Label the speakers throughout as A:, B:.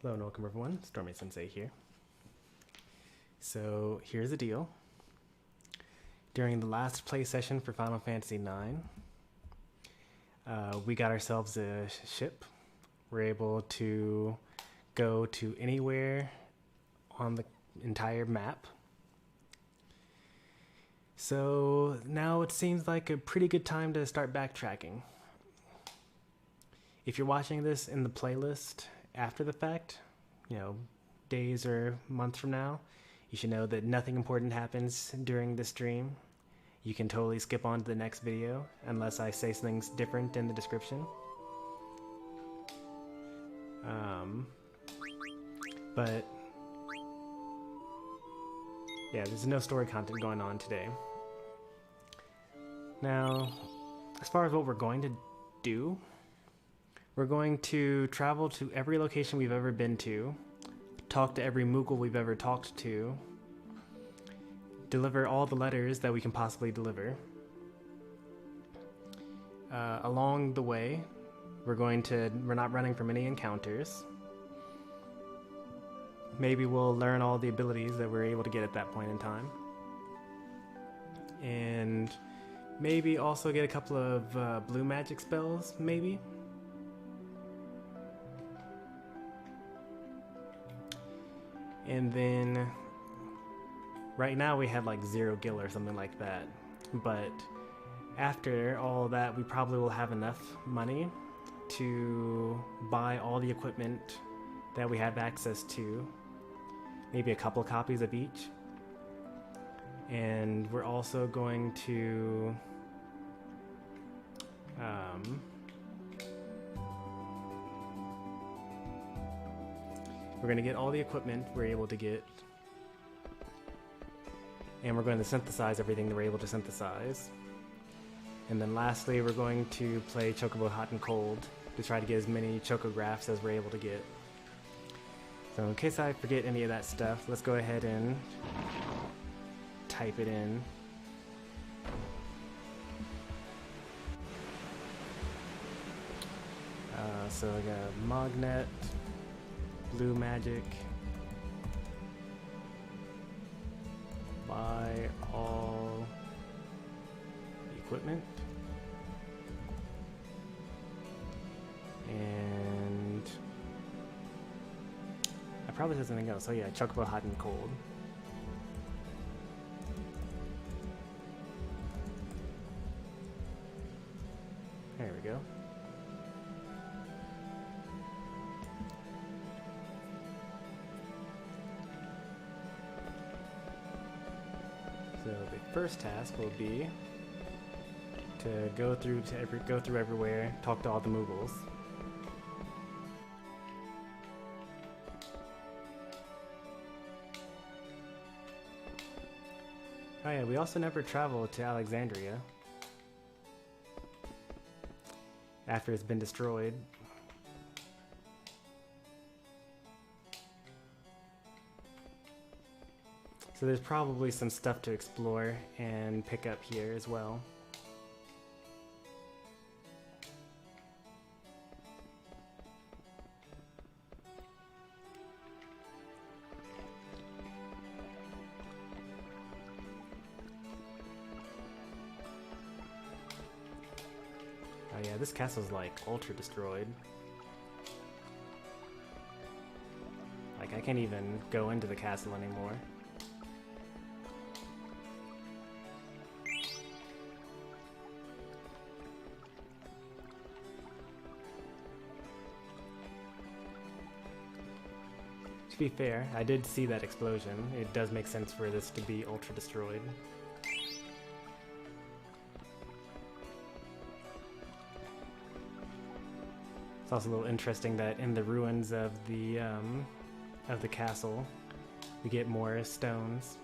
A: Hello and welcome everyone, Stormy Sensei here. So here's the deal. During the last play session for Final Fantasy IX, we got ourselves a ship. We're able to go to anywhere on the entire map. So now it seems like a pretty good time to start backtracking. If you're watching this in the playlist after the fact, days or months from now, you should know that nothing important happens during the stream. You can totally skip on to the next video unless I say something different in the description. But yeah, there's no story content going on today. Now, as far as what we're going to do, we're going to travel to every location we've ever been to, talk to every Moogle we've ever talked to, deliver all the letters that we can possibly deliver. Along the way, we're not running from any encounters. Maybe we'll learn all the abilities that we're able to get at that point in time. And maybe also get a couple of blue magic spells, maybe. And then right now we have like 0 gil or something like that. But after all that, we probably will have enough money to buy all the equipment that we have access to. Maybe a couple copies of each. And we're also going to we're going to get all the equipment we're able to get, and we're going to synthesize everything that we're able to synthesize. And then lastly, we're going to play Chocobo Hot and Cold to try to get as many chocographs as we're able to get. So in case I forget any of that stuff, let's go ahead and type it in. So I got Magnet, Blue Magic, buy all equipment, and I probably said something else. So yeah, Chocobo Hot and Cold. There we go. So the first task will be to go through everywhere, talk to all the Moogles. Oh yeah, we also never traveled to Alexandria after it's been destroyed. So there's probably some stuff to explore and pick up here as well. Oh yeah, this castle's like ultra destroyed. Like I can't even go into the castle anymore. To be fair, I did see that explosion. It does make sense for this to be ultra destroyed. It's also a little interesting that in the ruins of the castle, we get more stones.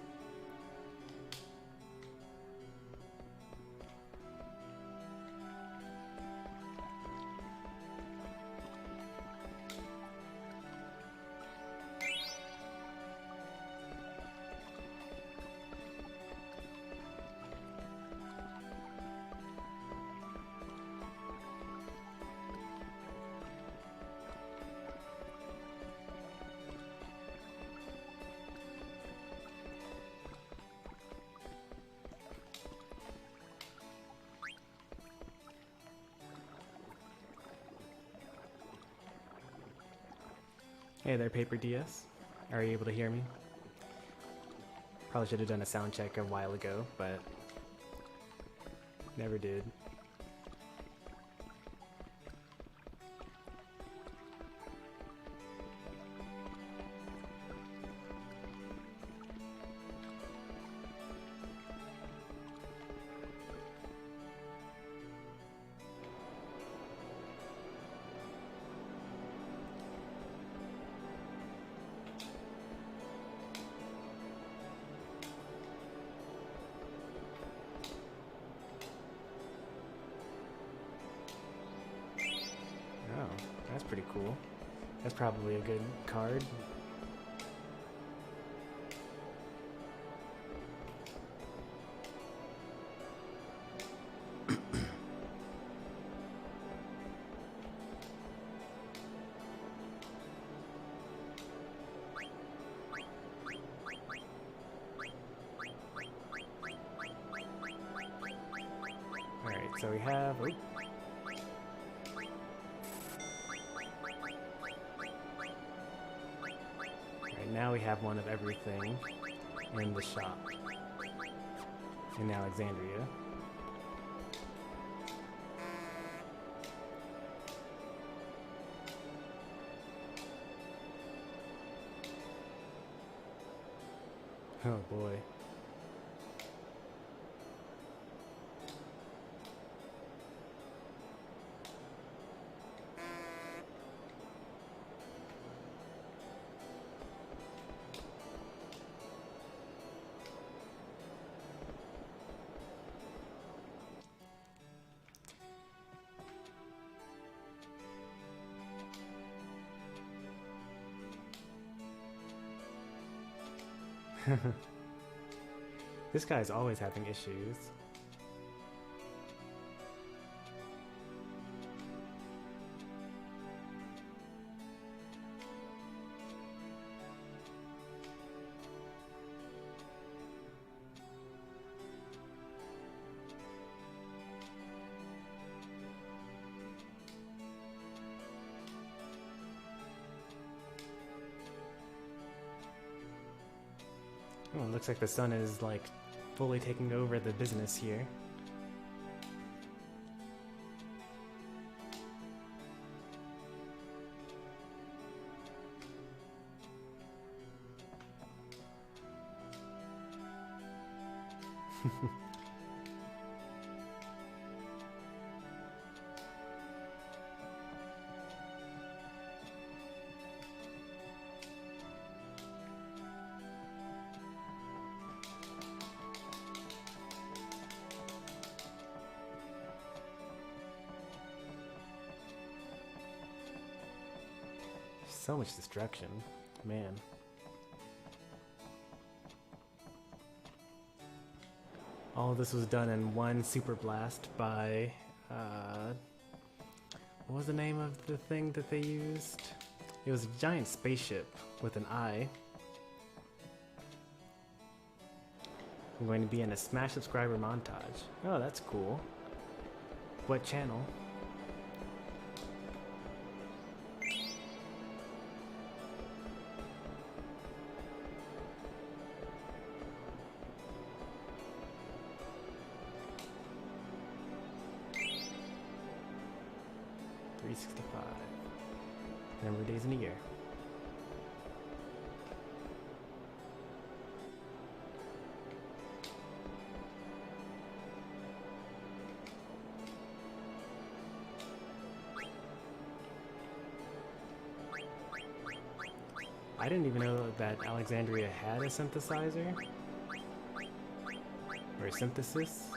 A: Hey there, Paper DS. Are you able to hear me? Probably should have done a sound check a while ago, but never did. That's pretty cool. That's probably a good card. Alright, so we have... Oh. Now we have one of everything in the shop in Alexandria. Oh boy. This guy's always having issues. Oh, it looks like the sun is like fully taking over the business here. So much destruction, man. All of this was done in one super blast by, what was the name of the thing that they used? It was a giant spaceship with an eye. I'm going to be in a Smash subscriber montage. Oh, that's cool. What channel? Number of days in a year. I didn't even know that Alexandria had a synthesizer or a synthesis.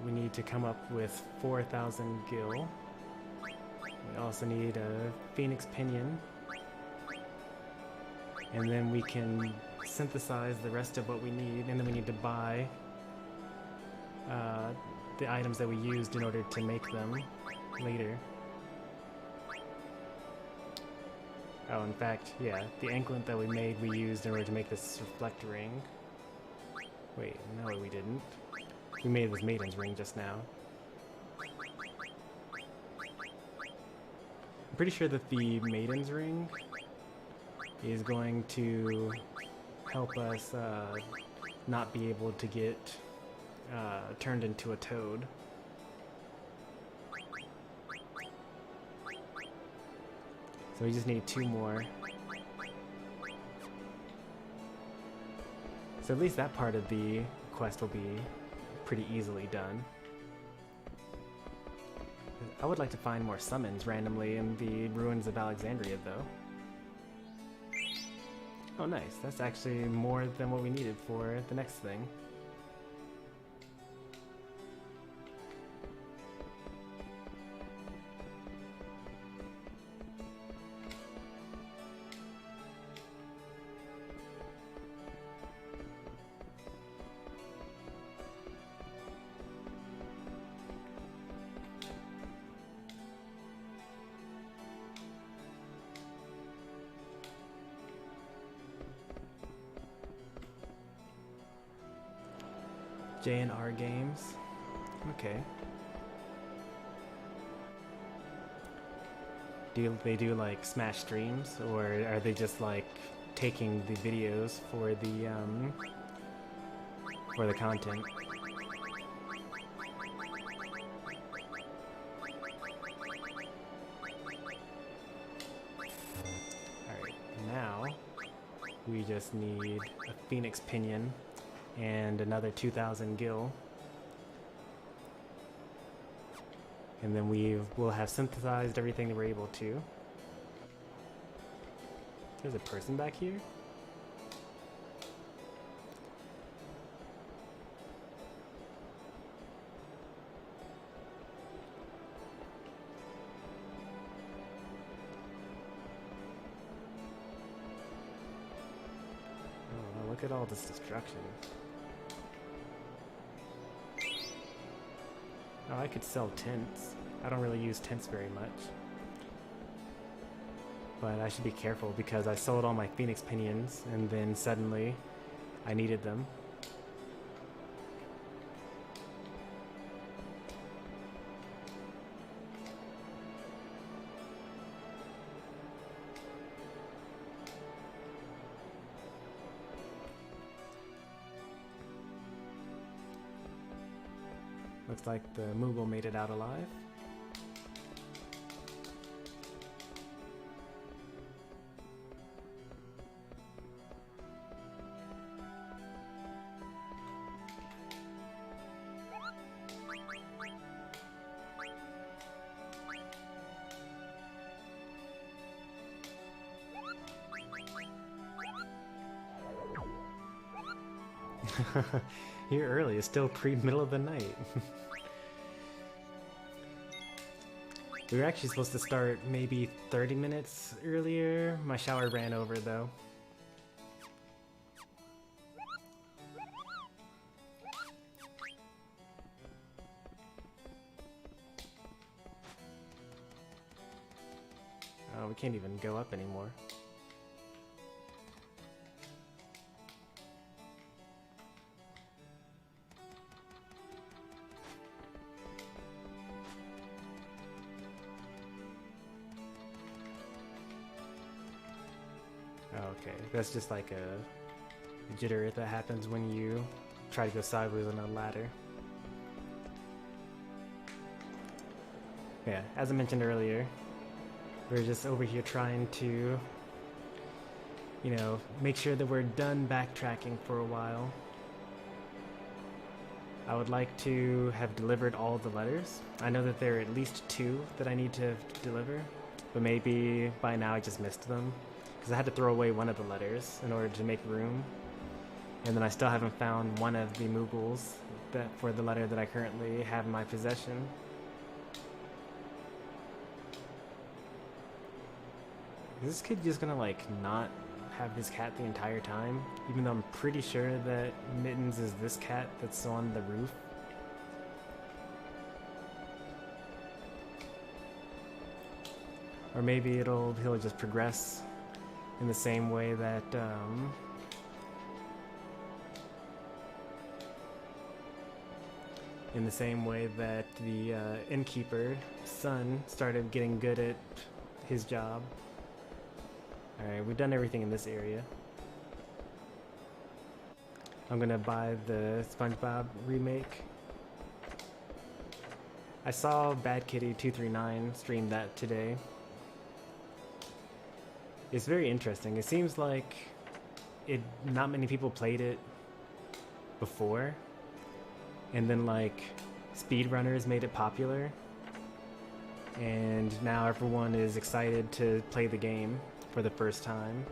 A: We need to come up with 4,000 gil. We also need a phoenix pinion. And then we can synthesize the rest of what we need, and then we need to buy the items that we used in order to make them later. Oh, in fact, yeah, the anklet that we made we used in order to make this reflect ring. Wait, no we didn't. We made this maiden's ring just now. I'm pretty sure that the maiden's ring is going to help us not be able to get turned into a toad. So we just need 2 more. So at least that part of the quest will be pretty easily done. I would like to find more summons randomly in the ruins of Alexandria, though. Oh nice, that's actually more than what we needed for the next thing. J&R Games. Okay. Do they do like Smash streams, or are they just like taking the videos for the content? Alright, now we just need a Phoenix Pinion and another 2,000 gil. And then we will have synthesized everything that we're able to. There's a person back here? Oh, look at all this destruction. Oh, I could sell tents. I don't really use tents very much. But I should be careful because I sold all my Phoenix Pinions and then suddenly I needed them. Looks like the Moogle made it out alive. You're early, it's still middle of the night. We were actually supposed to start maybe 30 minutes earlier. My shower ran over though. Oh, we can't even go up anymore. Okay, that's just like a jitter that happens when you try to go sideways on a ladder. Yeah, as I mentioned earlier, we're just over here trying to, you know, make sure that we're done backtracking for a while. I would like to have delivered all the letters. I know that there are at least 2 that I need to deliver, but maybe by now I just missed them. Because I had to throw away one of the letters in order to make room. And then I still haven't found one of the Moogles for the letter that I currently have in my possession. Is this kid just gonna like not have his cat the entire time? Even though I'm pretty sure that Mittens is this cat that's on the roof. Or maybe he'll just progress in the same way that in the same way that the innkeeper's son started getting good at his job. Alright, we've done everything in this area. I'm gonna buy the SpongeBob remake. I saw Bad Kitty 239 stream that today. It's very interesting. It seems like not many people played it before, and then like speedrunners made it popular, and now everyone is excited to play the game for the first time.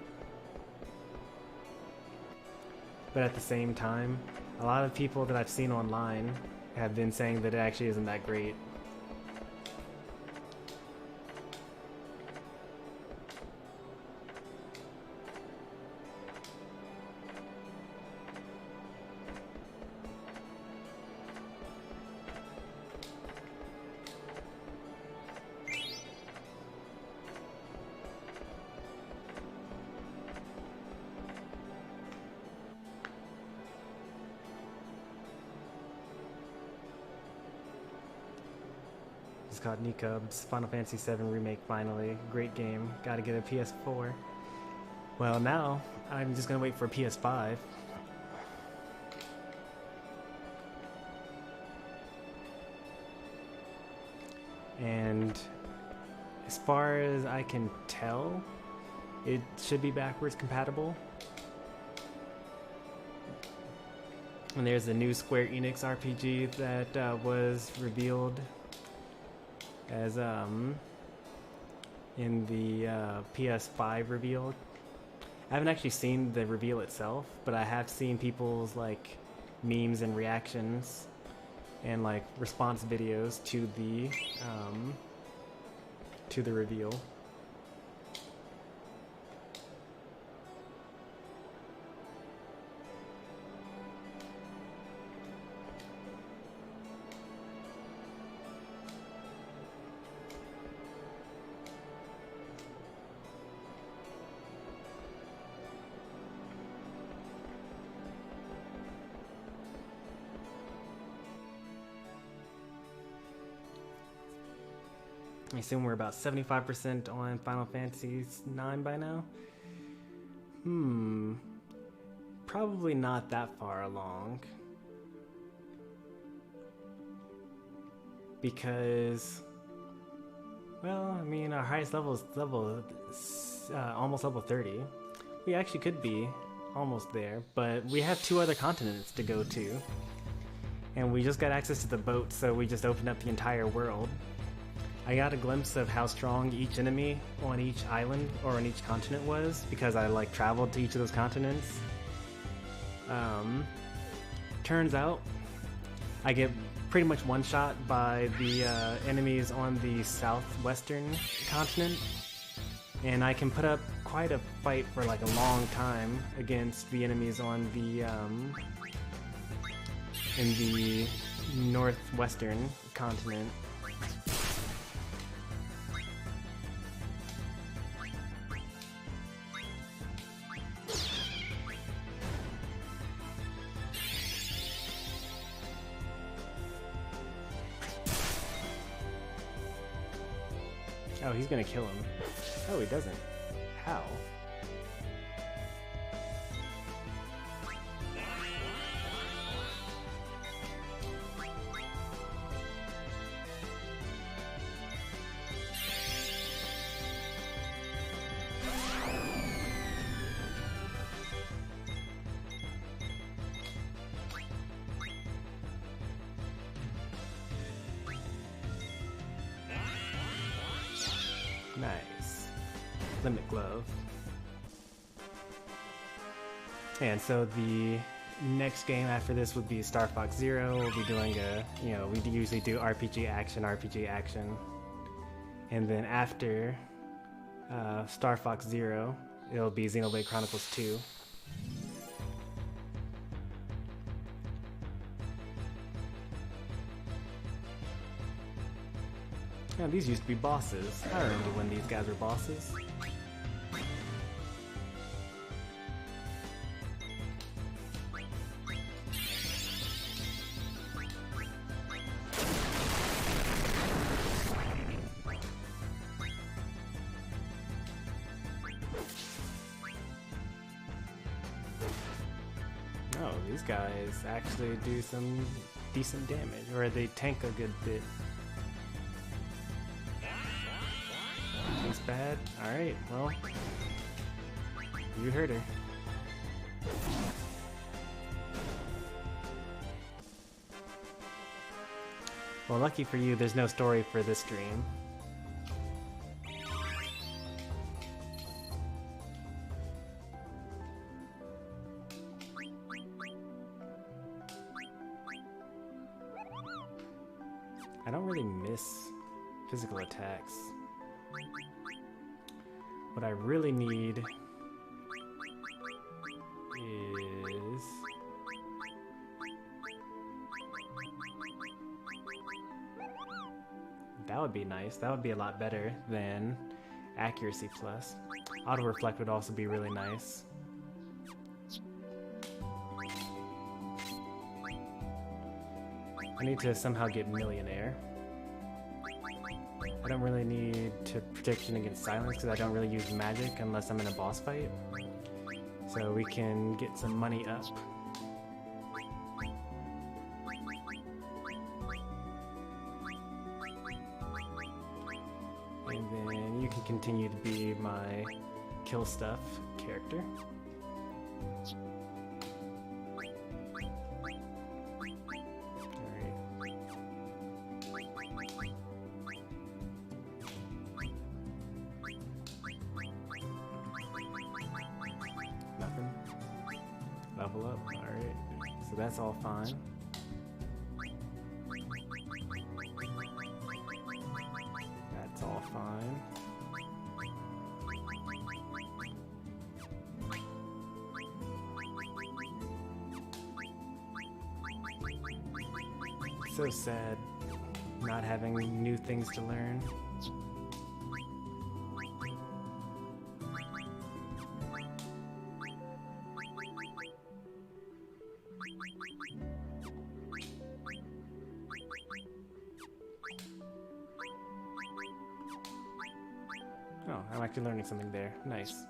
A: But at the same time, a lot of people that I've seen online have been saying that it actually isn't that great. It's called Nikub's Final Fantasy VII Remake finally. Great game. Gotta get a PS4. Well, now I'm just gonna wait for a PS5. And as far as I can tell, it should be backwards compatible. And there's a new SquareEnix RPG that was revealed as in the PS5 reveal. I haven't actually seen the reveal itself, but I have seen people's like memes and reactions and like response videos to the reveal. I assume we're about 75% on Final Fantasy IX by now. Probably not that far along. Because, well, I mean, our highest level is almost level 30. We actually could be almost there, but we have 2 other continents to go to. And we just got access to the boat, so we just opened up the entire world. I got a glimpse of how strong each enemy on each island or on each continent was, because I like traveled to each of those continents. Turns out I get pretty much one shot by the enemies on the southwestern continent, and I can put up quite a fight for like a long time against the enemies on the in the northwestern continent. Oh, he's gonna kill him. Oh, he doesn't. How? Nice. Limit Glove. And so the next game after this would be Star Fox Zero. We'll be doing a, we usually do RPG action. And then after Star Fox Zero, it'll be Xenoblade Chronicles 2. Yeah, these used to be bosses. I remember when these guys were bosses. Oh, these guys actually do some decent damage, or they tank a good bit. Thanks, bad. Alright, well, you heard her. Well, lucky for you, there's no story for this stream. I don't really miss physical attacks. What I really need is... that would be nice. That would be a lot better than accuracy plus. Auto reflect would also be really nice. I need to somehow get millionaire. I don't really need to protection against silence because I don't really use magic unless I'm in a boss fight. So we can get some money up. And then you can continue to be my kill stuff character. Level up, alright. So that's all fine. That's all fine. So sad not having new things to learn. Oh, I'm actually learning something there. Nice.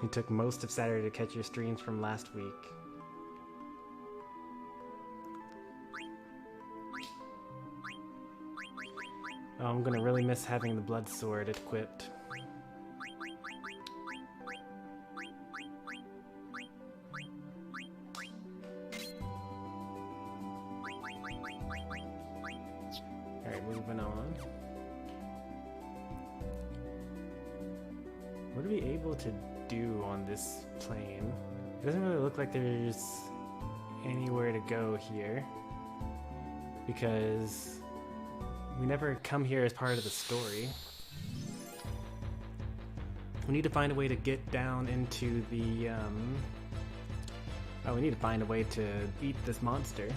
A: You took most of Saturday to catch your streams from last week. Oh, I'm gonna really miss having the blood sword equipped. Alright, moving on. What are we able to do on this plane? It doesn't really look like there's anywhere to go here, because we never come here as part of the story. We need to find a way to get down into the, oh, we need to find a way to eat this monster.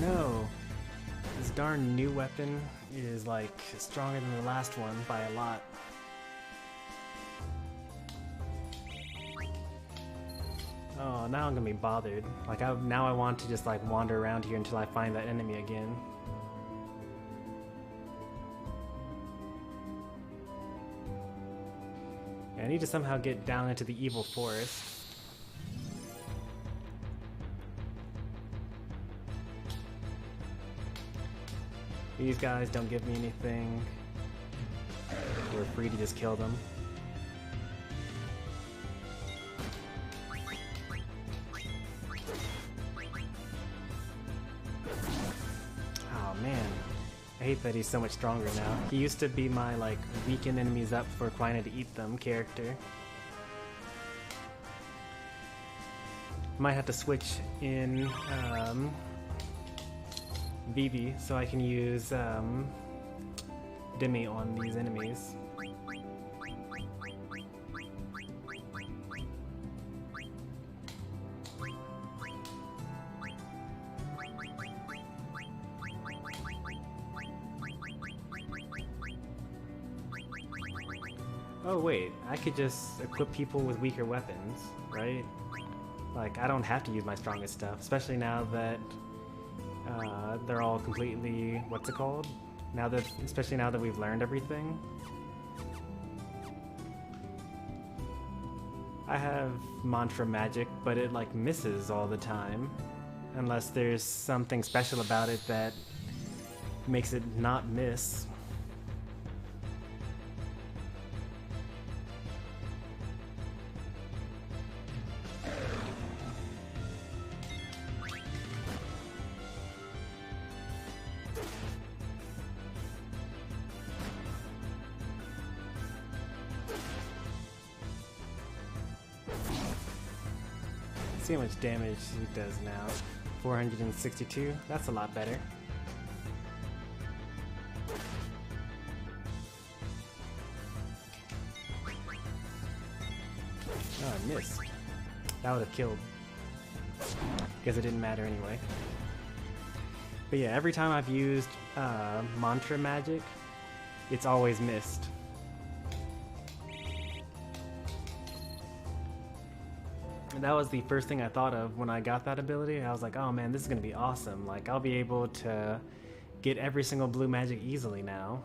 A: No, this darn new weapon is like stronger than the last one by a lot. Oh, now I'm gonna be bothered. Like now I want to just like wander around here until I find that enemy again. I need to somehow get down into the evil forest. These guys don't give me anything. We're free to just kill them. Oh man, I hate that he's so much stronger now. He used to be my like weaken enemies up for finding to eat them character. Might have to switch in Vivi so I can use Demi on these enemies. Oh wait, I could just equip people with weaker weapons, right? Like, I don't have to use my strongest stuff, especially now that they're all completely, what's it called? Especially now that we've learned everything. I have mantra magic, but it like misses all the time. Unless there's something special about it that makes it not miss. See how much damage he does now. 462, that's a lot better. Oh, I missed. That would have killed. Guess it didn't matter anyway. But yeah, every time I've used mantra magic, it's always missed. And that was the first thing I thought of when I got that ability. I was like, oh man, this is gonna be awesome. Like, I'll be able to get every single blue magic easily now.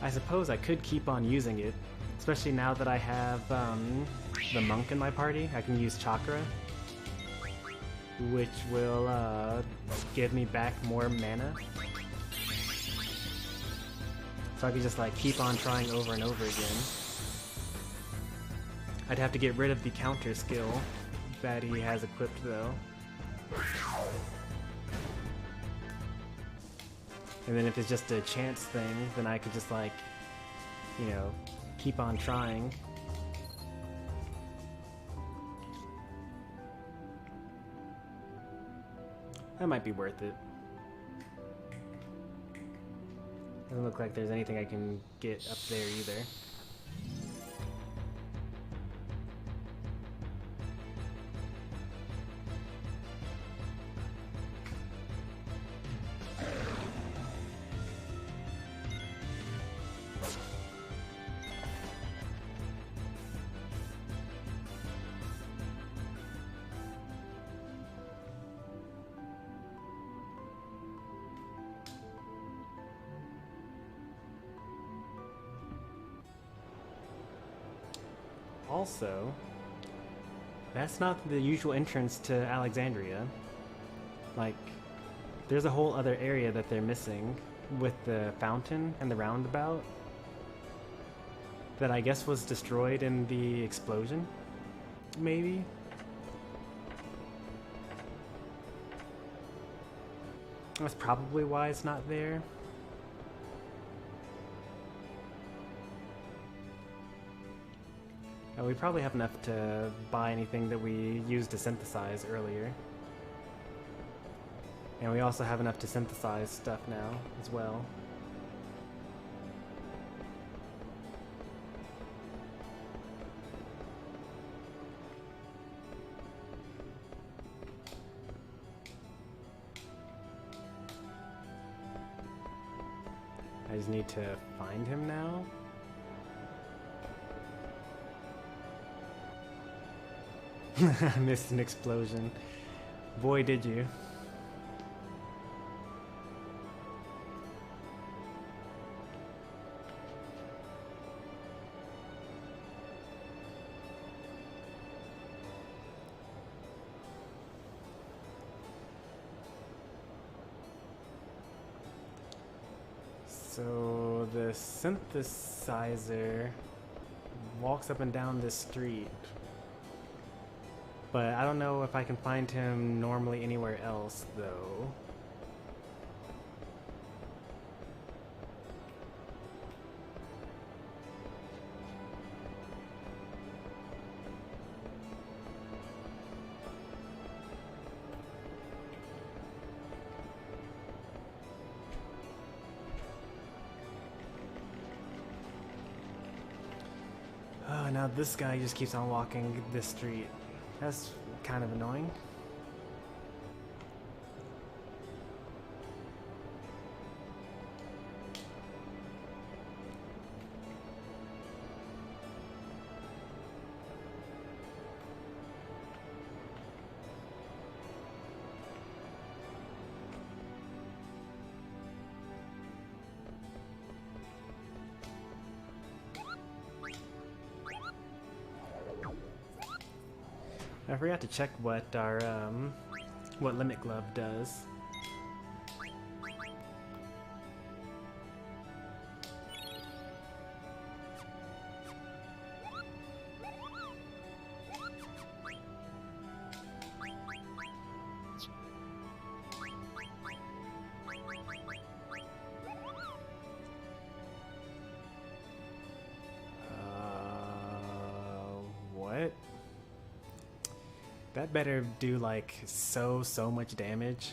A: I suppose I could keep on using it, especially now that I have the monk in my party. I can use chakra, which will give me back more mana. So I could just like keep on trying over and over again. I'd have to get rid of the counter skill that he has equipped though. And then if it's just a chance thing, then I could just like, you know, keep on trying. That might be worth it. Doesn't look like there's anything I can get up there either. Also, that's not the usual entrance to Alexandria. Like, there's a whole other area that they're missing with the fountain and the roundabout that I guess was destroyed in the explosion, maybe? That's probably why it's not there. We probably have enough to buy anything that we used to synthesize earlier. And we also have enough to synthesize stuff now as well. I just need to find him now. I missed an explosion. Boy, did you. So the synthesizer walks up and down this street. But I don't know if I can find him normally anywhere else, though. Oh, now this guy just keeps on walking this street. That's kind of annoying. I forgot to check what our what limit glove does. What? That better do like so much damage.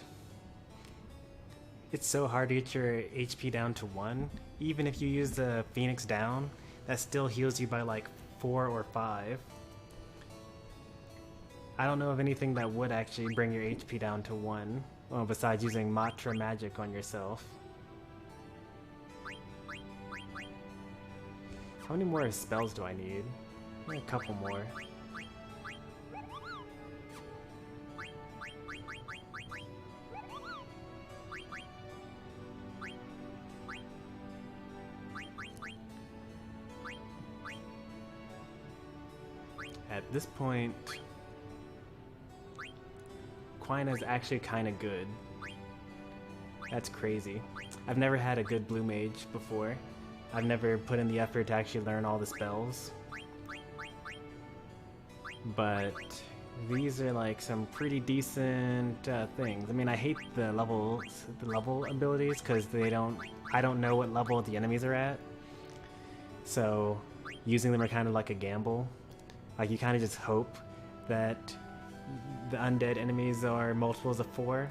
A: It's so hard to get your HP down to 1. Even if you use the Phoenix down, that still heals you by like 4 or 5. I don't know of anything that would actually bring your HP down to 1, well, besides using Matra magic on yourself. How many more spells do I need? A couple more. At this point, Quina is actually kind of good. That's crazy. I've never had a good blue mage before. I've never put in the effort to actually learn all the spells. But these are like some pretty decent things. I mean, I hate the level abilities because I don't know what level the enemies are at. So using them are kind of like a gamble. Like, you kind of just hope that the undead enemies are multiples of 4,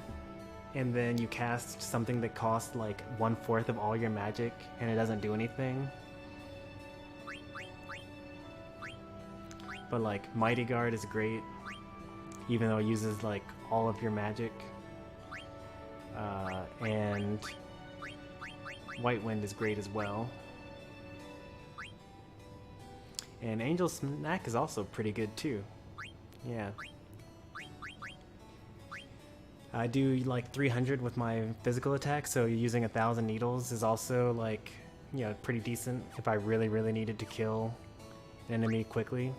A: and then you cast something that costs like 1/4 of all your magic, and it doesn't do anything. But like, Mighty Guard is great, even though it uses like all of your magic. And White Wind is great as well. And Angel Snack is also pretty good too. Yeah. I do like 300 with my physical attack, so using 1,000 needles is also like, you know, pretty decent if I really needed to kill an enemy quickly.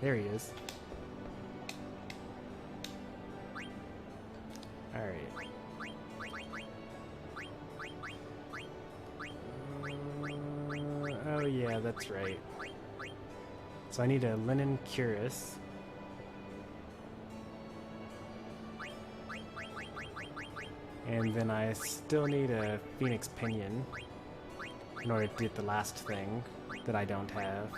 A: There he is. Alright. Oh yeah, that's right. So I need a Linen Cuirass. And then I still need a Phoenix Pinion in order to get the last thing that I don't have.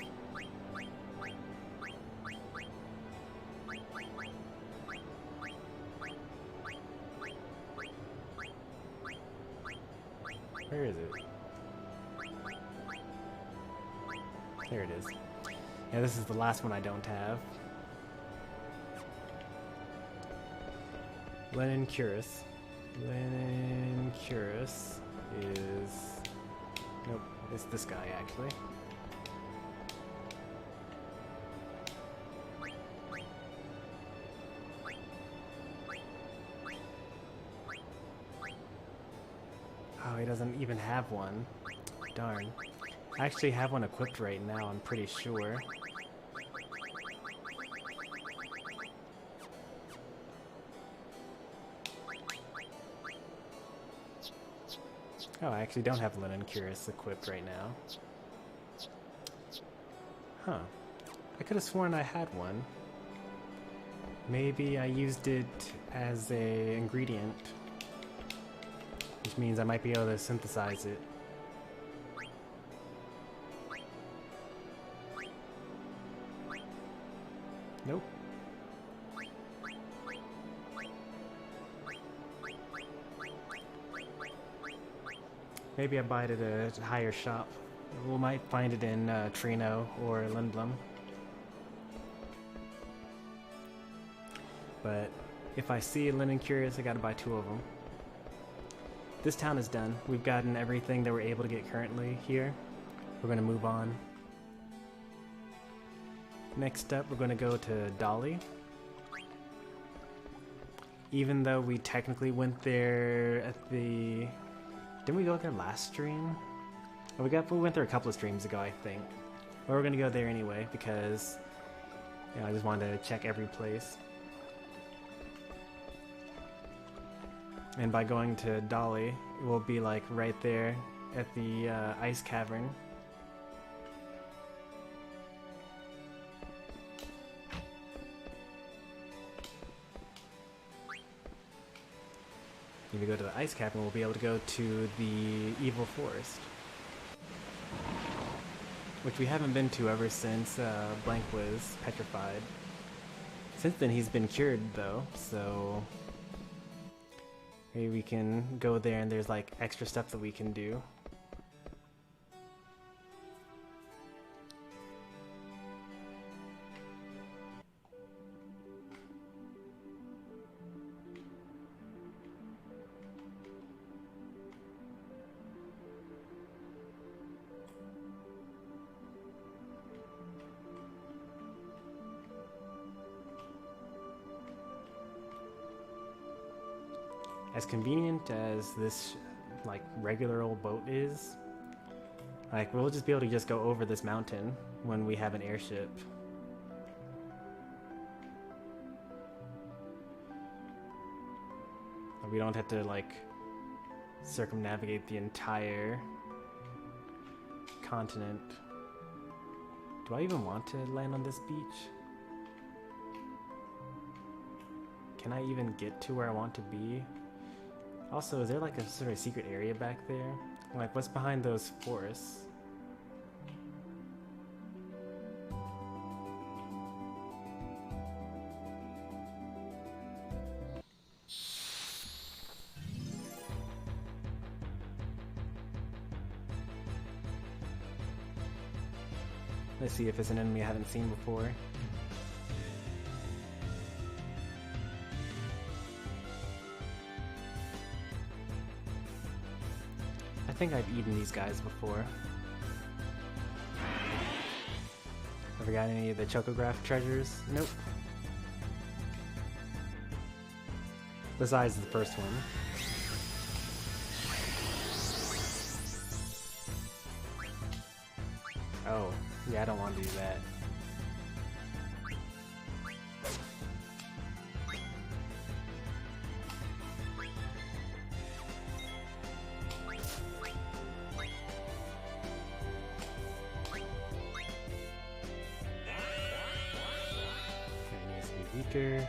A: Where is it? There it is. Yeah, this is the last one I don't have. Linen Cuirass. Linen Cuirass is... Nope, it's this guy actually. Oh, he doesn't even have one. Darn. I actually have one equipped right now, I'm pretty sure. Oh, I actually don't have Linen Cuirass equipped right now. Huh. I could have sworn I had one. Maybe I used it as a ingredient, which means I might be able to synthesize it. Nope. Maybe I buy it at a higher shop. We might find it in Trino or Lindblom. But if I see Linen Curious, I gotta buy 2 of them. This town is done. We've gotten everything that we're able to get currently here. We're gonna move on. Next up, we're gonna go to Dolly. Even though we technically went there at the... Didn't we go there last stream? Oh, we went there a couple of streams ago, I think. But we're gonna go there anyway because, you know, I just wanted to check every place. And by going to Dolly, it will be like right there at the ice cavern. If we go to the ice cavern, we'll be able to go to the evil forest, which we haven't been to ever since Blank was petrified. Since then he's been cured though, so maybe we can go there and there's like extra stuff that we can do. As convenient as this like regular old boat is, like we'll just be able to just go over this mountain when we have an airship. We don't have to like circumnavigate the entire continent. Do I even want to land on this beach? Can I even get to where I want to be? Also, is there like a sort of secret area back there? Like, what's behind those forests? Let's see if it's an enemy I haven't seen before. I think I've eaten these guys before. Ever got any of the Chocograph treasures? Nope. Besides the first one. Oh, yeah, I don't want to do that. Weaker.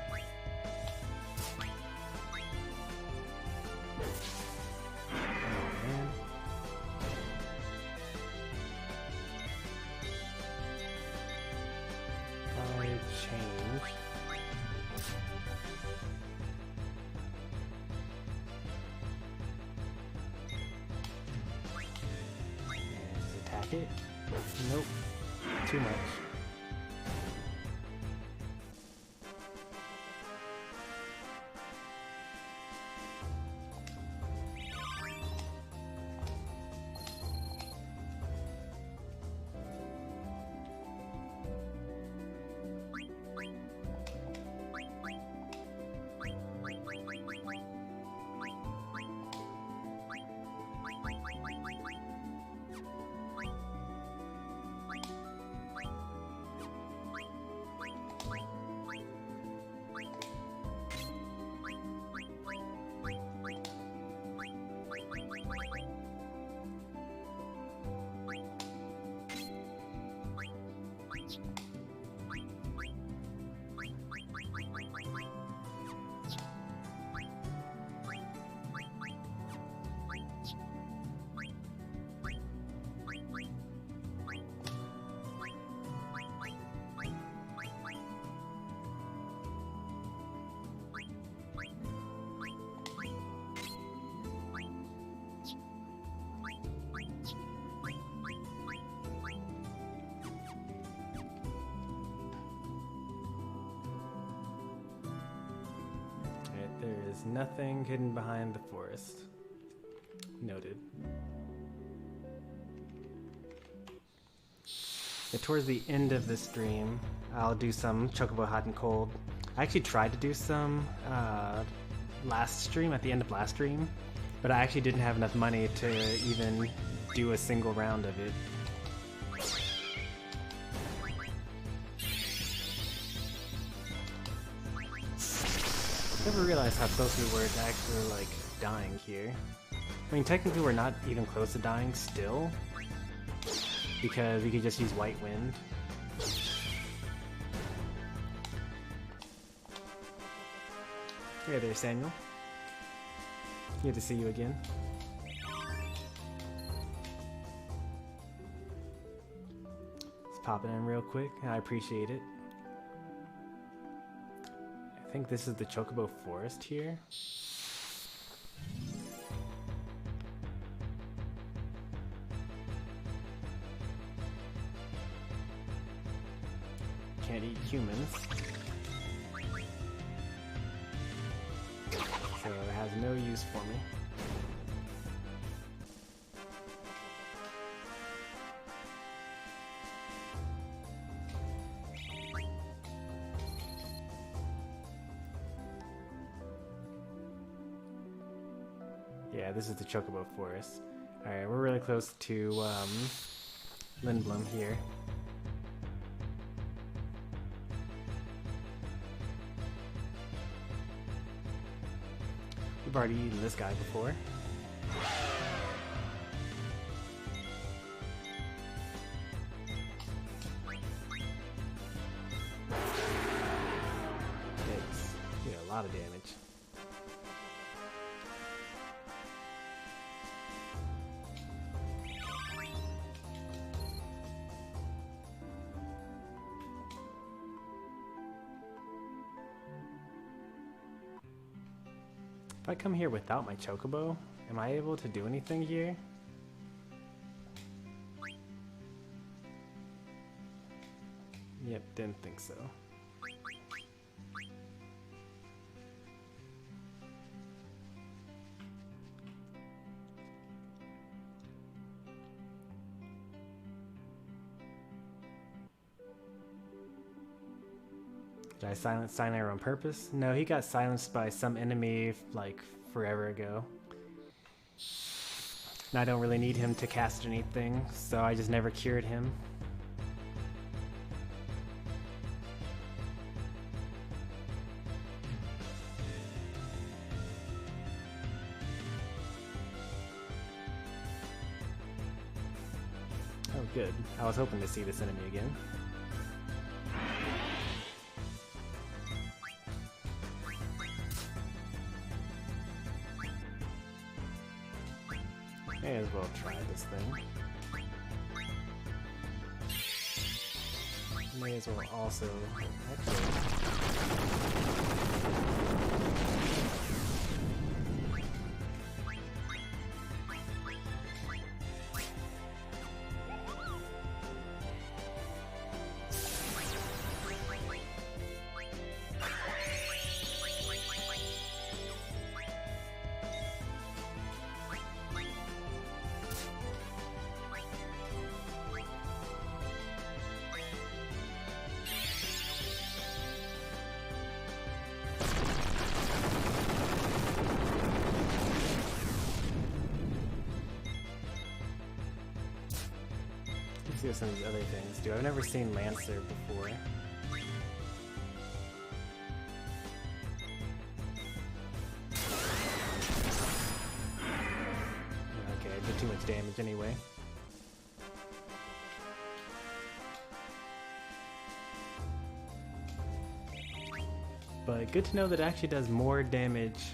A: Attack it? Nope. Too much. is nothing hidden behind the forest. Noted. Yeah, towards the end of the stream, I'll do some Chocobo Hot and Cold. I actually tried to do some last stream, at the end of last stream, but I actually didn't have enough money to even do a single round of it. Never realized how close we were to actually like dying here. I mean, technically we're not even close to dying still, because we could just use White Wind. Hey there, Samuel. Good to see you again. Let's pop it in real quick. I appreciate it. I think this is the Chocobo Forest here. Can't eat humans. So it has no use for me. Yeah, this is the Chocobo Forest. Alright, we're really close to Lindblom here. We've already eaten this guy before. It's, you know, a lot of damage. If I come here without my Chocobo, am I able to do anything here? Yep, didn't think so. Did I silence Cyanide on purpose? No, he got silenced by some enemy like forever ago. And I don't really need him to cast anything, so I just never cured him. Oh good, I was hoping to see this enemy again. May as well try this thing. May as well also... Let's see what some of these other things do. I've never seen Lancer before. Okay, I did too much damage anyway. But good to know that it actually does more damage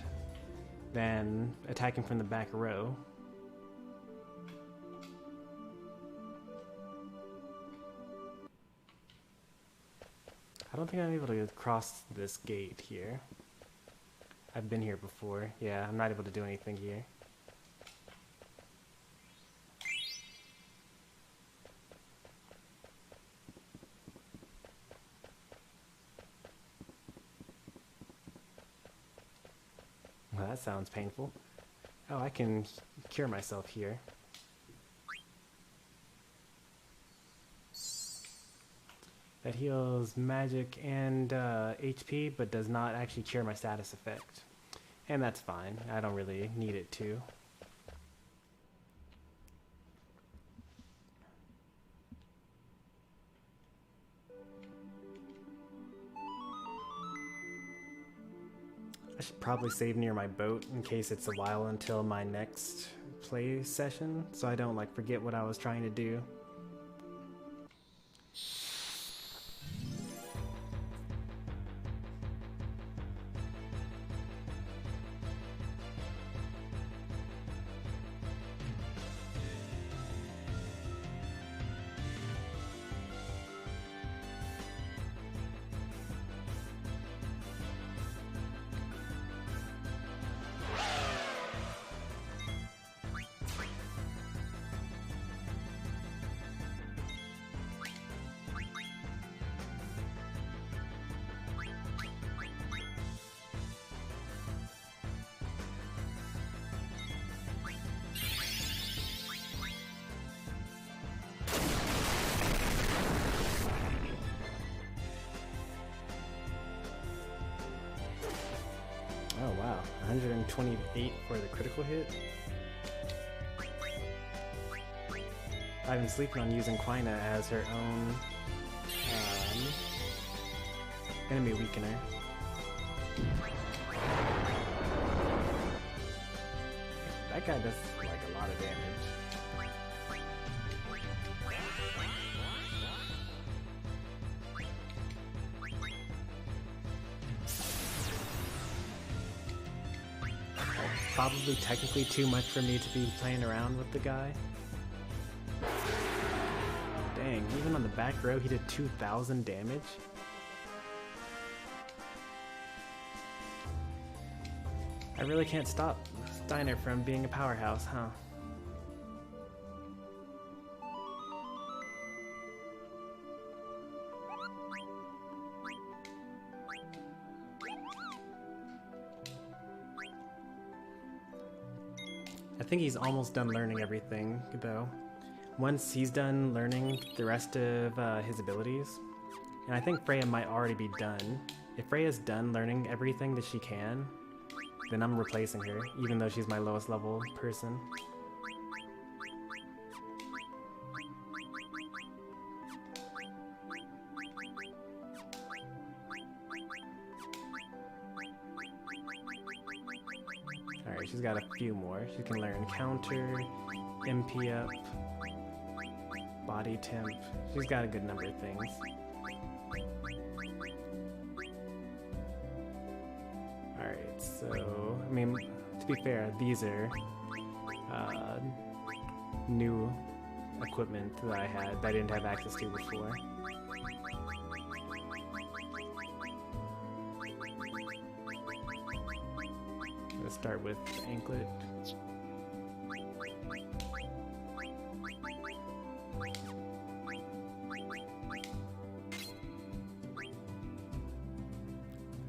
A: than attacking from the back row. I don't think I'm able to cross this gate here. I've been here before. Yeah, I'm not able to do anything here. that sounds painful. Oh, I can cure myself here. That heals magic and HP, but does not actually cure my status effect. And that's fine. I don't really need it to. I should probably save near my boat in case it's a while until my next play session, so I don't like forget what I was trying to do. Oh wow, 128 for the critical hit. I've been sleeping on using Quina as her own enemy weakener. That guy does like a lot of damage. Probably technically too much for me to be playing around with the guy. Dang, even on the back row he did 2,000 damage. I really can't stop Steiner from being a powerhouse, huh? I think he's almost done learning everything, though. Once he's done learning the rest of his abilities, and I think Freya might already be done. If Freya's done learning everything that she can, then I'm replacing her, even though she's my lowest level person. Alright, she's got a few more. She can learn counter, MP up, body temp. She's got a good number of things. Alright, so, I mean, to be fair, these are new equipment that I had that I didn't have access to before. Let's start with the anklet.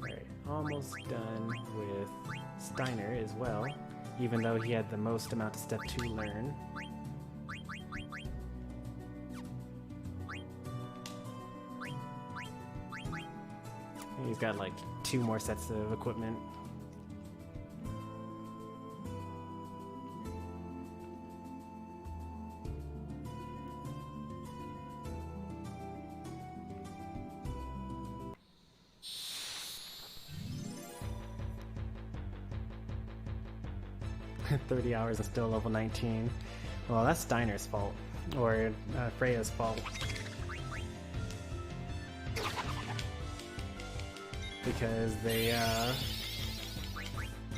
A: Alright, almost done with Steiner as well, even though he had the most amount of step 2 learn. And he's got like 2 more sets of equipment. $30 hours and still level 19. Well, that's Steiner's fault, or Freya's fault. Because they,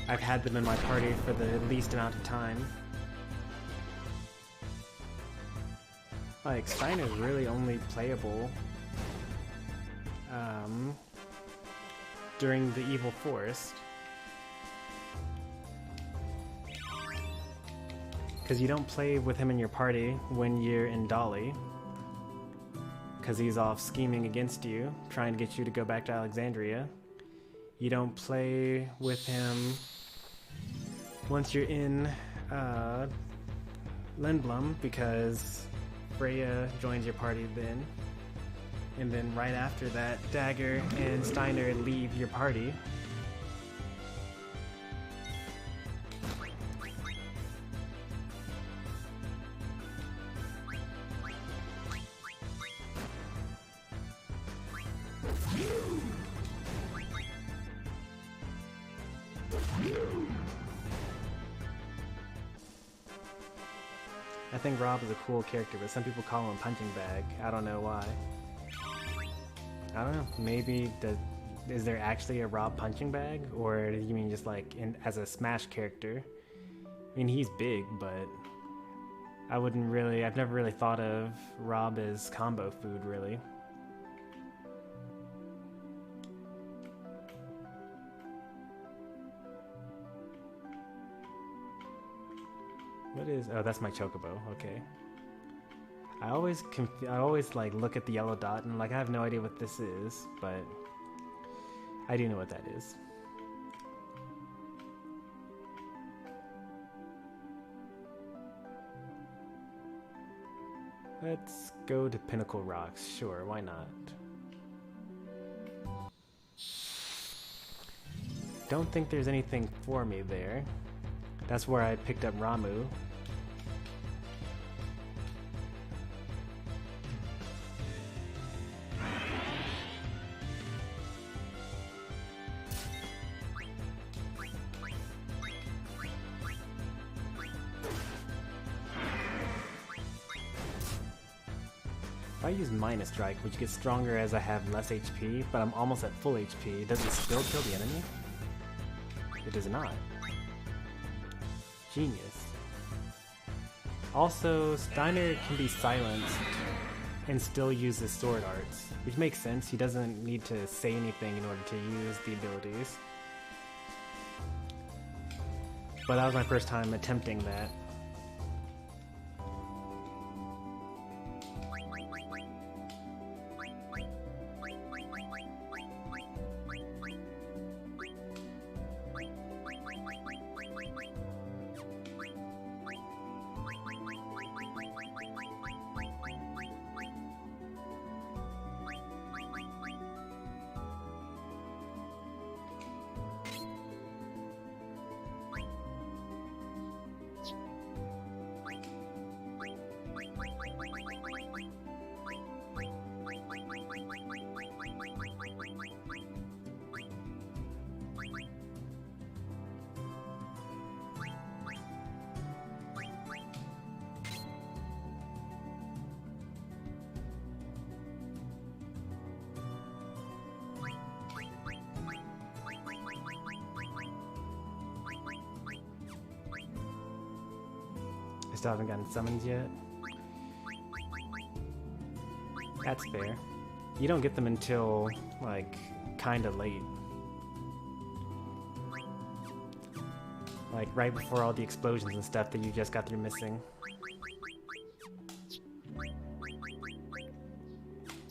A: I've had them in my party for the least amount of time. Like, Steiner's really only playable during the Evil Forest. Because you don't play with him in your party when you're in Dolly. Because he's off scheming against you, trying to get you to go back to Alexandria. You don't play with him once you're in Lindblom, because Freya joins your party then. And then right after that, Dagger and Steiner leave your party. I think Rob is a cool character, but some people call him Punching Bag. I don't know why. I don't know. Maybe is there actually a Rob Punching Bag, or do you mean just like as a Smash character? I mean, he's big, but I've never really thought of Rob as combo food, really. What is? Oh, that's my Chocobo. Okay. I always like look at the yellow dot and like I have no idea what this is, but I do know what that is. Let's go to Pinnacle Rocks. Sure, why not? Don't think there's anything for me there. That's where I picked up Ramu. If I use Minus Strike, which gets stronger as I have less HP, but I'm almost at full HP, does it still kill the enemy? It does not. Genius. Also, Steiner can be silenced and still use his sword arts, which makes sense. He doesn't need to say anything in order to use the abilities. But that was my first time attempting that. I still haven't gotten summons yet. That's fair. You don't get them until, like, kinda late. Like, right before all the explosions and stuff that you just got through missing.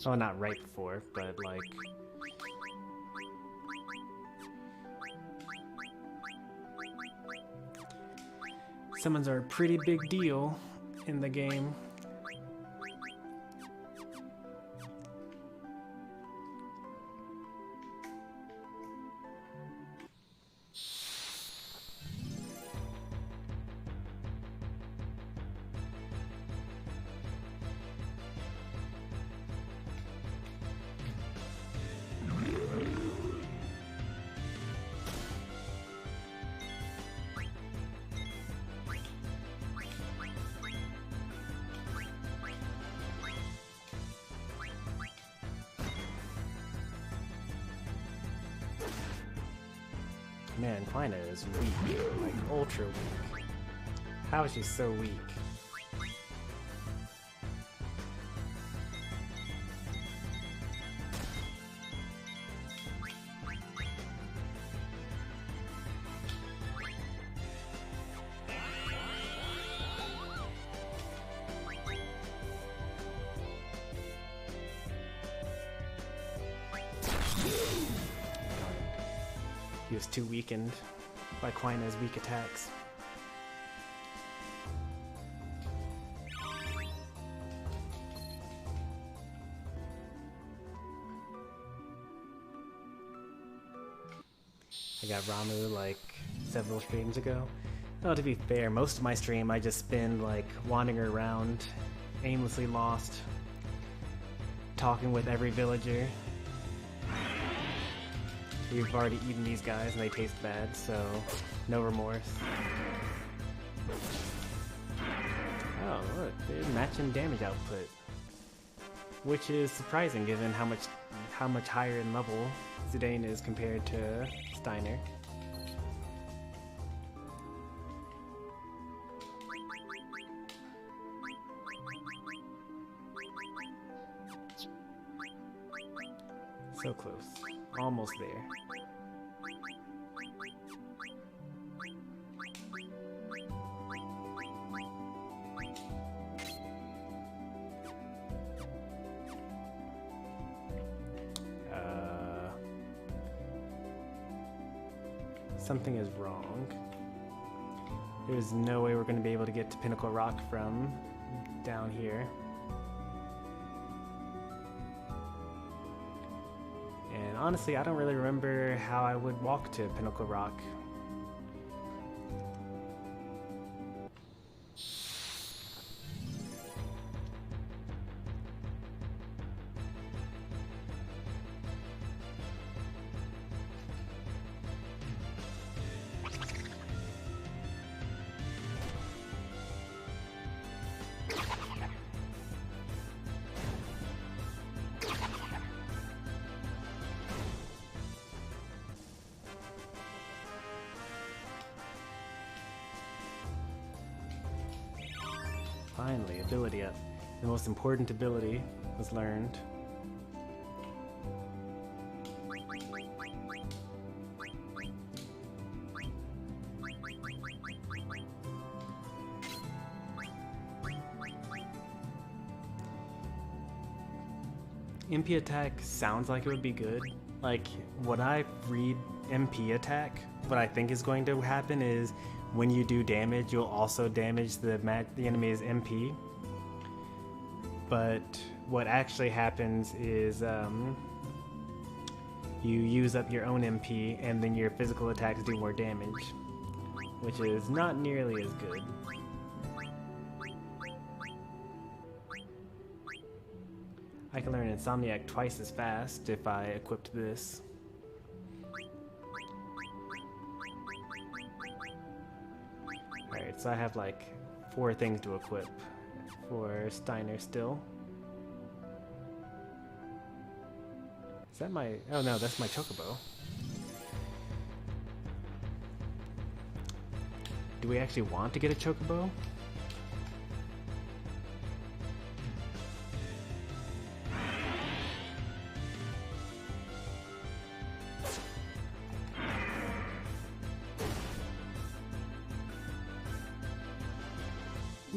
A: Oh, not right before, but, like... Summons are a pretty big deal in the game. Man, Quina is weak, like ultra weak. How is she so weak? He was too weakened by Quina's weak attacks. I got Ramu like several streams ago. Well, to be fair, most of my stream I just spend like wandering around, aimlessly lost, talking with every villager. We've already eaten these guys and they taste bad, so no remorse. Oh, look, they're matching damage output, which is surprising given how much higher in level Zidane is compared to Steiner. So close. Almost there. Something is wrong. There's no way we're going to be able to get to Pinnacle Rock from down here. And honestly, I don't really remember how I would walk to Pinnacle Rock. Finally, ability up. The most important ability was learned. MP attack sounds like it would be good. Like, when I read MP attack, what I think is going to happen is when you do damage, you'll also damage the enemy's MP. But what actually happens is you use up your own MP and then your physical attacks do more damage, which is not nearly as good. I can learn Insomniac twice as fast if I equipped this. Alright, so I have like 4 things to equip for Steiner still. Is that my... oh no, that's my Chocobo. Do we actually want to get a Chocobo?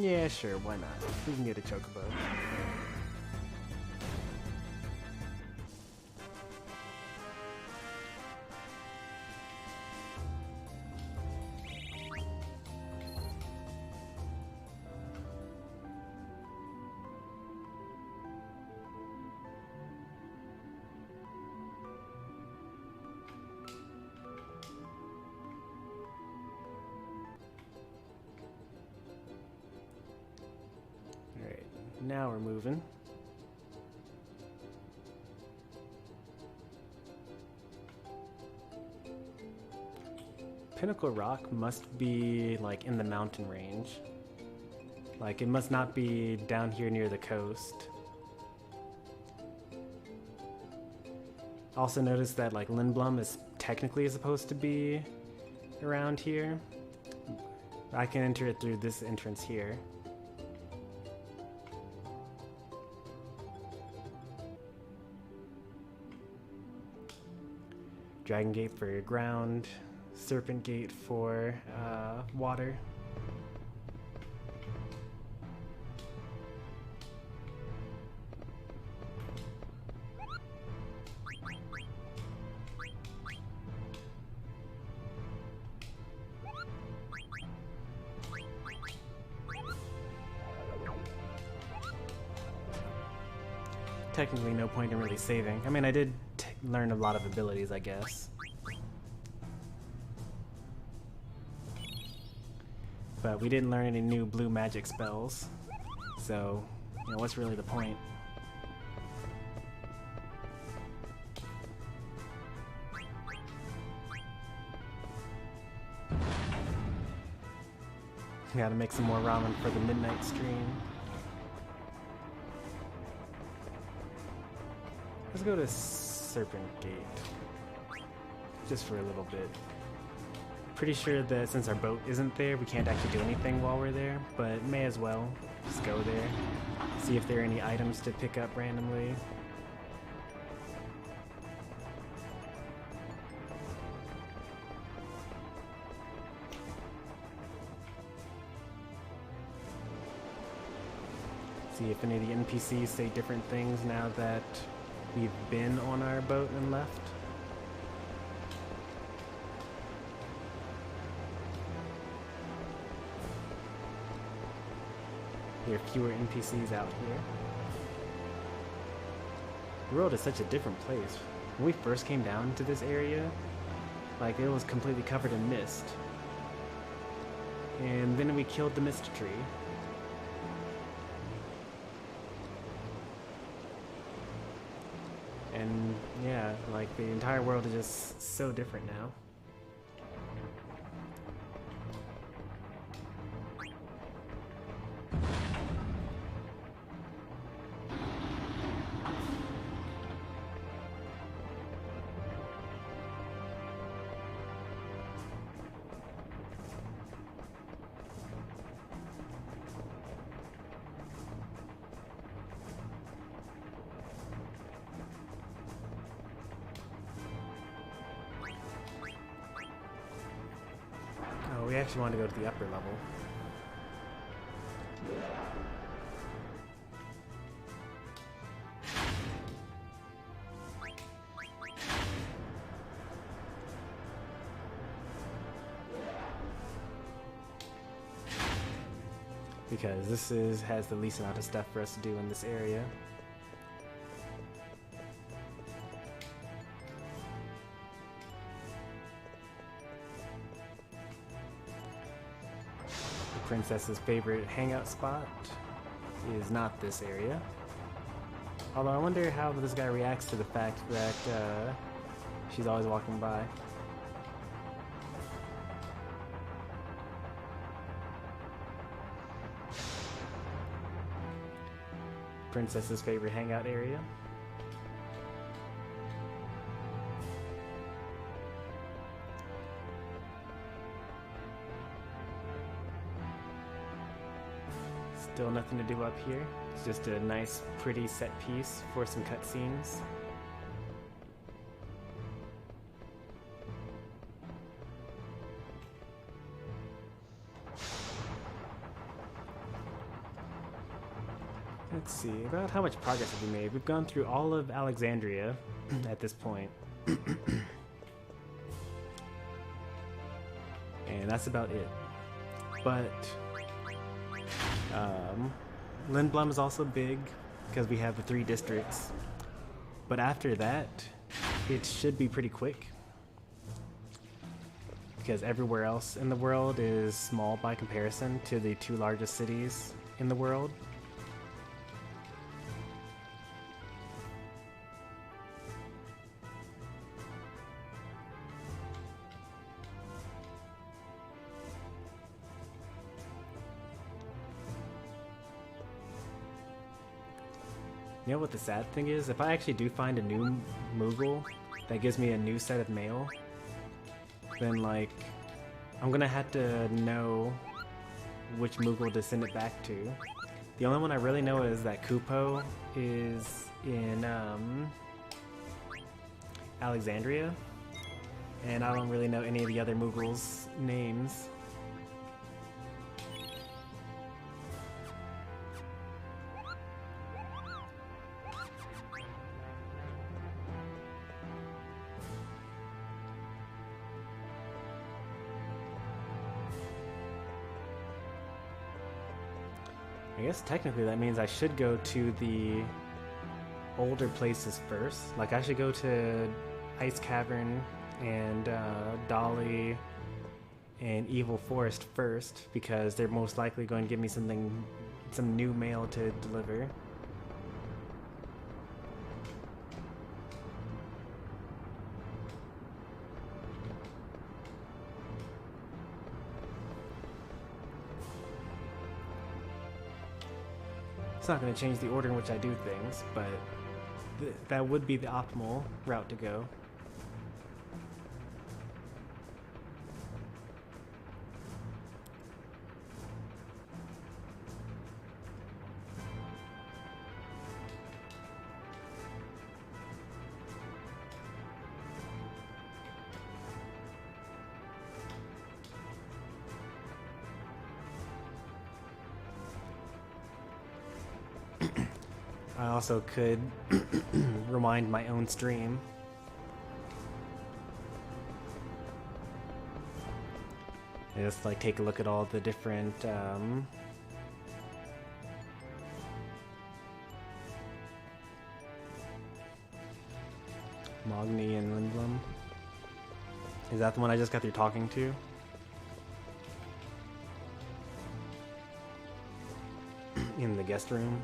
A: Yeah, sure, why not? We can get a Chocobo. Now we're moving. Pinnacle Rock must be like in the mountain range. Like it must not be down here near the coast. Also notice that like Lindblum is technically supposed to be around here. I can enter it through this entrance here. Dragon Gate for ground, Serpent Gate for water. Technically no point in really saving. I mean, I did learn a lot of abilities, I guess. but we didn't learn any new blue magic spells. So, you know, what's really the point? Gotta make some more ramen for the midnight stream. Let's go to Serpent Gate. Just for a little bit. Pretty sure that since our boat isn't there, we can't actually do anything while we're there, but may as well just go there. See if there are any items to pick up randomly. See if any of the NPCs say different things now that we've been on our boat and left. There are fewer NPCs out here. The world is such a different place. When we first came down to this area, like it was completely covered in mist. And then we killed the mist tree. And yeah, like the entire world is just so different now. We actually want to go to the upper level. Because this has the least amount of stuff for us to do in this area. Princess's favorite hangout spot is not this area. Although I wonder how this guy reacts to the fact that she's always walking by. Princess's favorite hangout area. Still nothing to do up here. It's just a nice, pretty set piece for some cutscenes. Let's see, about how much progress have we made? We've gone through all of Alexandria at this point. And that's about it. But Lindblom is also big because we have the 3 districts, but after that it should be pretty quick because everywhere else in the world is small by comparison to the 2 largest cities in the world. You know what the sad thing is? If I actually do find a new Moogle that gives me a new set of mail, then like, I'm gonna have to know which Moogle to send it back to. The only one I really know is that Kupo is in Alexandria, and I don't really know any of the other Moogles' names. I guess technically that means I should go to the older places first. Like I should go to Ice Cavern and Dolly an evil forest first, because they're most likely going to give me some new mail to deliver. It's not going to change the order in which I do things, but that would be the optimal route to go. I also could rewind my own stream. And just like take a look at all the different Mogni and Lindblom. Is that the one I just got through talking to? In the guest room?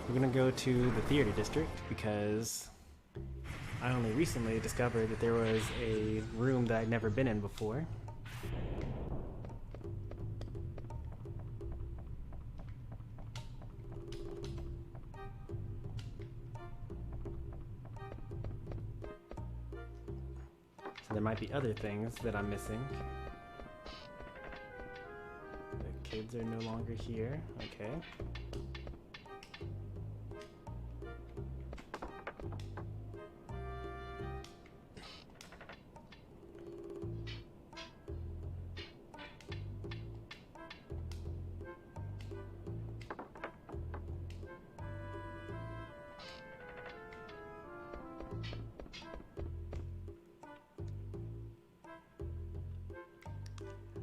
A: We're gonna go to the theater district because I only recently discovered that there was a room that I'd never been in before. So there might be other things that I'm missing. The kids are no longer here. Okay.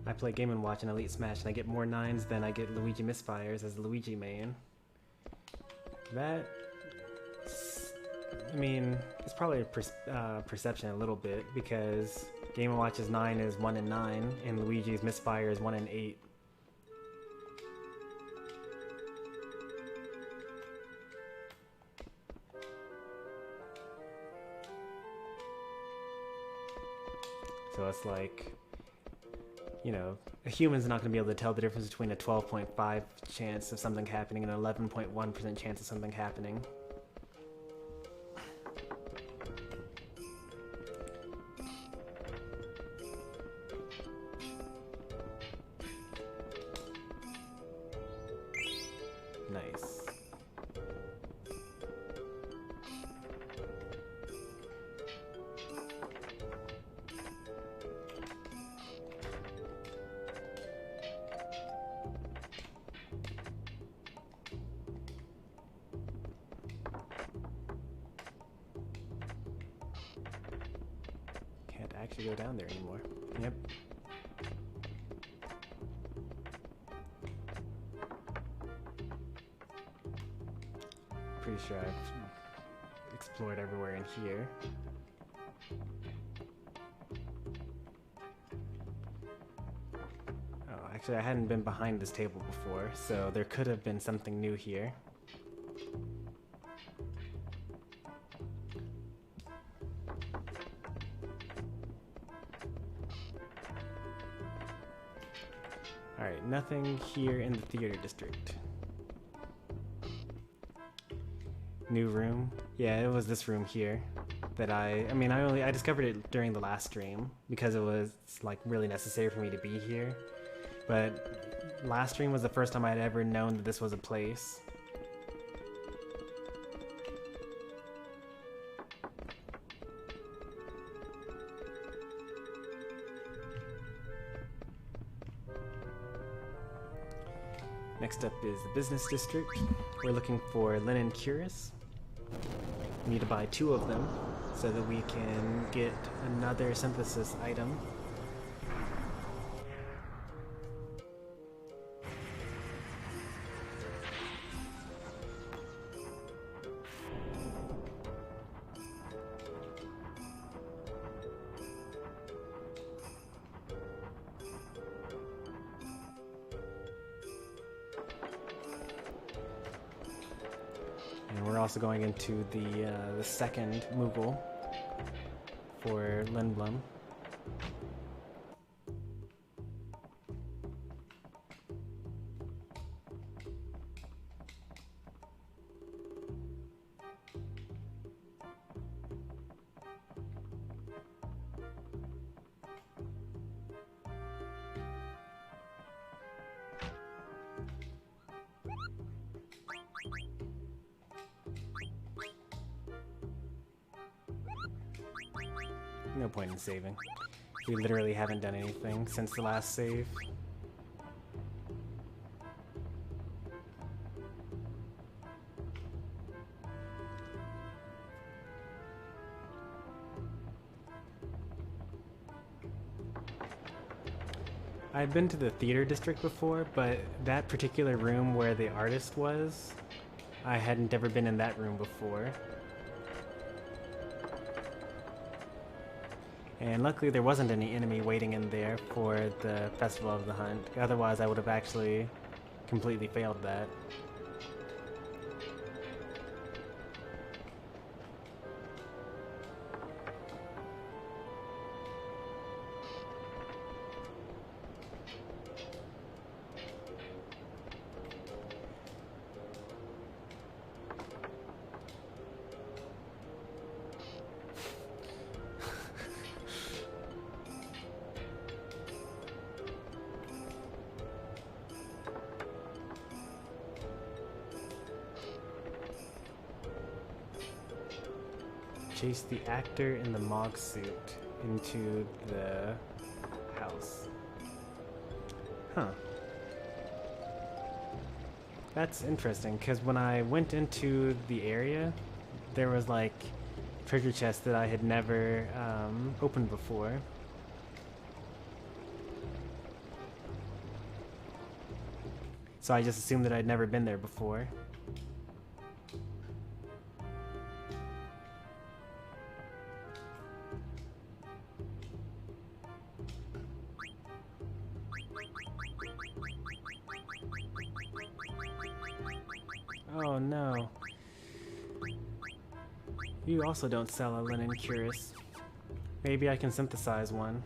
A: I play Game & Watch and Elite Smash and I get more 9s than I get Luigi Misfires as Luigi main. That... I mean, it's probably a perception a little bit because Game & Watch's 9 is 1 in 9 and Luigi's Misfire is 1 in 8. So it's like, you know, a human's not going to be able to tell the difference between a 12.5 chance of something happening and an 11.1% chance of something happening. Nice. Actually go down there anymore. Yep. Pretty sure I've explored everywhere in here. Oh, actually I hadn't been behind this table before, so there could have been something new here. Alright, nothing here in the theater district. New room. Yeah, it was this room here that I discovered it during the last stream because it was like really necessary for me to be here. But last stream was the first time I'd ever known that this was a place. Next up is the business district. We're looking for linen cuirass. We need to buy 2 of them so that we can get another synthesis item. And we're also going into the second Moogle for Lindblom. No point in saving. We literally haven't done anything since the last save. I'd been to the theater district before, but that particular room where the artist was, I hadn't ever been in that room before. And luckily there wasn't any enemy waiting in there for the Festival of the Hunt. Otherwise I would have actually completely failed that. Chase the actor in the Mog suit into the house. Huh. That's interesting, because when I went into the area, there was like treasure chests that I had never opened before. So I just assumed that I'd never been there before. Oh no. You also don't sell a linen cuirass. Maybe I can synthesize one.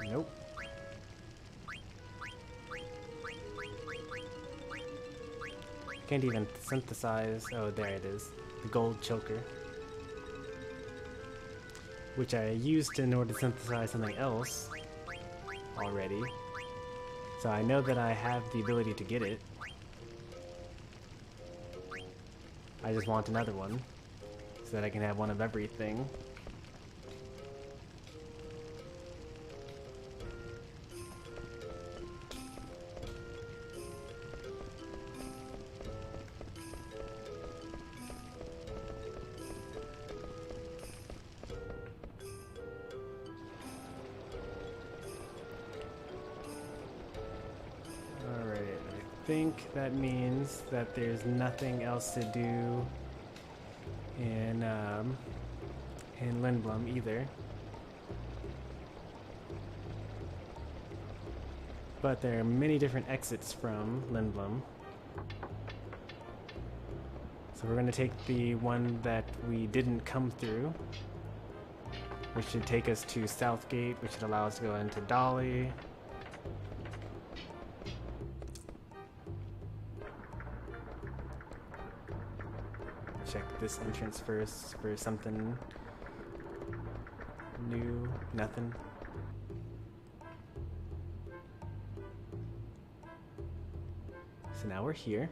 A: Nope. Can't even synthesize. Oh, there it is. The gold choker. Which I used in order to synthesize something else already. So I know that I have the ability to get it. I just want another one so that I can have one of everything. I think that means that there's nothing else to do in Lindblom either. But there are many different exits from Lindblom. So we're gonna take the one that we didn't come through, which should take us to Southgate, which should allow us to go into Dolly. Check this entrance first for something new. Nothing. So now we're here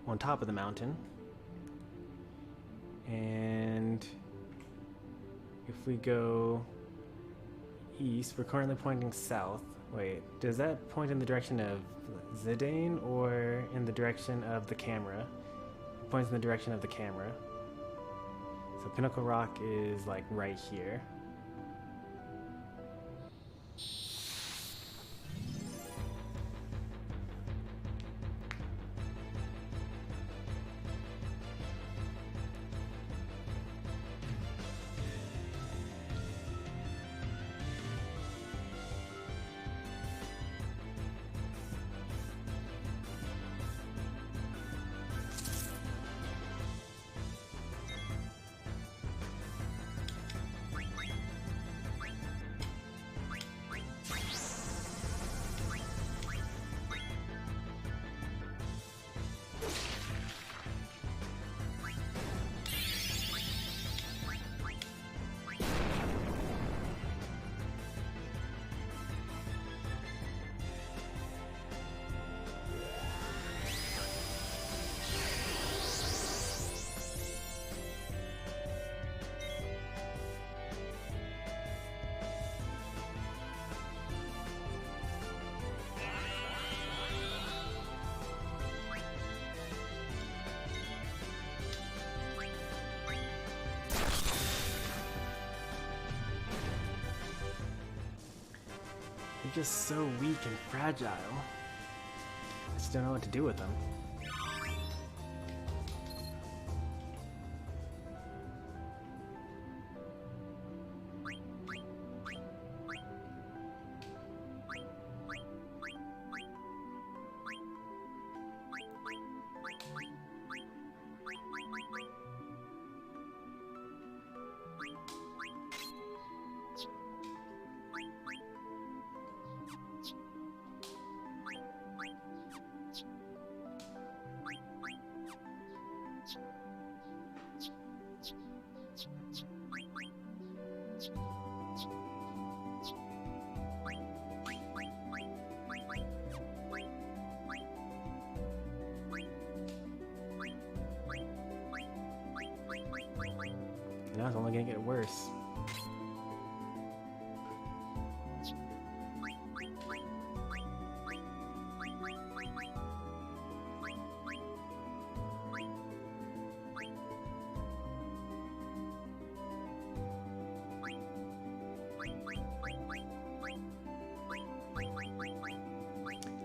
A: on top of the mountain, and if we go east, we're currently pointing south. Wait, does that point in the direction of Zidane or in the direction of the camera? It points in the direction of the camera. So Pinnacle Rock is like right here. They're just so weak and fragile. I just don't know what to do with them. Now it's only gonna get worse.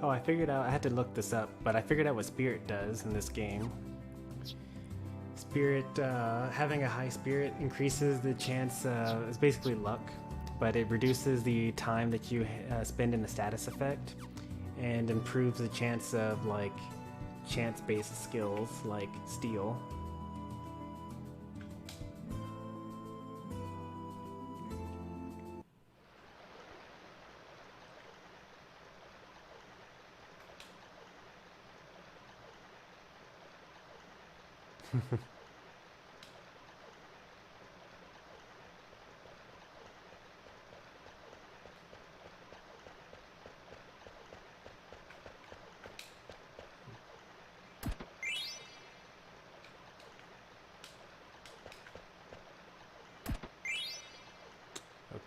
A: Oh, I figured out, I had to look this up, but I figured out what Spirit does in this game. Spirit, having a high spirit increases the chance, it's basically luck, but it reduces the time that you spend in the status effect and improves the chance of like chance-based skills like steal.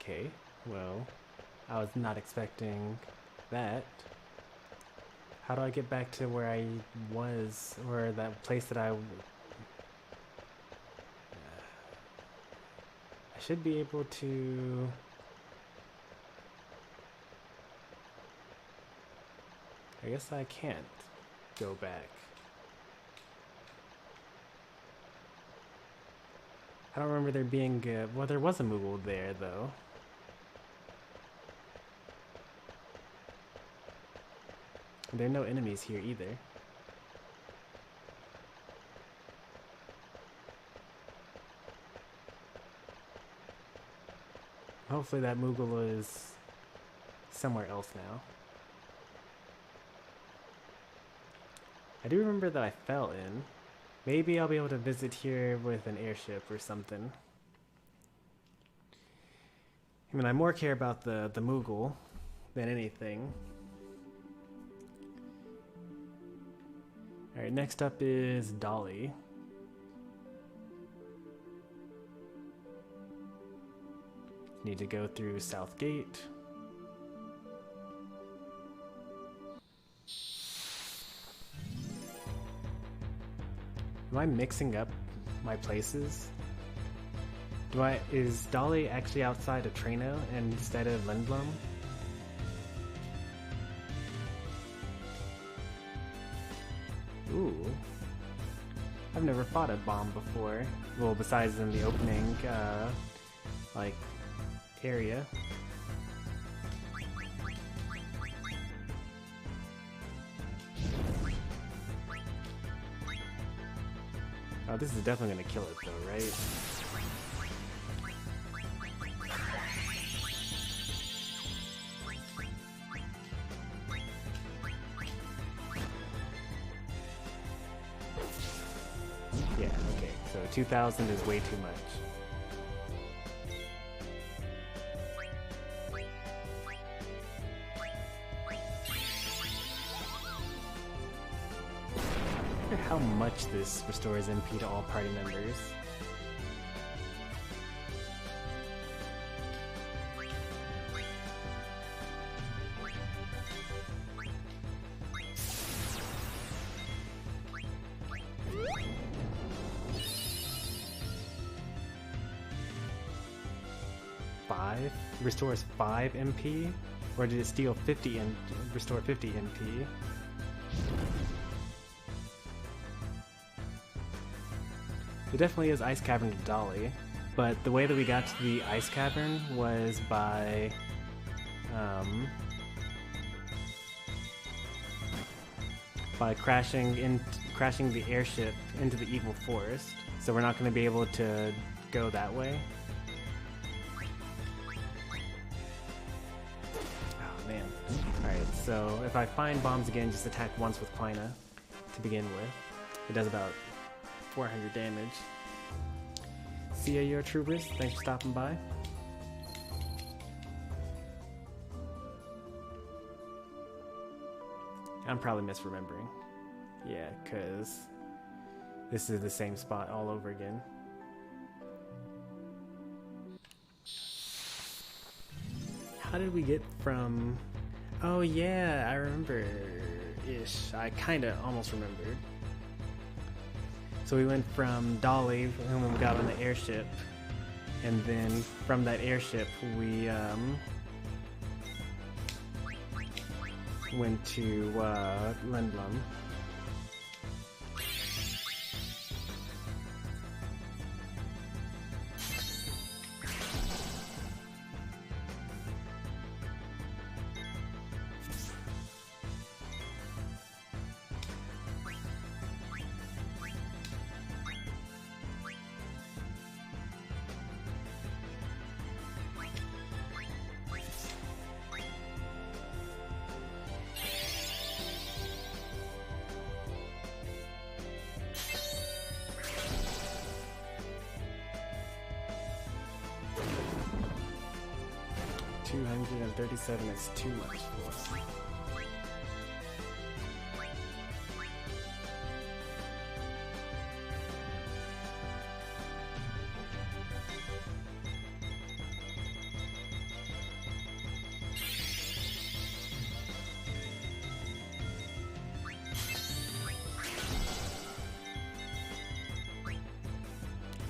A: Okay, well, I was not expecting that. How do I get back to where I was, or that place that I should be able to... I guess I can't go back. I don't remember there being well, there was a Moogle there though. There are no enemies here either. hopefully that Moogle is somewhere else now. I do remember that I fell in. Maybe I'll be able to visit here with an airship or something. I mean, I more care about the Moogle than anything. Alright, next up is Dolly. Need to go through South Gate. Am I mixing up my places? Is Dolly actually outside of Trano instead of Lindblom? Ooh. I've never fought a bomb before. Well, besides in the opening, like, area. Oh, this is definitely gonna kill it though, right? Yeah, okay, so 2,000 is way too much. How much this restores MP to all party members. Five? Restores 5 MP? Or did it steal 50 and restore 50 MP? It definitely is Ice Cavern to Dolly, but the way that we got to the Ice Cavern was by crashing the airship into the evil forest. So we're not going to be able to go that way. Oh man. Alright, so if I find bombs again, just attack once with Quina to begin with. It does about 400 damage. See ya, your troopers. Thanks for stopping by. I'm probably misremembering. Yeah, because this is the same spot all over again. How did we get from... Oh yeah, I remember-ish. I kinda almost remembered. So we went from Dolly, and when we got on the airship, and then from that airship we went to Lindblom. $237 is too much for us.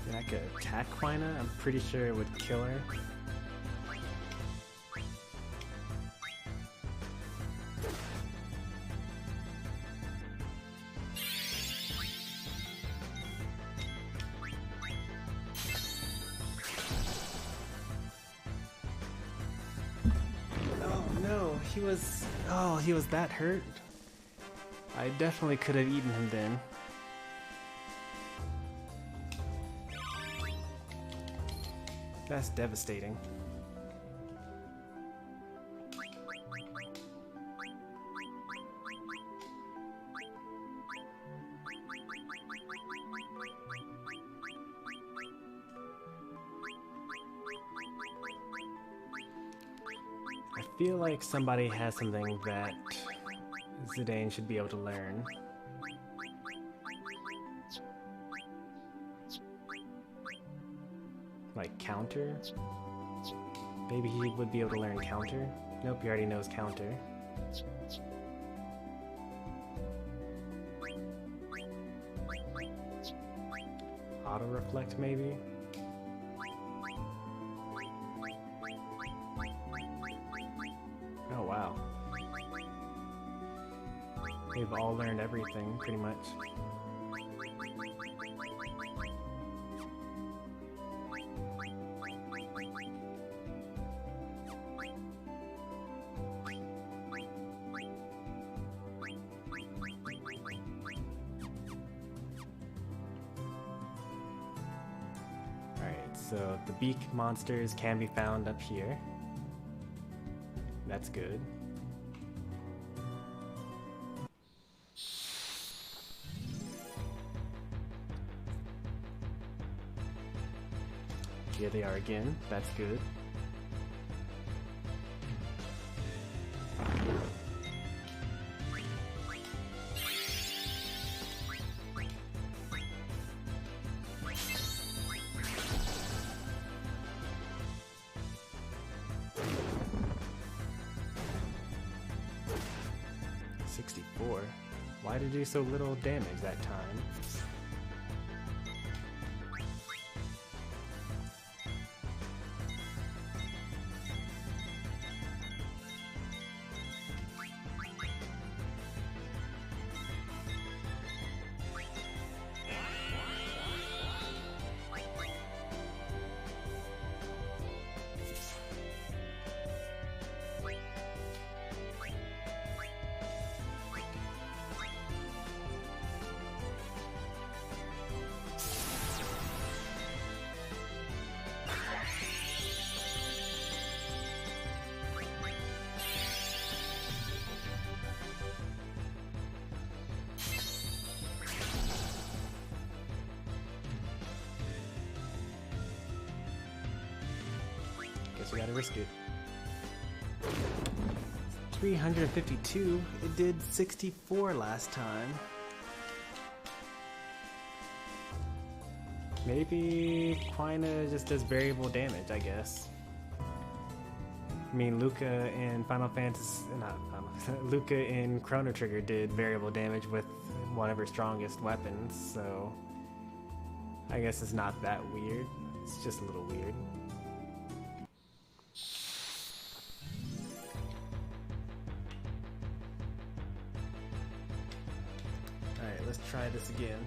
A: Yeah, I could attack Quina. I'm pretty sure it would kill her. He was that hurt. I definitely could have eaten him then. That's devastating. feel like somebody has something that Zidane should be able to learn. Like counter? Maybe he would be able to learn counter? Nope, he already knows counter. Auto reflect maybe? Oh wow. They've all learned everything, pretty much. Alright, so the beak monsters can be found up here. That's good. Here they are again. That's good. Why did it do so little damage that time? Guess we gotta risk it. 352. It did 64 last time. Maybe Quina just does variable damage, I guess. I mean, Luca in Final Fantasy, Luca in Chrono Trigger did variable damage with one of her strongest weapons, so I guess it's not that weird. It's just a little weird. Alright, let's try this again.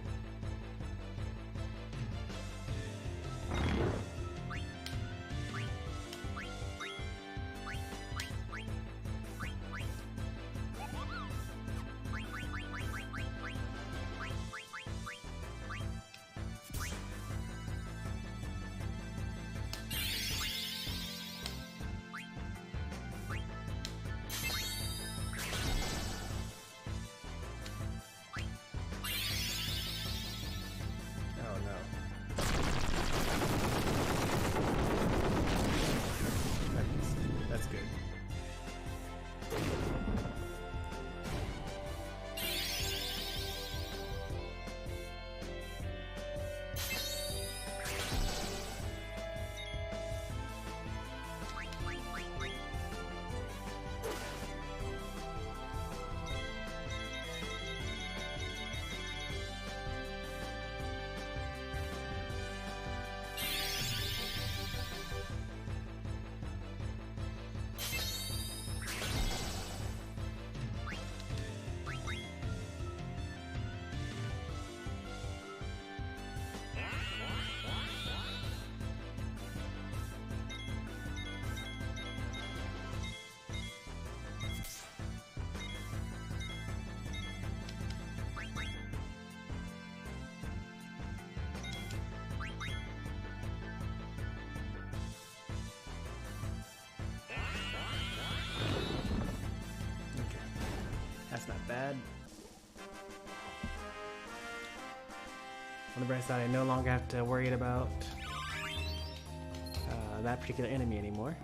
A: That's not bad. On the bright side, I no longer have to worry about that particular enemy anymore.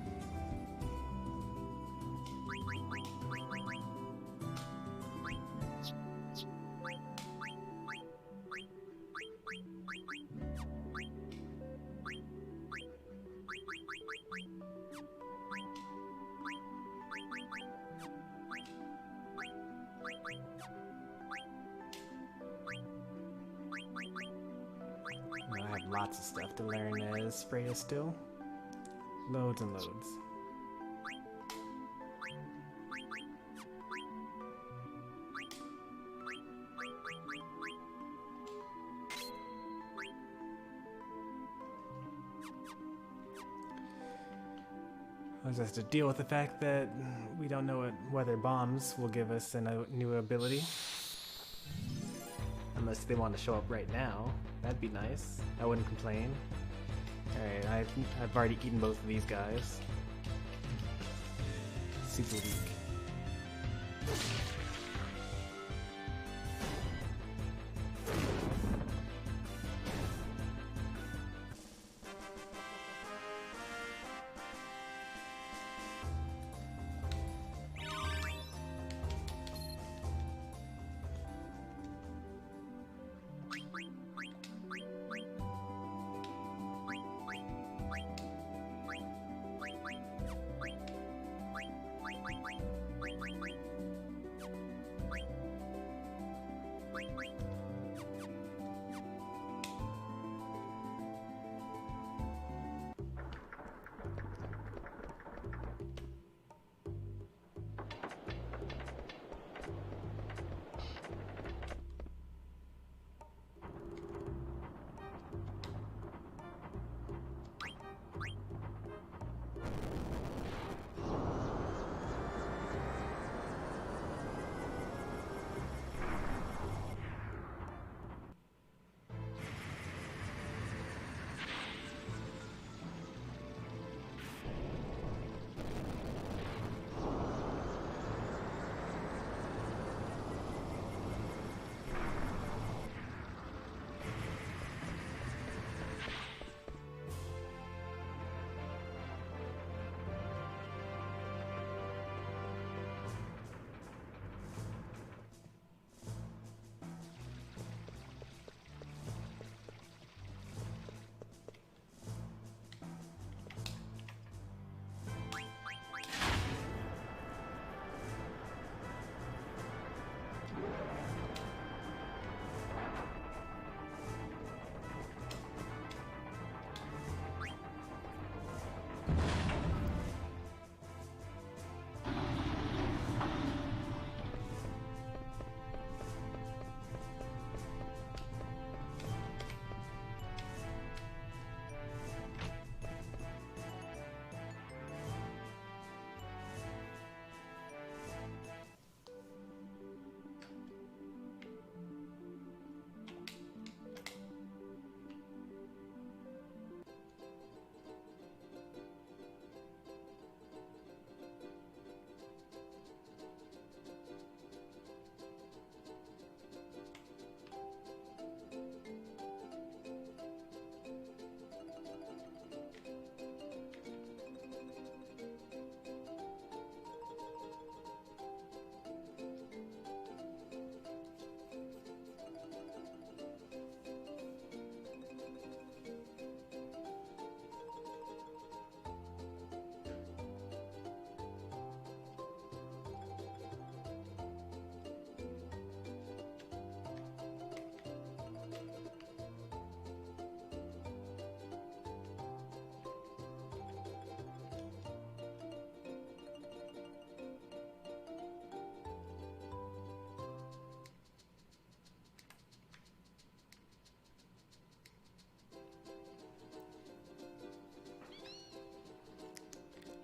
A: have lots of stuff to learn as Freya still. Loads and loads. I just have to deal with the fact that we don't know whether bombs will give us a new ability. Unless they want to show up right now. That'd be nice. I wouldn't complain. Alright, I've already eaten both of these guys. Super weak.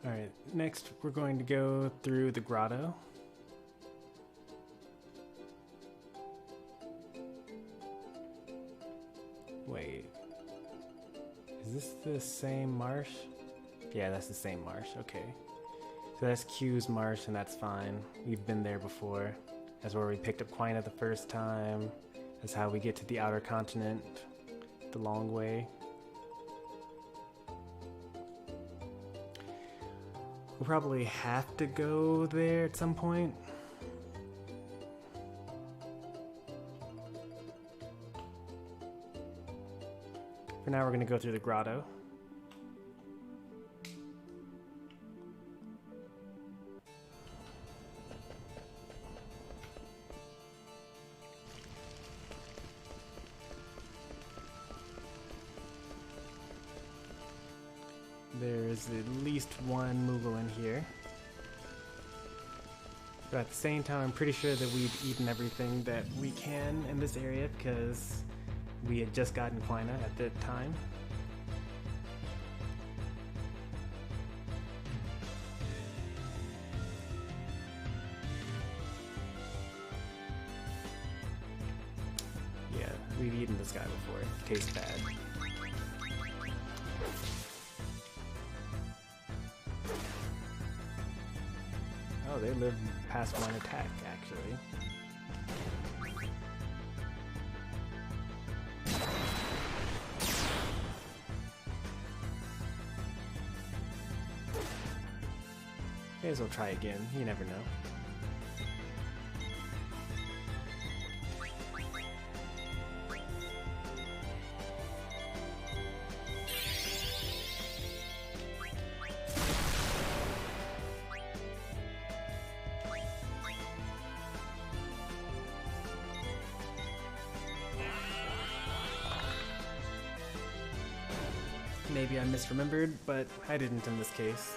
A: Alright, next we're going to go through the grotto. Wait, is this the same marsh? Yeah, that's the same marsh, okay. So that's Q's marsh and that's fine. We've been there before. That's where we picked up Quina the first time. That's how we get to the outer continent the long way. We'll probably have to go there at some point. For now, we're going to go through the grotto. There's at least one Moogle in here. But at the same time, I'm pretty sure that we've eaten everything that we can in this area because we had just gotten Quina at the time. Yeah, we've eaten this guy before. It tastes bad. Oh, they live past one attack, actually. May as well try again, you never know. Maybe I misremembered, but I didn't in this case.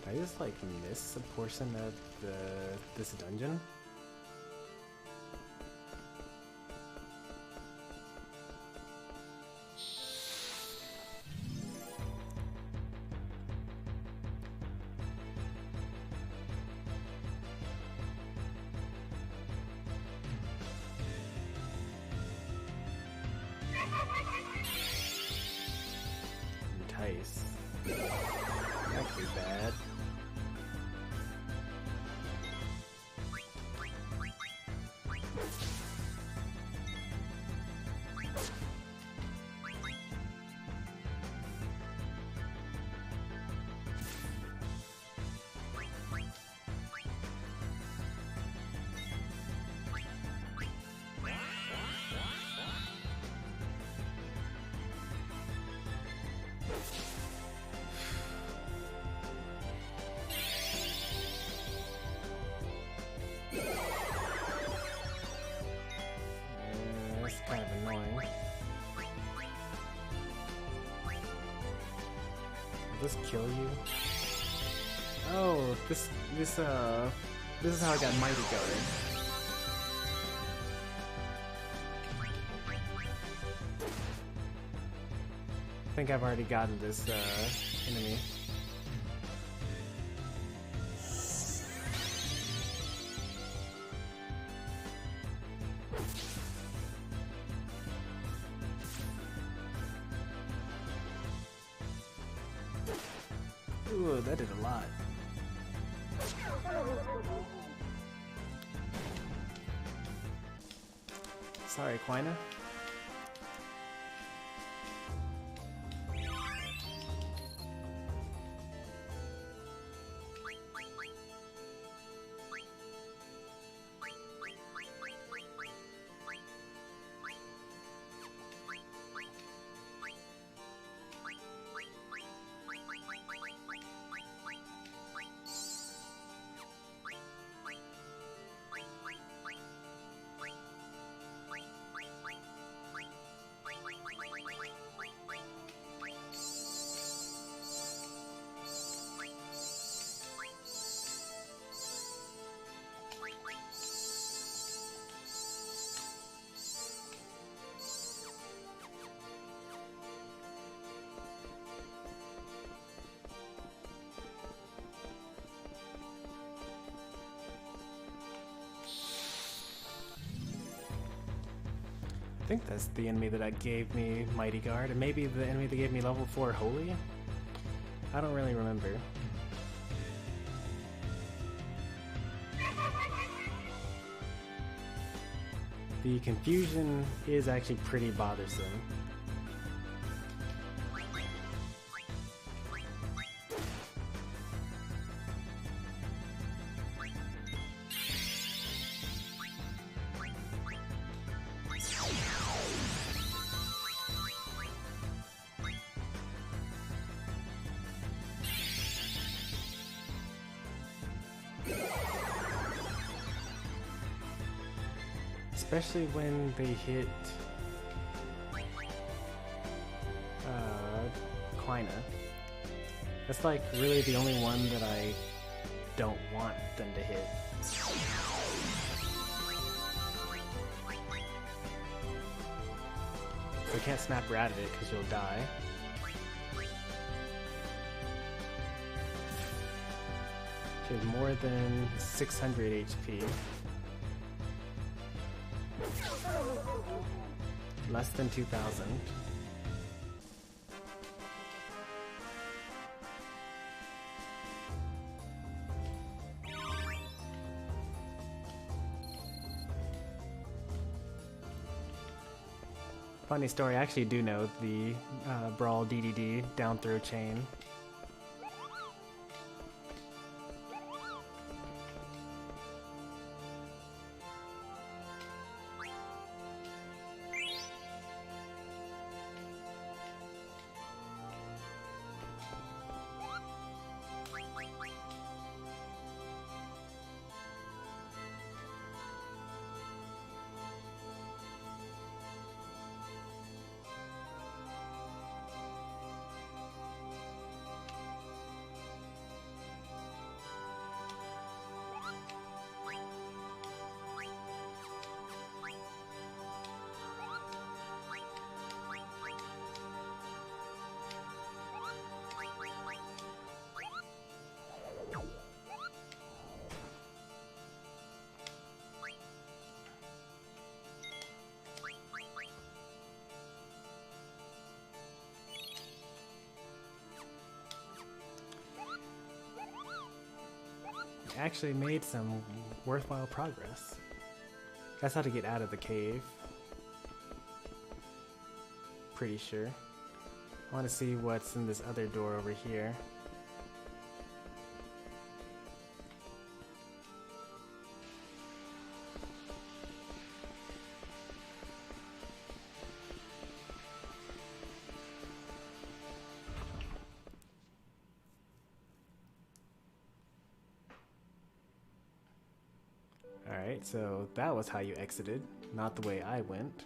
A: Did I just like miss a portion of this dungeon? Entice. Actually bad. That's kind of annoying. Will this kill you? Oh, this is how I got Mighty Guard. I think I've already gotten this enemy. Ooh, that did a lot. Sorry, Quina. I think that's the enemy that gave me Mighty Guard, and maybe the enemy that gave me level 4 Holy? I don't really remember. The confusion is actually pretty bothersome. especially when they hit Quina. That's like really the only one that I don't want them to hit. So you can't snap rat at it because you'll die. She has more than 600 HP. Less than 2,000. Funny story, I actually do know the Brawl DDD down throw chain. Actually made some worthwhile progress. That's how to get out of the cave. Pretty sure. I want to see what's in this other door over here. Alright, so that was how you exited, not the way I went.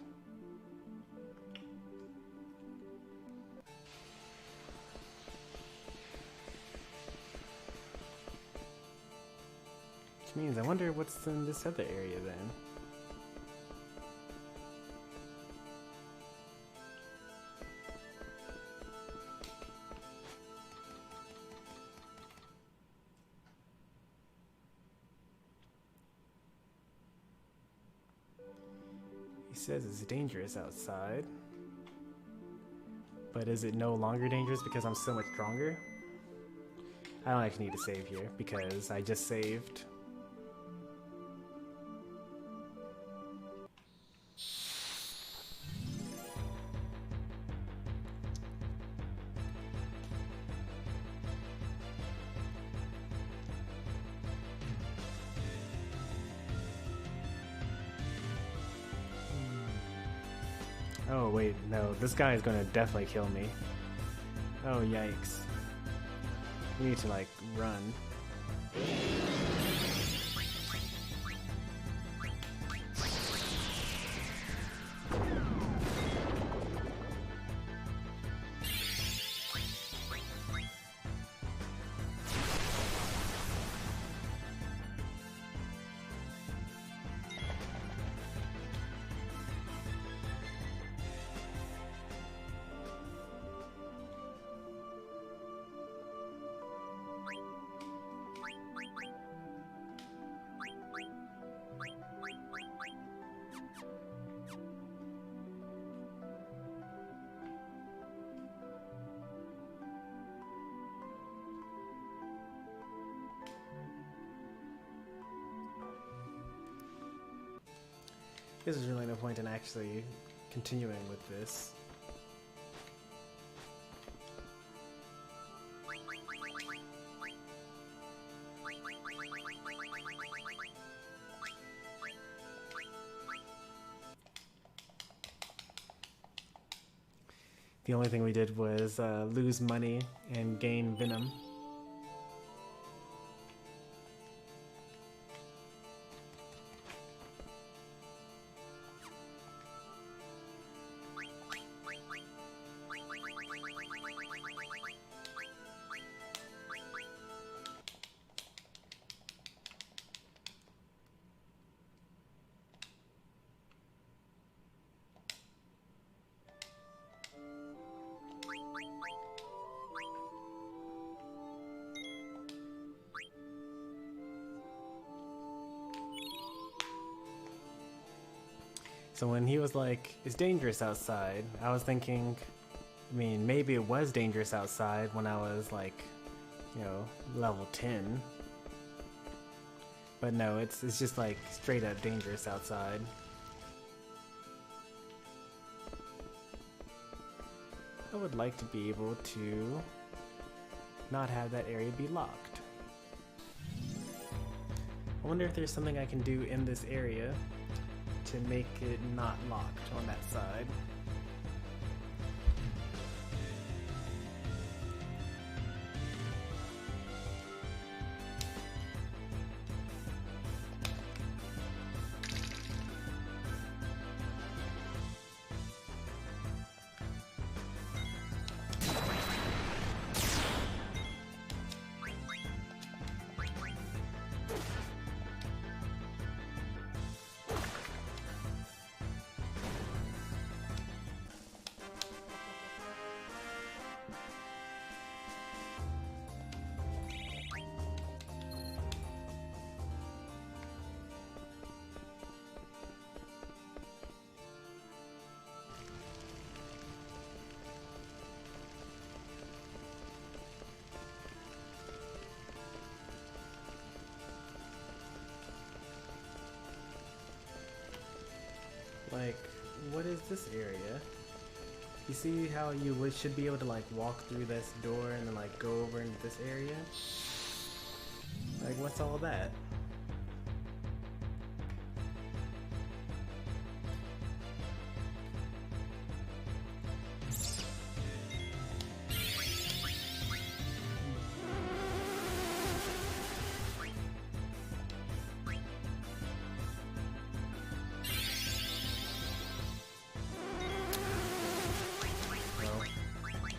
A: Which means I wonder what's in this other area then. Says it's dangerous outside, but is it no longer dangerous because I'm so much stronger? I don't actually need to save here because I just saved. Oh wait, no, this guy is gonna definitely kill me. Oh yikes. We need to like run. There's really no point in actually continuing with this. The only thing we did was lose money and gain venom. So when he was like, it's dangerous outside, I was thinking, I mean, maybe it was dangerous outside when I was like, you know, level 10. But no, it's just like straight up dangerous outside. I would like to be able to not have that area be locked. I wonder if there's something I can do in this area to make it not locked on that side. Like, what is this area? You see how you should be able to like walk through this door and then like go over into this area? Like, what's all that?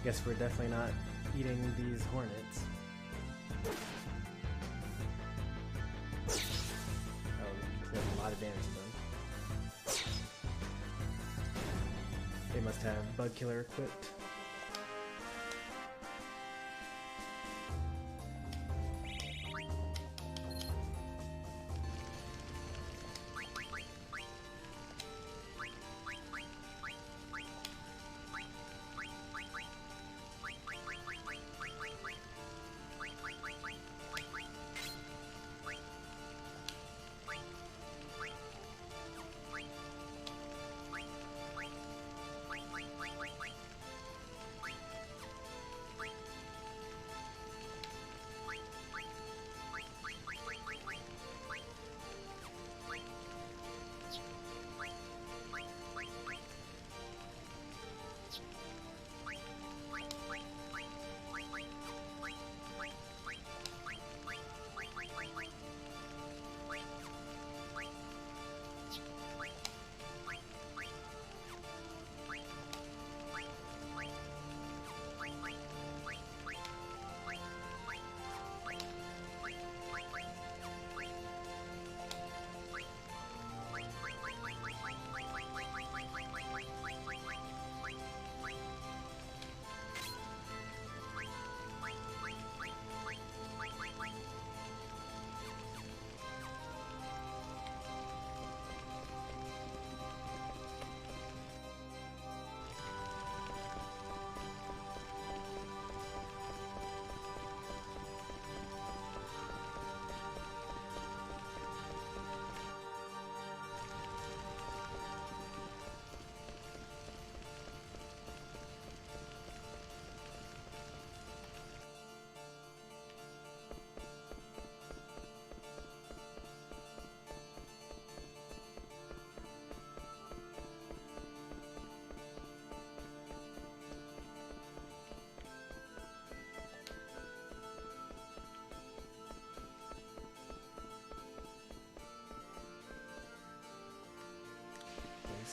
A: Guess we're definitely not eating these hornets. Oh, we did a lot of damage to them. They must have bug killer equipped.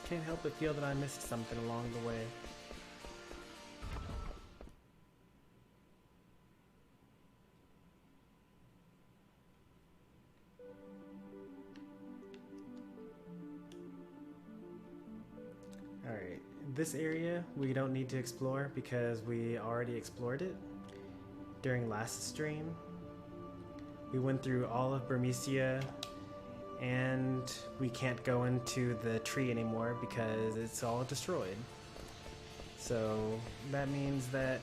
A: Can't help but feel that I missed something along the way. Alright, this area we don't need to explore because we already explored it during last stream. We went through all of Burmecia and we can't go into the tree anymore because it's all destroyed. So that means that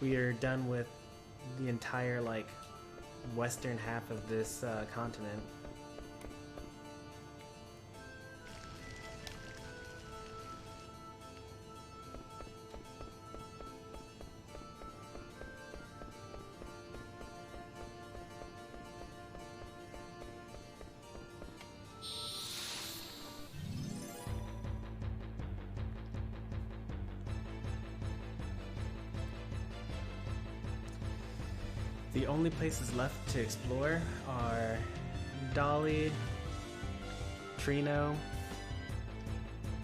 A: we are done with the entire like western half of this continent. The only places left to explore are Dolly, Trino,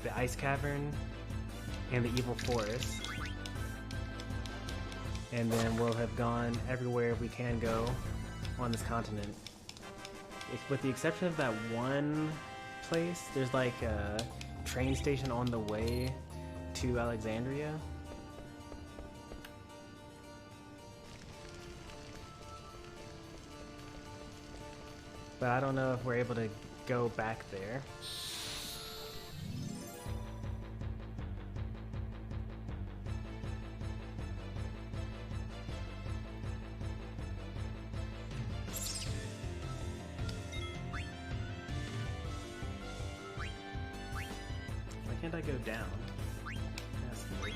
A: the Ice Cavern, and the Evil Forest. And then we'll have gone everywhere we can go on this continent. With the exception of that one place, there's like a train station on the way to Alexandria. But I don't know if we're able to go back there. Why can't I go down? That's weird.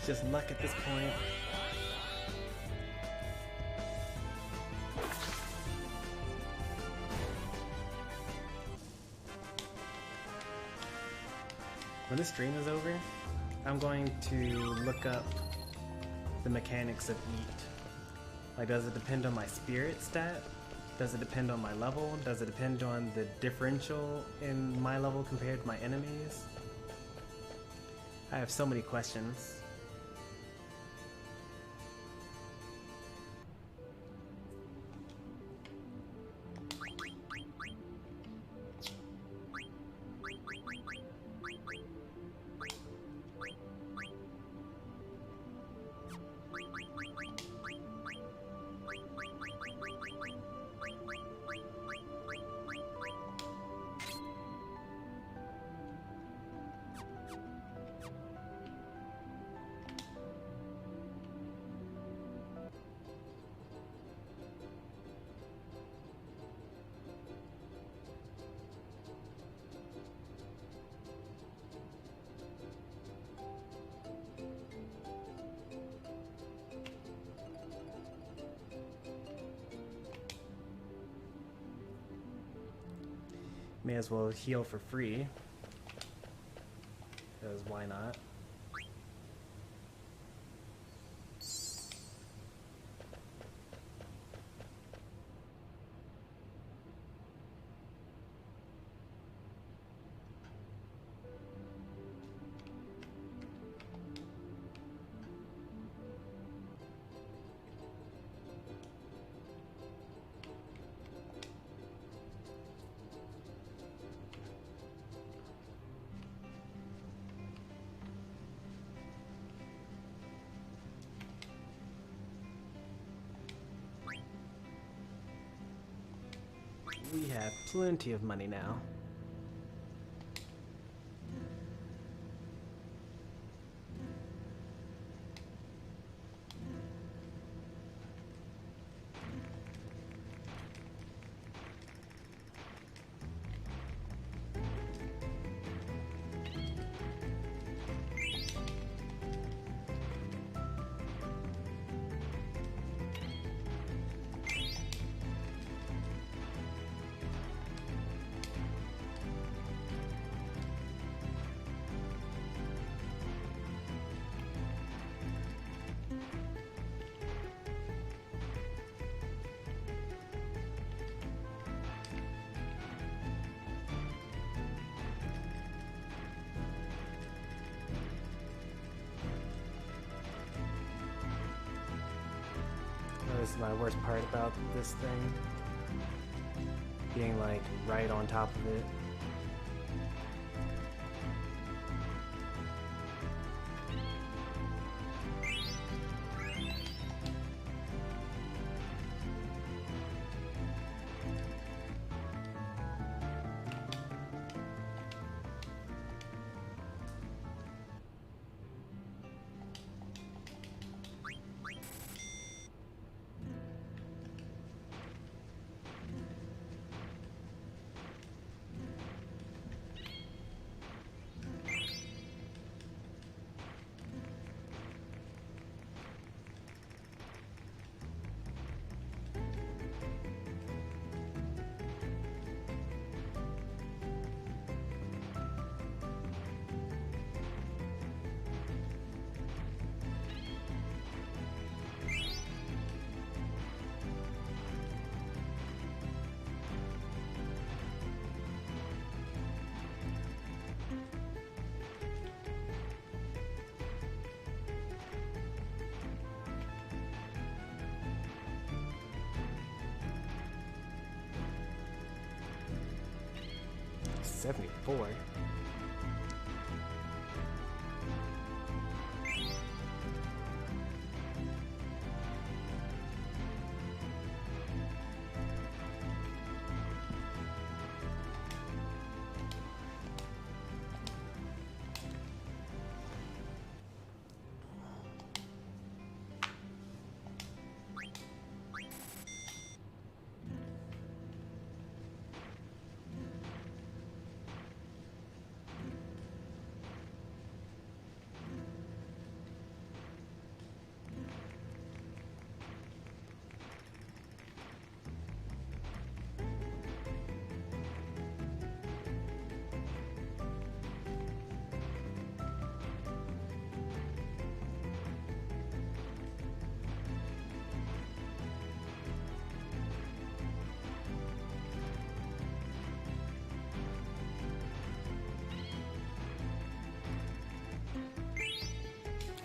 A: It's just luck at this point. When this stream is over, I'm going to look up the mechanics of eat. Like, does it depend on my spirit stat? Does it depend on my level? Does it depend on the differential in my level compared to my enemies? I have so many questions. May as well heal for free, because why not? We have plenty of money now. This is my worst part about this thing. Being like right on top of it. $74.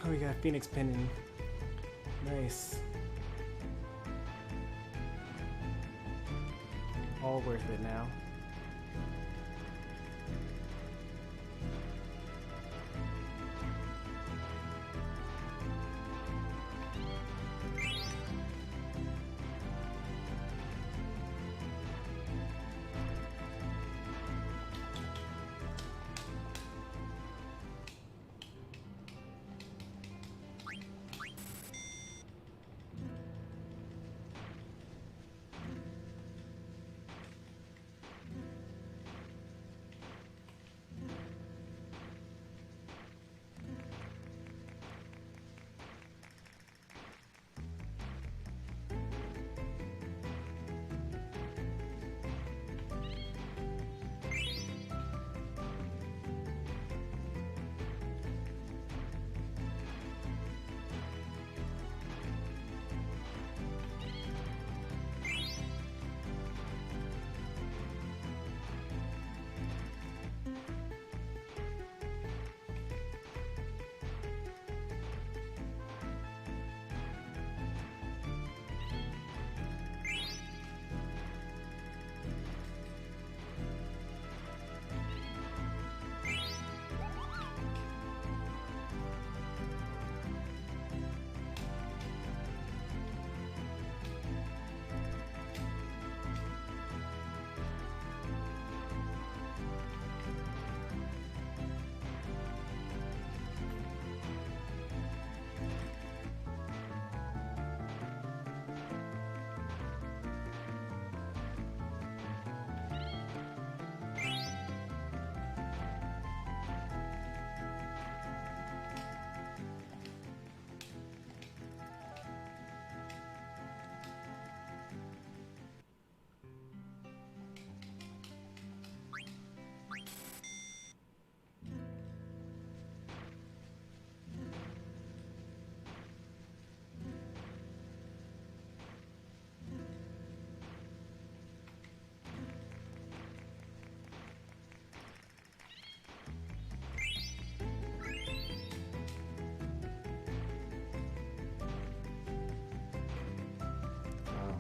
A: Oh, we got Phoenix Pendant. Nice. All worth it now.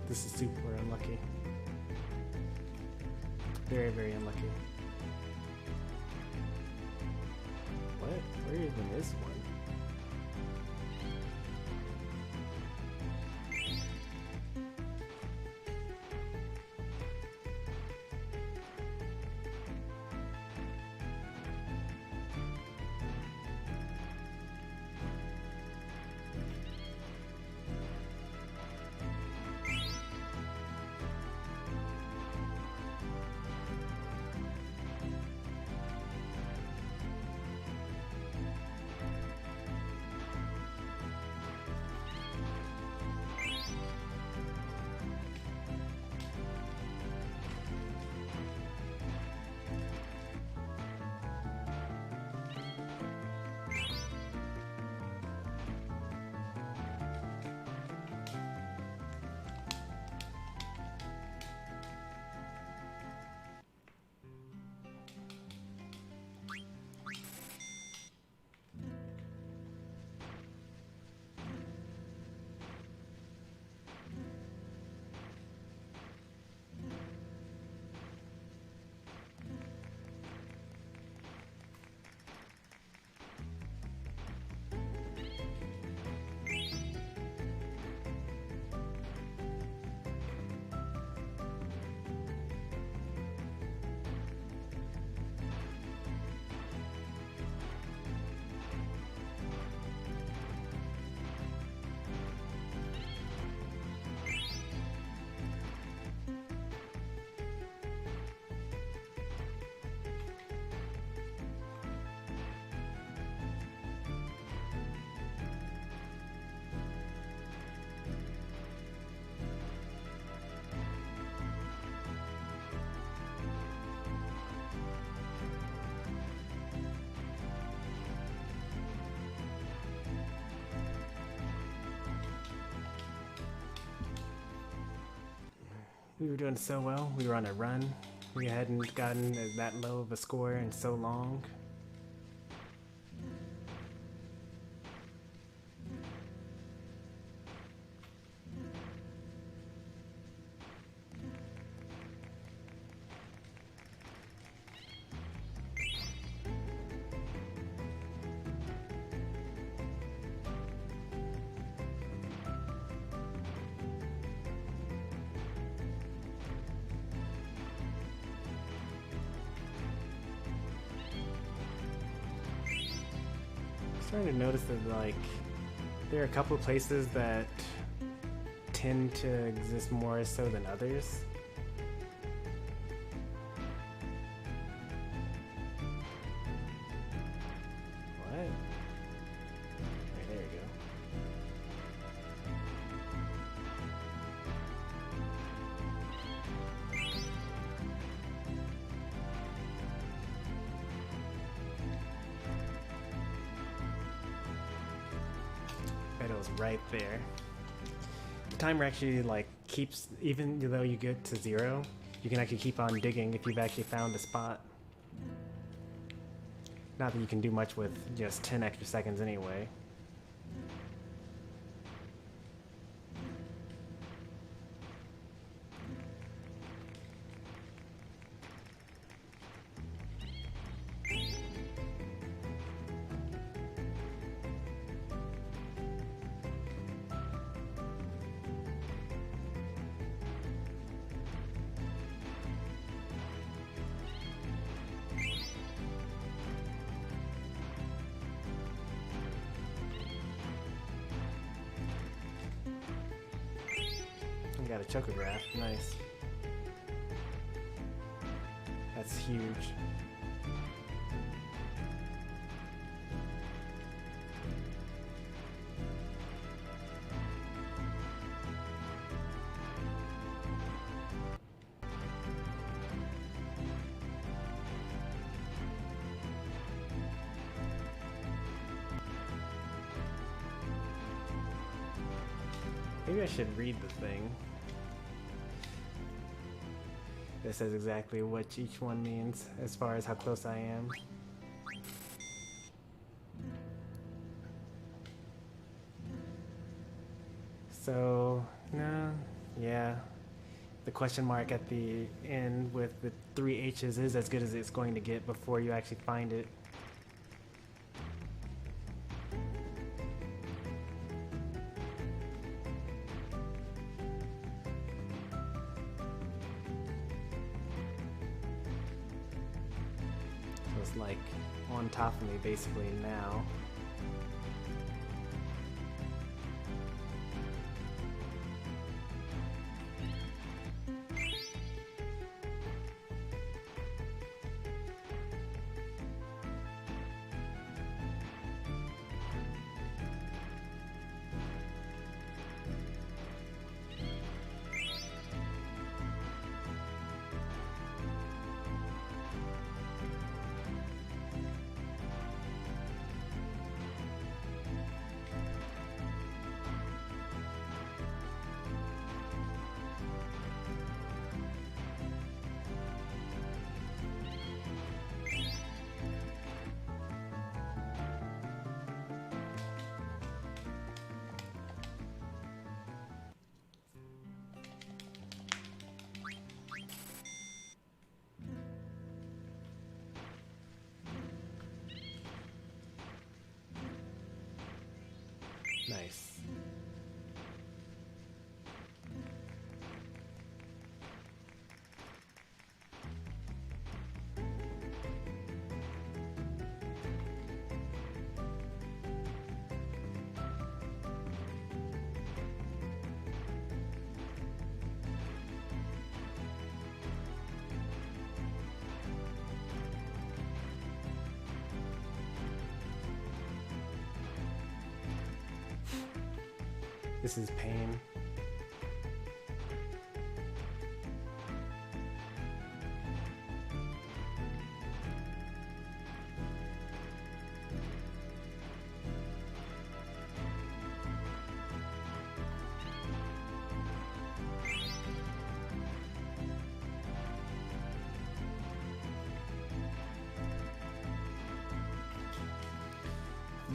A: This is super unlucky. Very, very unlucky. What? Where even is one? We were doing so well. We were on a run. We hadn't gotten that low of a score in so long. Starting to notice that, like, there are a couple of places that tend to exist more so than others. What? Right, there we go. It was right there. The timer actually like keeps, even though you get to 0, you can actually keep on digging if you've actually found a spot. Not that you can do much with just 10 extra seconds anyway. Got a chocograph, nice. That's huge. Maybe I should read the thing. It says exactly what each one means as far as how close I am. So, no, Yeah. The question mark at the end with the 3 H's is as good as it's going to get before you actually find it. So it's like on top of me basically now. Nice. This is pain.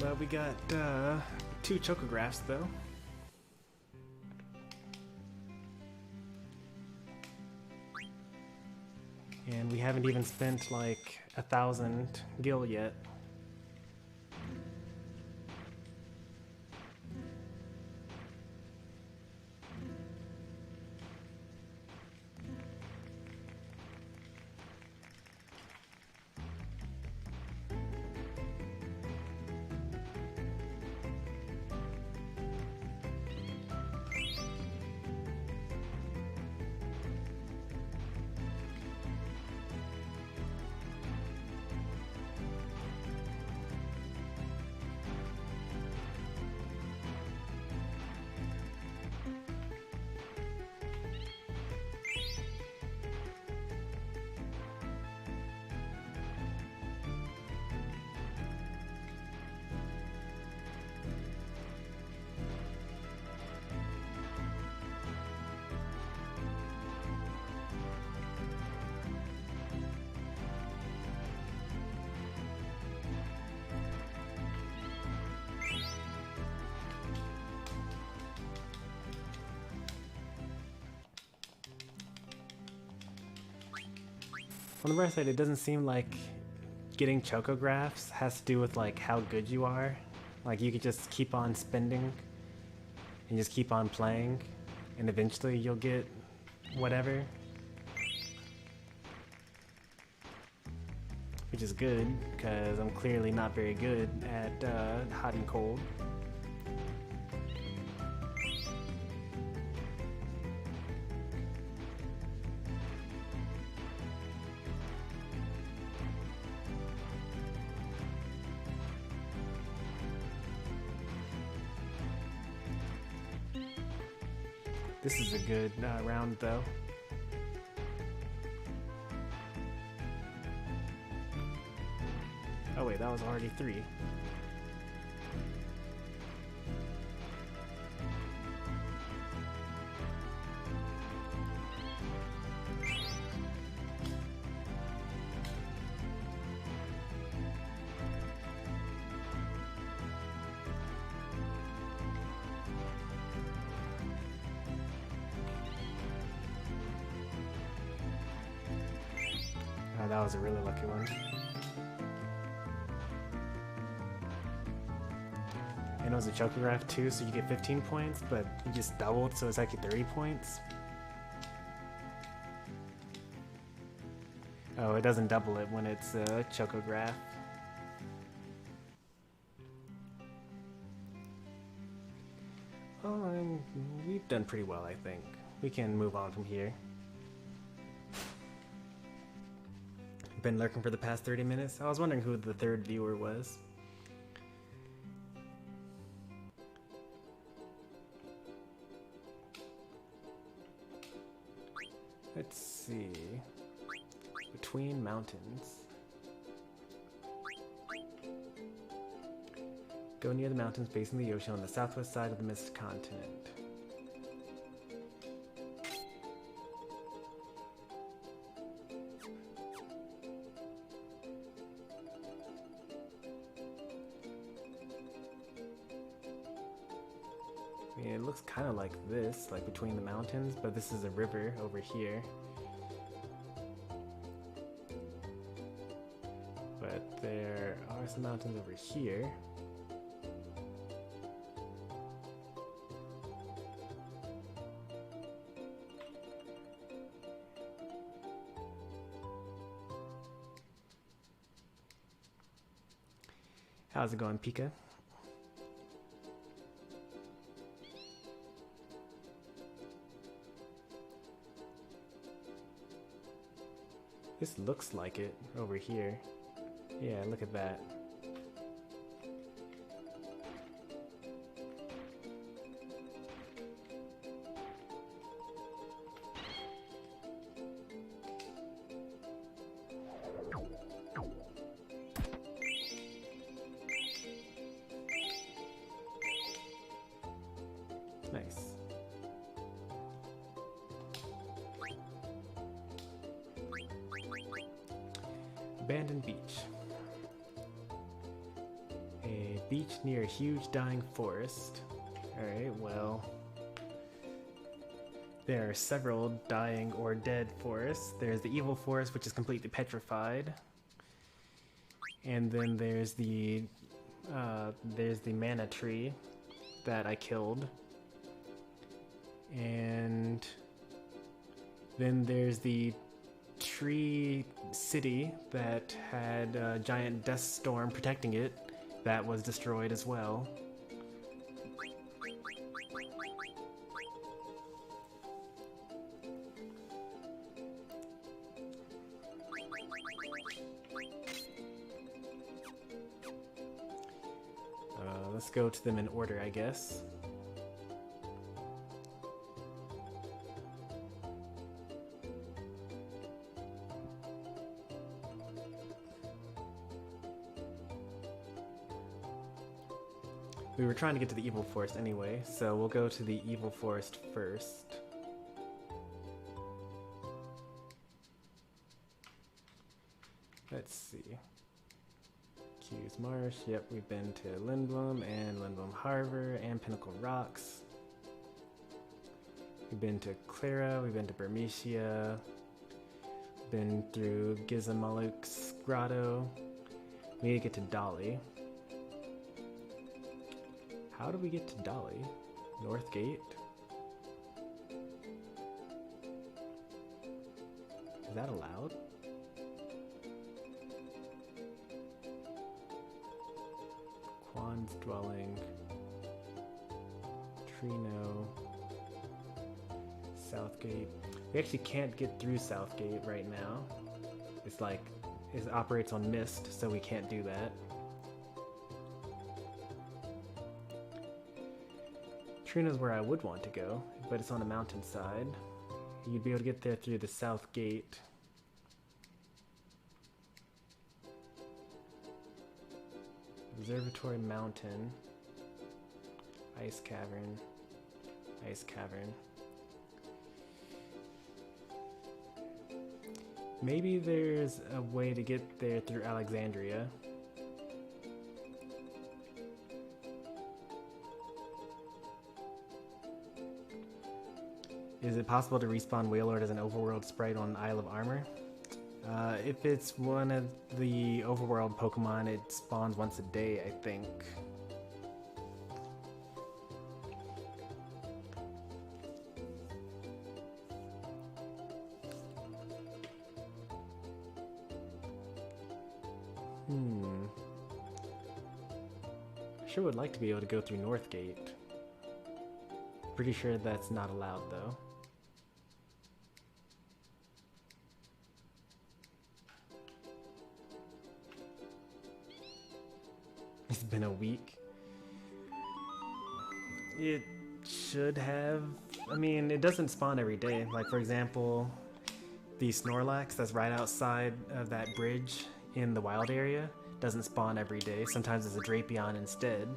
A: But we got 2 chocographs though. And we haven't even spent like 1,000 gil yet. On the bright side, it doesn't seem like getting chocographs has to do with like how good you are. Like you could just keep on spending and just keep on playing and eventually you'll get whatever. Which is good, because I'm clearly not very good at hot and cold. This is a good round, though. Oh wait, that was already 3. that was a really lucky one. And it was a chocograph too, so you get 15 points, but you just doubled, so it's actually 30 points. Oh, it doesn't double it when it's a chocograph. Oh, and we've done pretty well, I think. We can move on from here. Been lurking for the past 30 minutes. I was wondering who the third viewer was. Let's see. Between mountains. Go near the mountains facing the ocean on the southwest side of the Mist Continent. I mean, it looks kind of like this, like between the mountains, but this is a river over here. But there are some mountains over here. How's it going, Pika? This looks like it over here. Yeah, look at that. Nice. Abandoned beach. A beach near a huge dying forest. Alright, well, there are several dying or dead forests. There's the evil forest, which is completely petrified. And then there's the mana tree that I killed. And then there's the tree city that had a giant dust storm protecting it that was destroyed as well. Let's go to them in order, I guess. We were trying to get to the evil forest anyway, so we'll go to the evil forest first. Let's see. Q's Marsh, yep, we've been to Lindblom and Lindblom Harbor and Pinnacle Rocks. We've been to Clara, we've been to Bermesia, been through Gizamuluk's Grotto. We need to get to Dolly. How do we get to Dolly? North Gate? Is that allowed? Quan's Dwelling. Trino. Southgate. We actually can't get through Southgate right now. It's like, it operates on mist, so we can't do that. Trina's where I would want to go, but it's on a mountainside. You'd be able to get there through the south gate. Observatory Mountain. Ice Cavern. Ice Cavern. Maybe there's a way to get there through Alexandria. Is it possible to respawn Wailord as an overworld sprite on Isle of Armor? If it's one of the overworld Pokemon, it spawns once a day, I think. Sure would like to be able to go through Northgate. Pretty sure that's not allowed though. It's been a week. It should have. I mean, it doesn't spawn every day. Like, for example, the Snorlax that's right outside of that bridge in the wild area doesn't spawn every day. Sometimes it's a Drapion instead.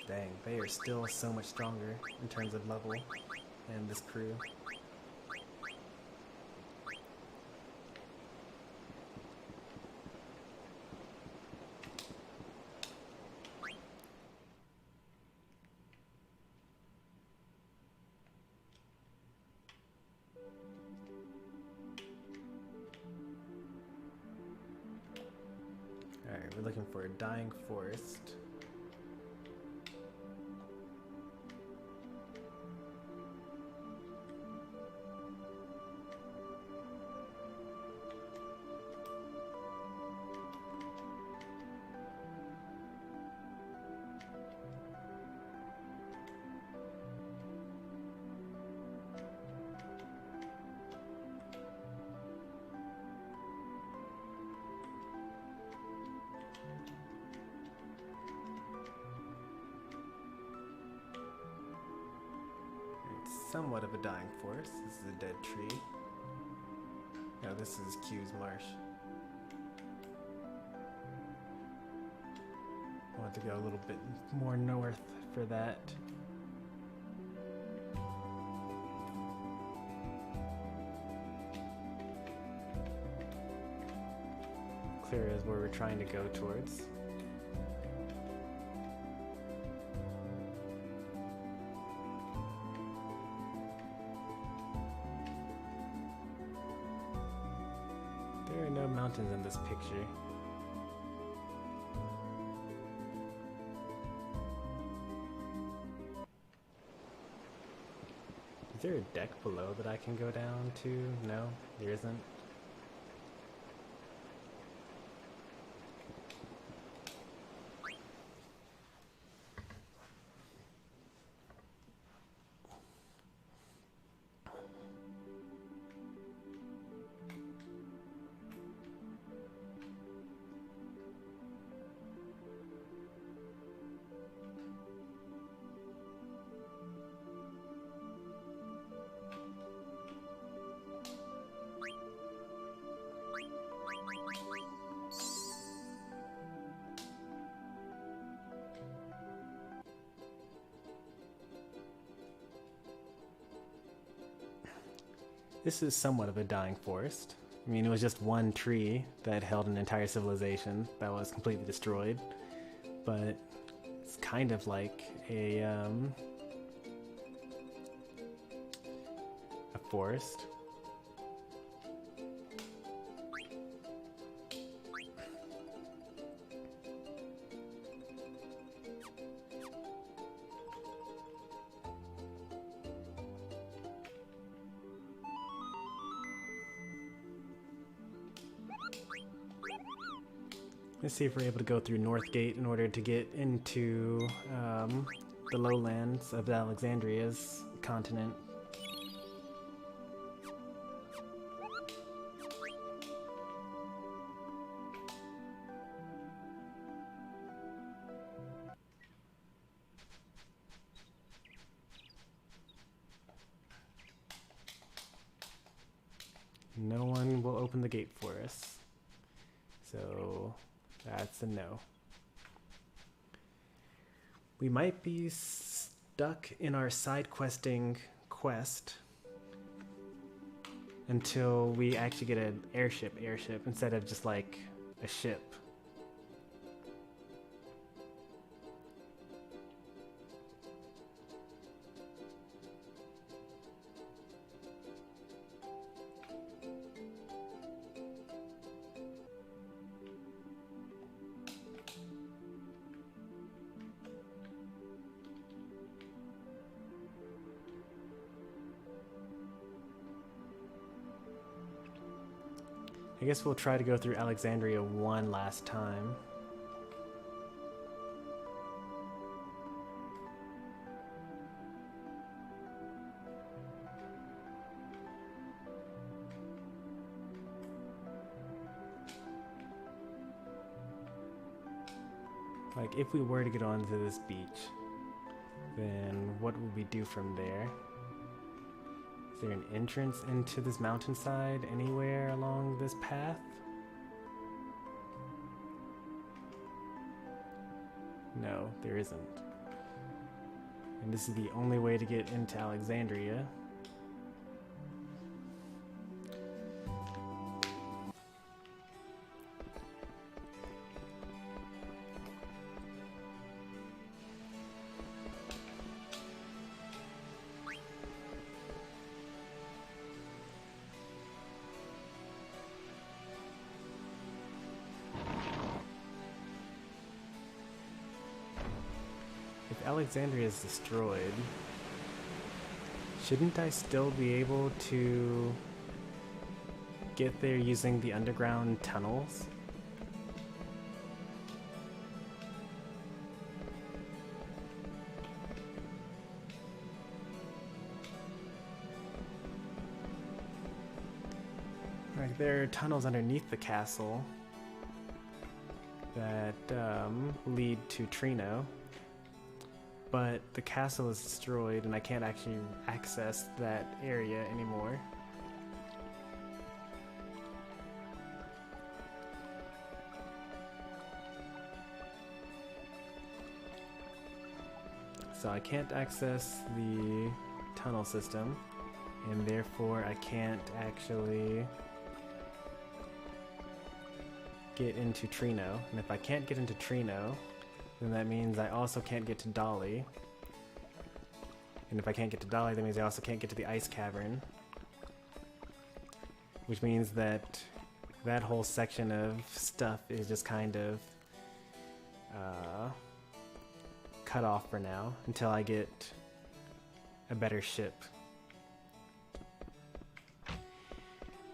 A: Dang, they are still so much stronger in terms of level and this crew. Alright, we're looking for a dying forest. Somewhat of a dying forest. This is a dead tree. No, this is Q's marsh. I want to go a little bit more north for that. Clear is where we're trying to go towards. There are no mountains in this picture. Is there a deck below that I can go down to? No, there isn't. This is somewhat of a dying forest. I mean, it was just one tree that held an entire civilization that was completely destroyed. But it's kind of like a forest. Let's see if we're able to go through Northgate in order to get into the lowlands of Alexandria's continent. No one will open the gate for us. So that's a no. We might be stuck in our side questing quest until we actually get an airship instead of just like a ship. I guess we'll try to go through Alexandria one last time. Like, if we were to get onto this beach, then what would we do from there? Is there an entrance into this mountainside anywhere along this path? No, there isn't. And this is the only way to get into Alexandria. Alexandria is destroyed, shouldn't I still be able to get there using the underground tunnels? Like, there are tunnels underneath the castle that lead to Trino. But the castle is destroyed and I can't actually access that area anymore. So I can't access the tunnel system, and therefore I can't actually get into Trino. And if I can't get into Trino, then that means I also can't get to Dolly. And if I can't get to Dolly, that means I also can't get to the ice cavern. Which means that that whole section of stuff is just kind of cut off for now until I get a better ship.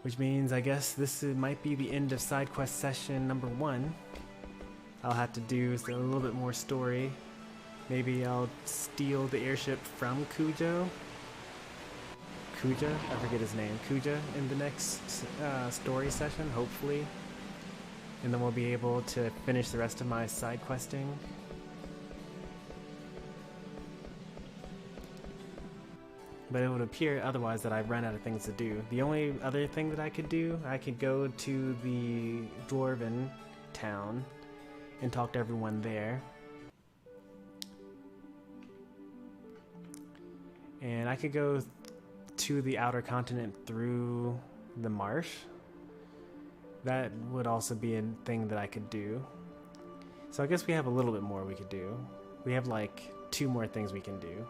A: Which means I guess this might be the end of SideQuest session number 1. I'll have to do a little bit more story. Maybe I'll steal the airship from Kuja, I forget his name, Kuja, in the next story session, hopefully. And then we'll be able to finish the rest of my side questing. But it would appear otherwise that I've run out of things to do. The only other thing that I could do, I could go to the Dwarven town and talk to everyone there. And I could go to the outer continent through the marsh. That would also be a thing that I could do. So I guess we have a little bit more we could do. We have like 2 more things we can do.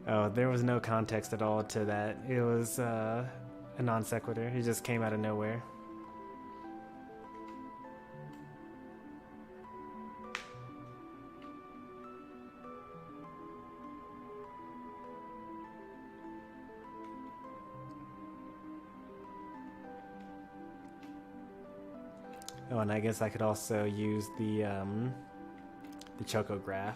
A: Oh, there was no context at all to that. It was a non sequitur. It just came out of nowhere. Oh, and I guess I could also use the chocograph.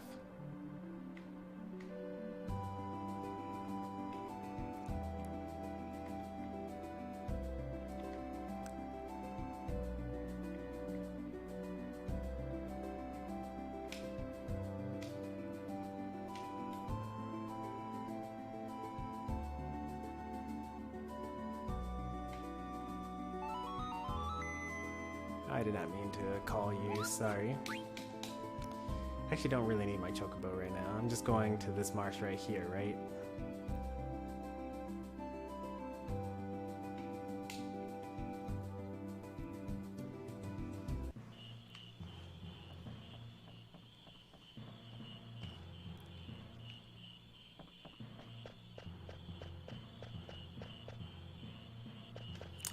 A: I did not mean to call you, sorry. Actually don't really need my chocobo right now. I'm just going to this marsh right here, right?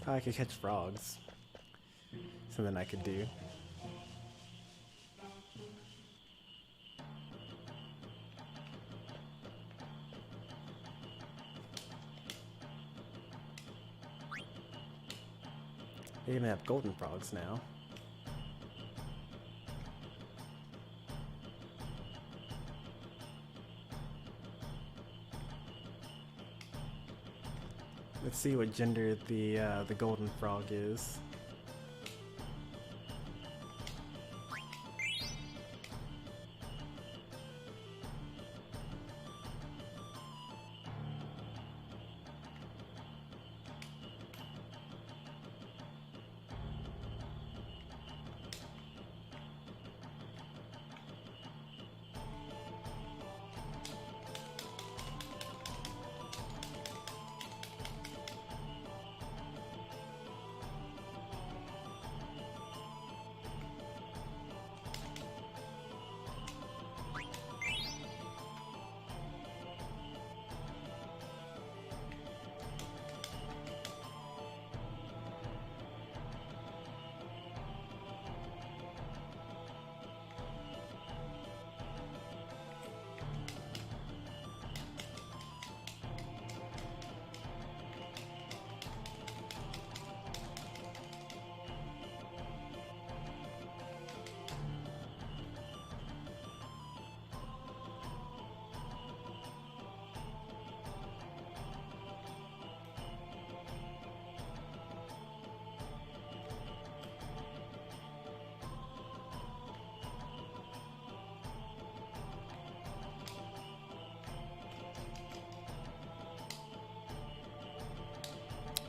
A: Oh, I could catch frogs. Something I could do. They even have golden frogs now. Let's see what gender the golden frog is.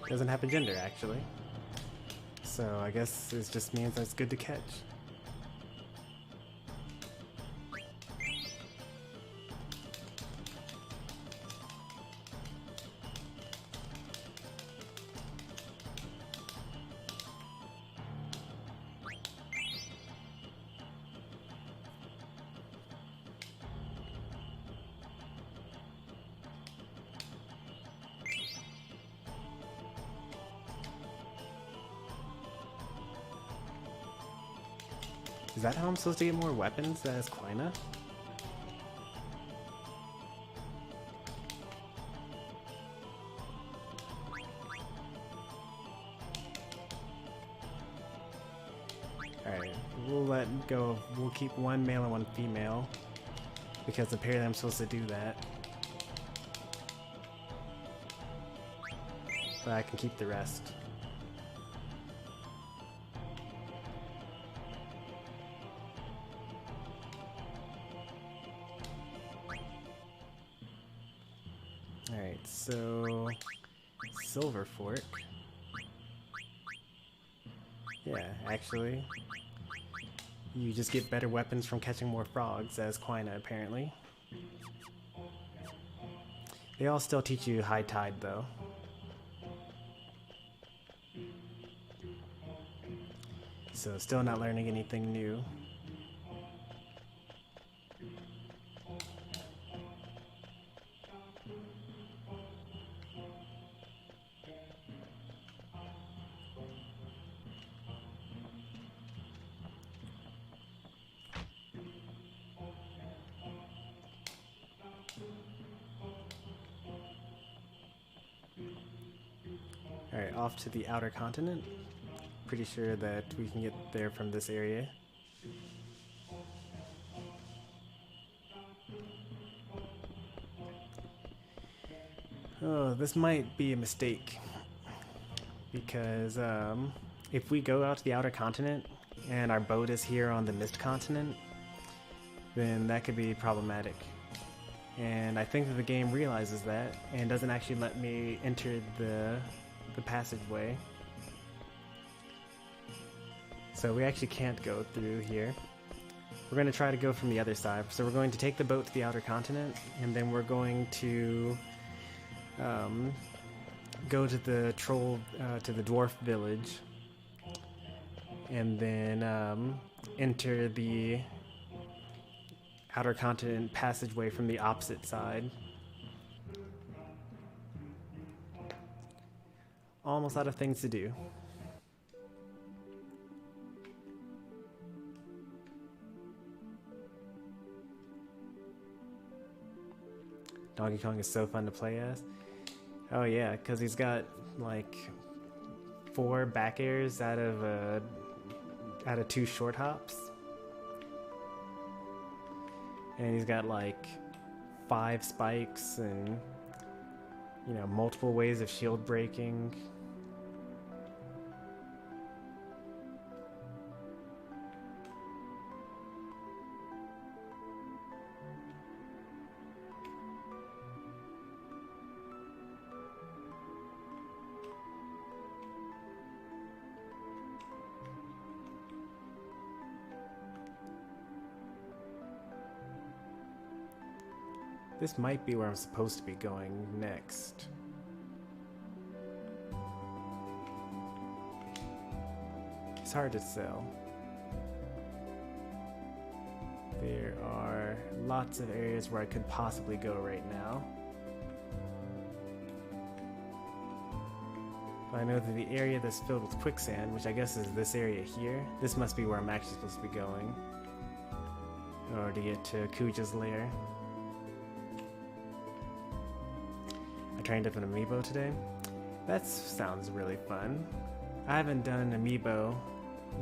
A: Doesn't have a gender, actually. So I guess it just means that it's good to catch. Is that how I'm supposed to get more weapons as Quina? Alright, we'll let go. We'll keep one male and one female, because apparently I'm supposed to do that. But I can keep the rest. Alright, so Silver Fork. Yeah, actually, you just get better weapons from catching more frogs as Quina, apparently. They all still teach you High Tide, though. So still not learning anything new. Alright, off to the outer continent. Pretty sure that we can get there from this area. Oh, this might be a mistake. Because if we go out to the outer continent and our boat is here on the Mist continent, then that could be problematic. And I think that the game realizes that and doesn't actually let me enter the passageway. So So we actually can't go through here. We're going to try to go from the other side. So we're going to take the boat to the outer continent, and then we're going to go to the to the dwarf village, and then enter the outer continent passageway from the opposite side. Almost out of things to do. Donkey Kong is so fun to play as. Oh yeah, because he's got like 4 back airs out of 2 short hops. And he's got like 5 spikes and, you know, multiple ways of shield breaking. This might be where I'm supposed to be going next. It's hard to tell. There are lots of areas where I could possibly go right now. But I know that the area that's filled with quicksand, which I guess is this area here, this must be where I'm actually supposed to be going in order to get to Kuja's lair. I trained up an amiibo today. That sounds really fun. I haven't done amiibo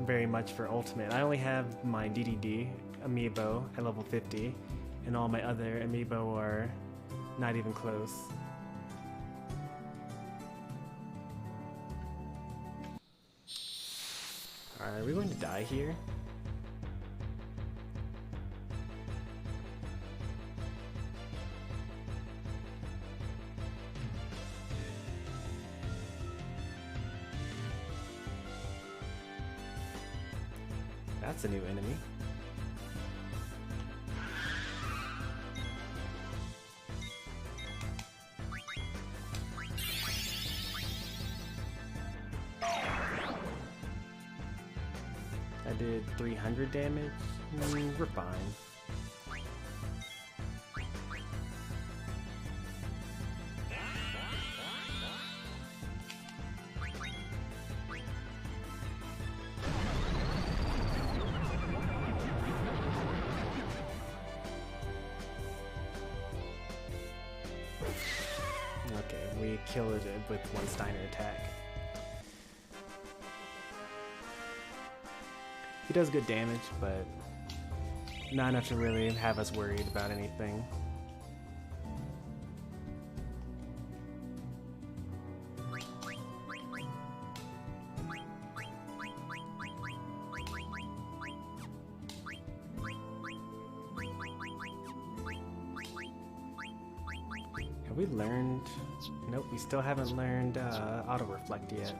A: very much for Ultimate. I only have my DDD amiibo at level 50, and all my other amiibo are not even close. Alright, are we going to die here? That's a new enemy. I did 300 damage. We're fine. Okay, we killed it with one Steiner attack. He does good damage, but not enough to really have us worried about anything. Have we learned? Nope, we still haven't learned auto-reflect yet.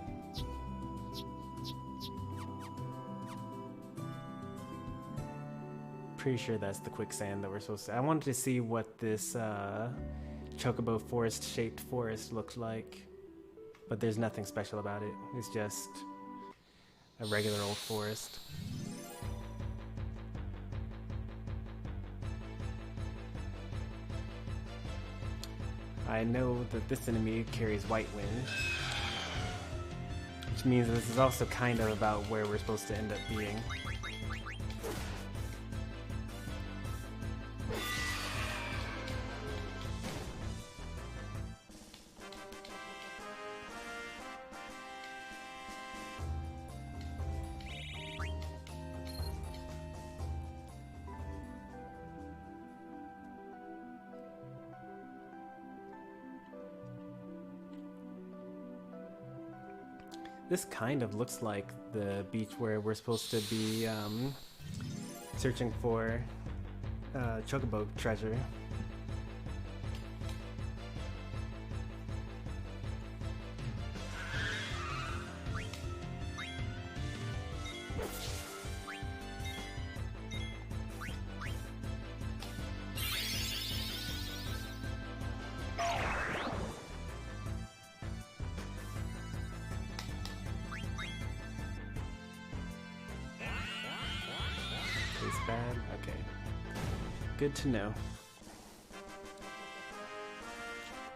A: Pretty sure that's the quicksand that we're supposed to. I wanted to see what this chocobo forest shaped forest looks like, but there's nothing special about it. It's just a regular old forest. I know that this enemy carries White Wind, which means this is also kind of about where we're supposed to end up being. This kind of looks like the beach where we're supposed to be searching for chocobo treasure. Tastes bad? Okay. Good to know.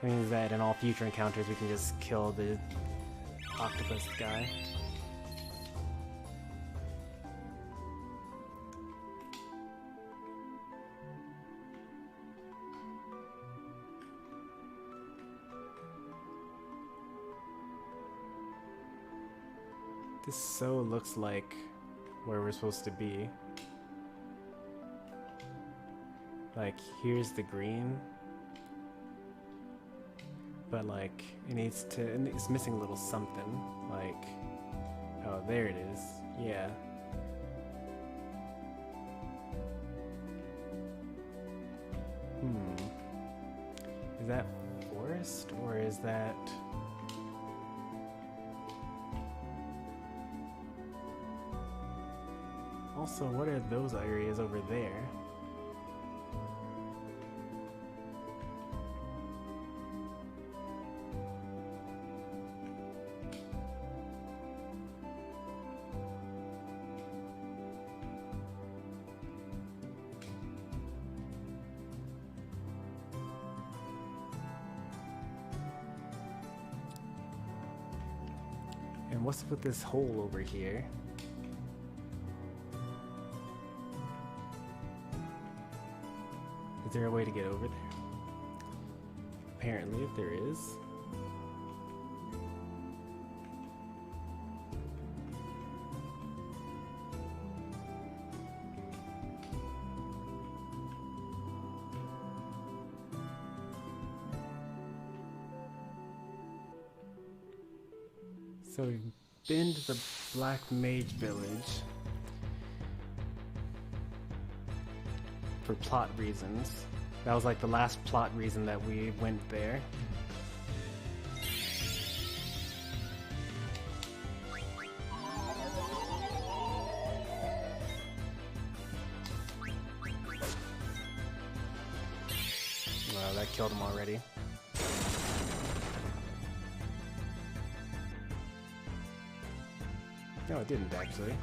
A: It means that in all future encounters we can just kill the octopus guy. This so looks like where we're supposed to be. Like, here's the green. But like, it's missing a little something. Like, oh, there it is. Yeah. Is that forest or is that... Also, what are those areas over there? And what's with this hole over here? Is there a way to get over there? Apparently, if there is. So we've been to the Black Mage Village for plot reasons. That was like the last plot reason that we went there. Wow, that killed him already. No, it didn't actually.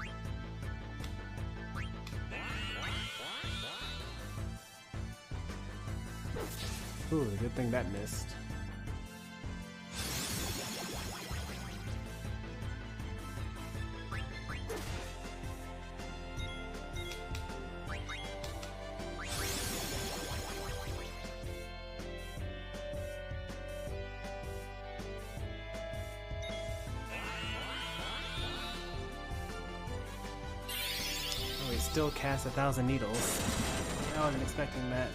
A: Ooh, good thing that missed. Oh, he still casts 1,000 needles. I wasn't expecting that.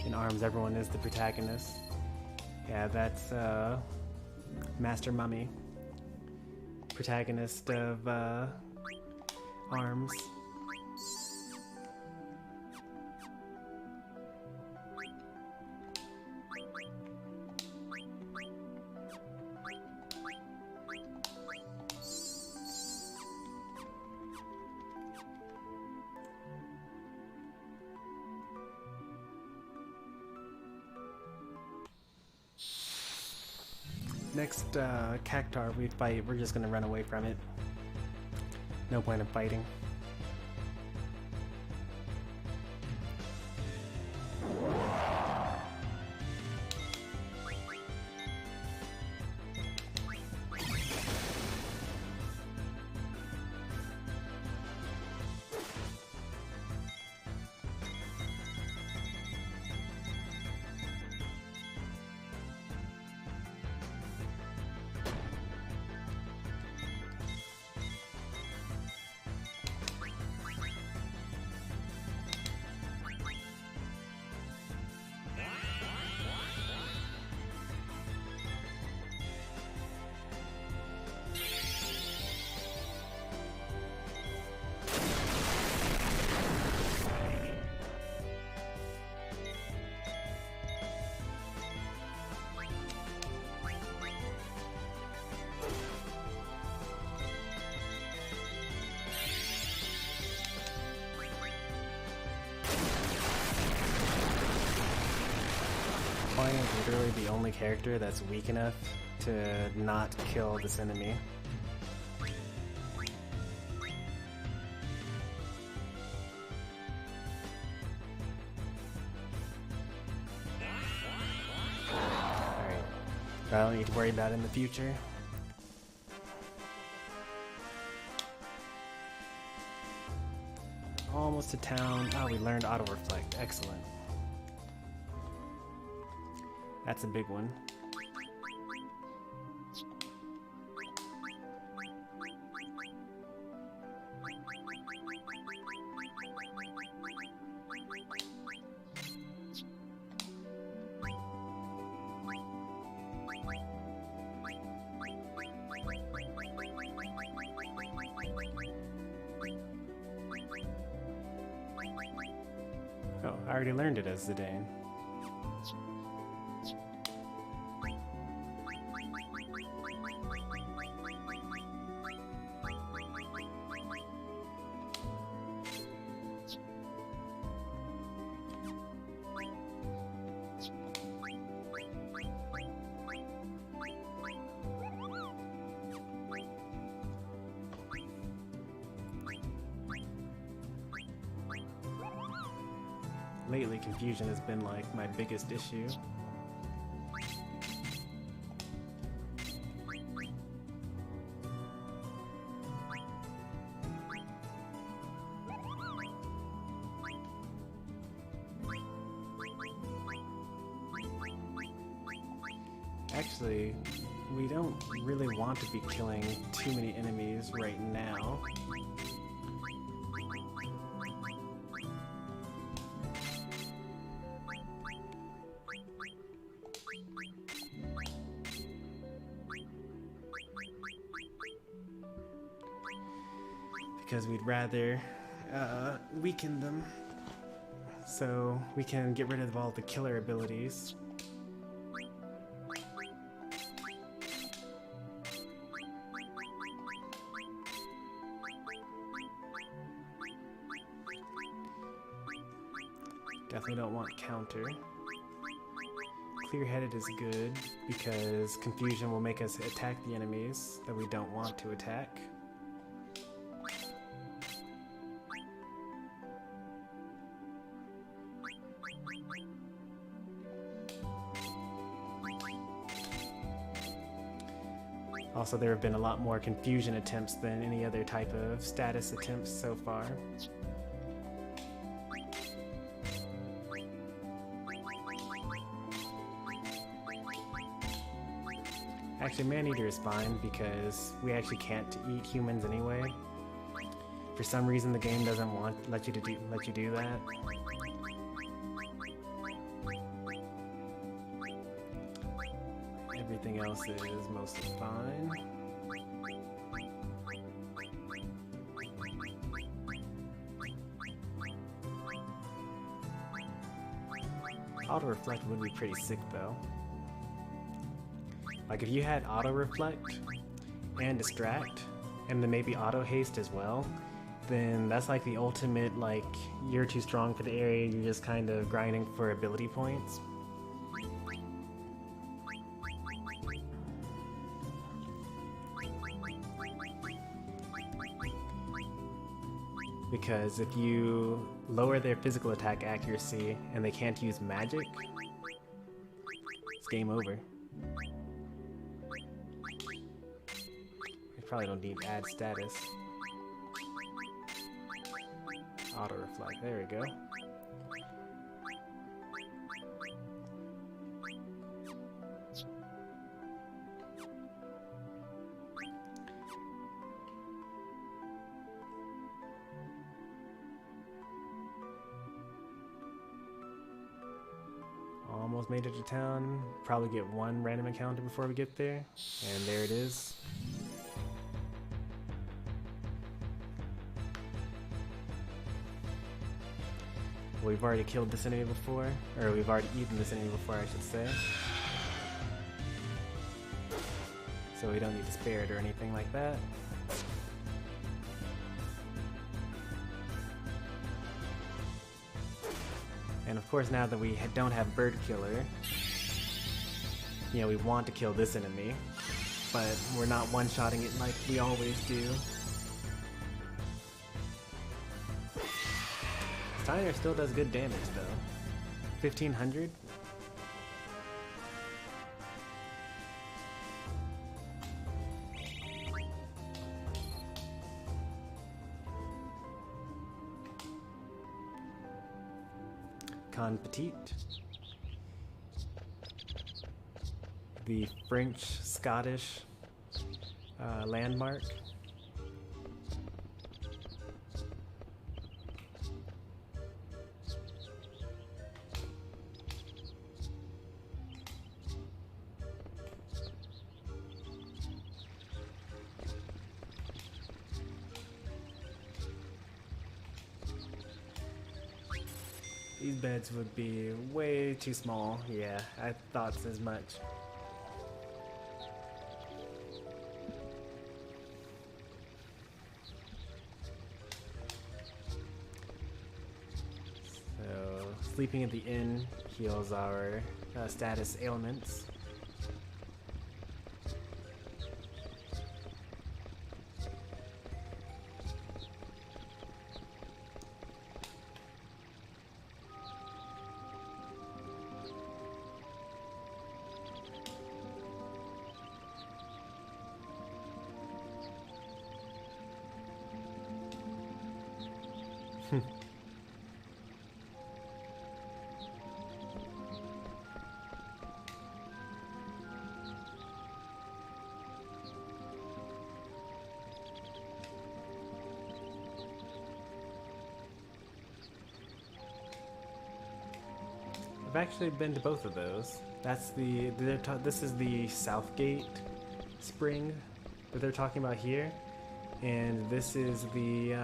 A: In ARMS, everyone is the protagonist. Yeah, that's Master Mummy, protagonist of ARMS. Next Cactar we fight, we're just gonna run away from it. No point in fighting. point is literally the only character that's weak enough to not kill this enemy. Alright, I don't need to worry about it in the future. Almost to town. Oh, we learned auto reflect. Excellent. That's a big one. Oh, I already learned it as Zidane. Lately, confusion has been like my biggest issue. Actually, we don't really want to be killing too many enemies right now. Because we'd rather weaken them so we can get rid of all the killer abilities. Definitely don't want counter. Clear-headed is good because confusion will make us attack the enemies that we don't want to attack. Also, there have been a lot more confusion attempts than any other type of status attempts so far. Actually, Man-Eater is fine because we actually can't eat humans anyway. For some reason, the game doesn't let you do that. Everything else is mostly fine. Auto reflect would be pretty sick though. Like if you had auto reflect and distract and then maybe auto haste as well, then that's like the ultimate, like, you're too strong for the area, you're just kind of grinding for ability points. Because if you lower their physical attack accuracy and they can't use magic, it's game over. You probably don't need add status. Auto reflect, there we go. Almost made it to town. Probably get one random encounter before we get there. And there it is. We've already killed this enemy before. Or we've already eaten this enemy before, I should say. So we don't need to spare it or anything like that. And of course, now that we don't have Bird Killer, you know, we want to kill this enemy, but we're not one-shotting it like we always do. Steiner still does good damage though. 1500? Con Petit. The French-Scottish landmark. These beds would be way too small. Yeah, I thought as much. So, sleeping at the inn heals our status ailments. I've actually been to both of those. That's this is the Southgate spring that they're talking about here, and this is the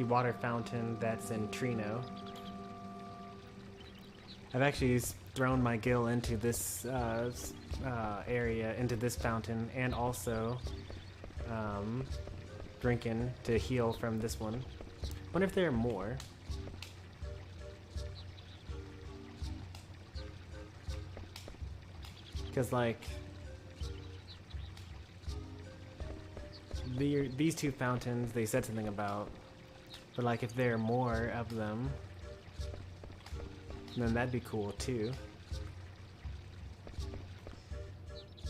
A: water fountain that's in Trino. I've actually thrown my gill into this area, into this fountain, and also drinking to heal from this one. Wonder if there are more. Because, like, these two fountains, they said something about, but, like, if there are more of them, then that'd be cool, too.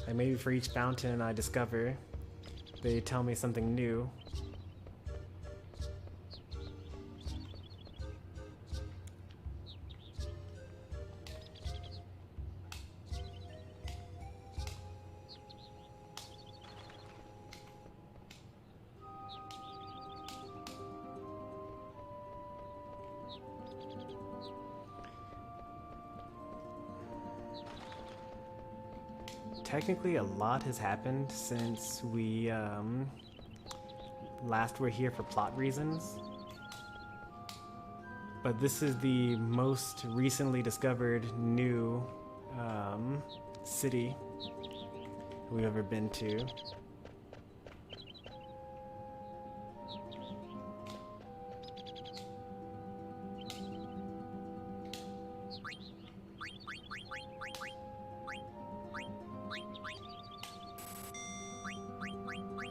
A: Like, maybe for each fountain I discover, they tell me something new. Technically, a lot has happened since we last were here for plot reasons. But this is the most recently discovered new city we've ever been to.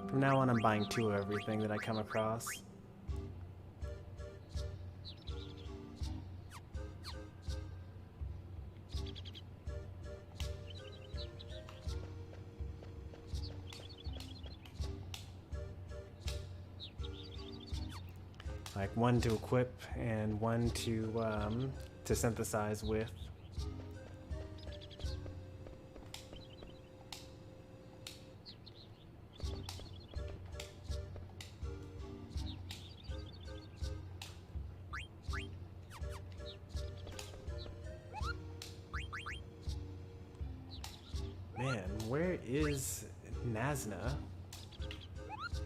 A: From now on, I'm buying 2 of everything that I come across. Like 1 to equip and 1 to synthesize with. Man, where is Nazna?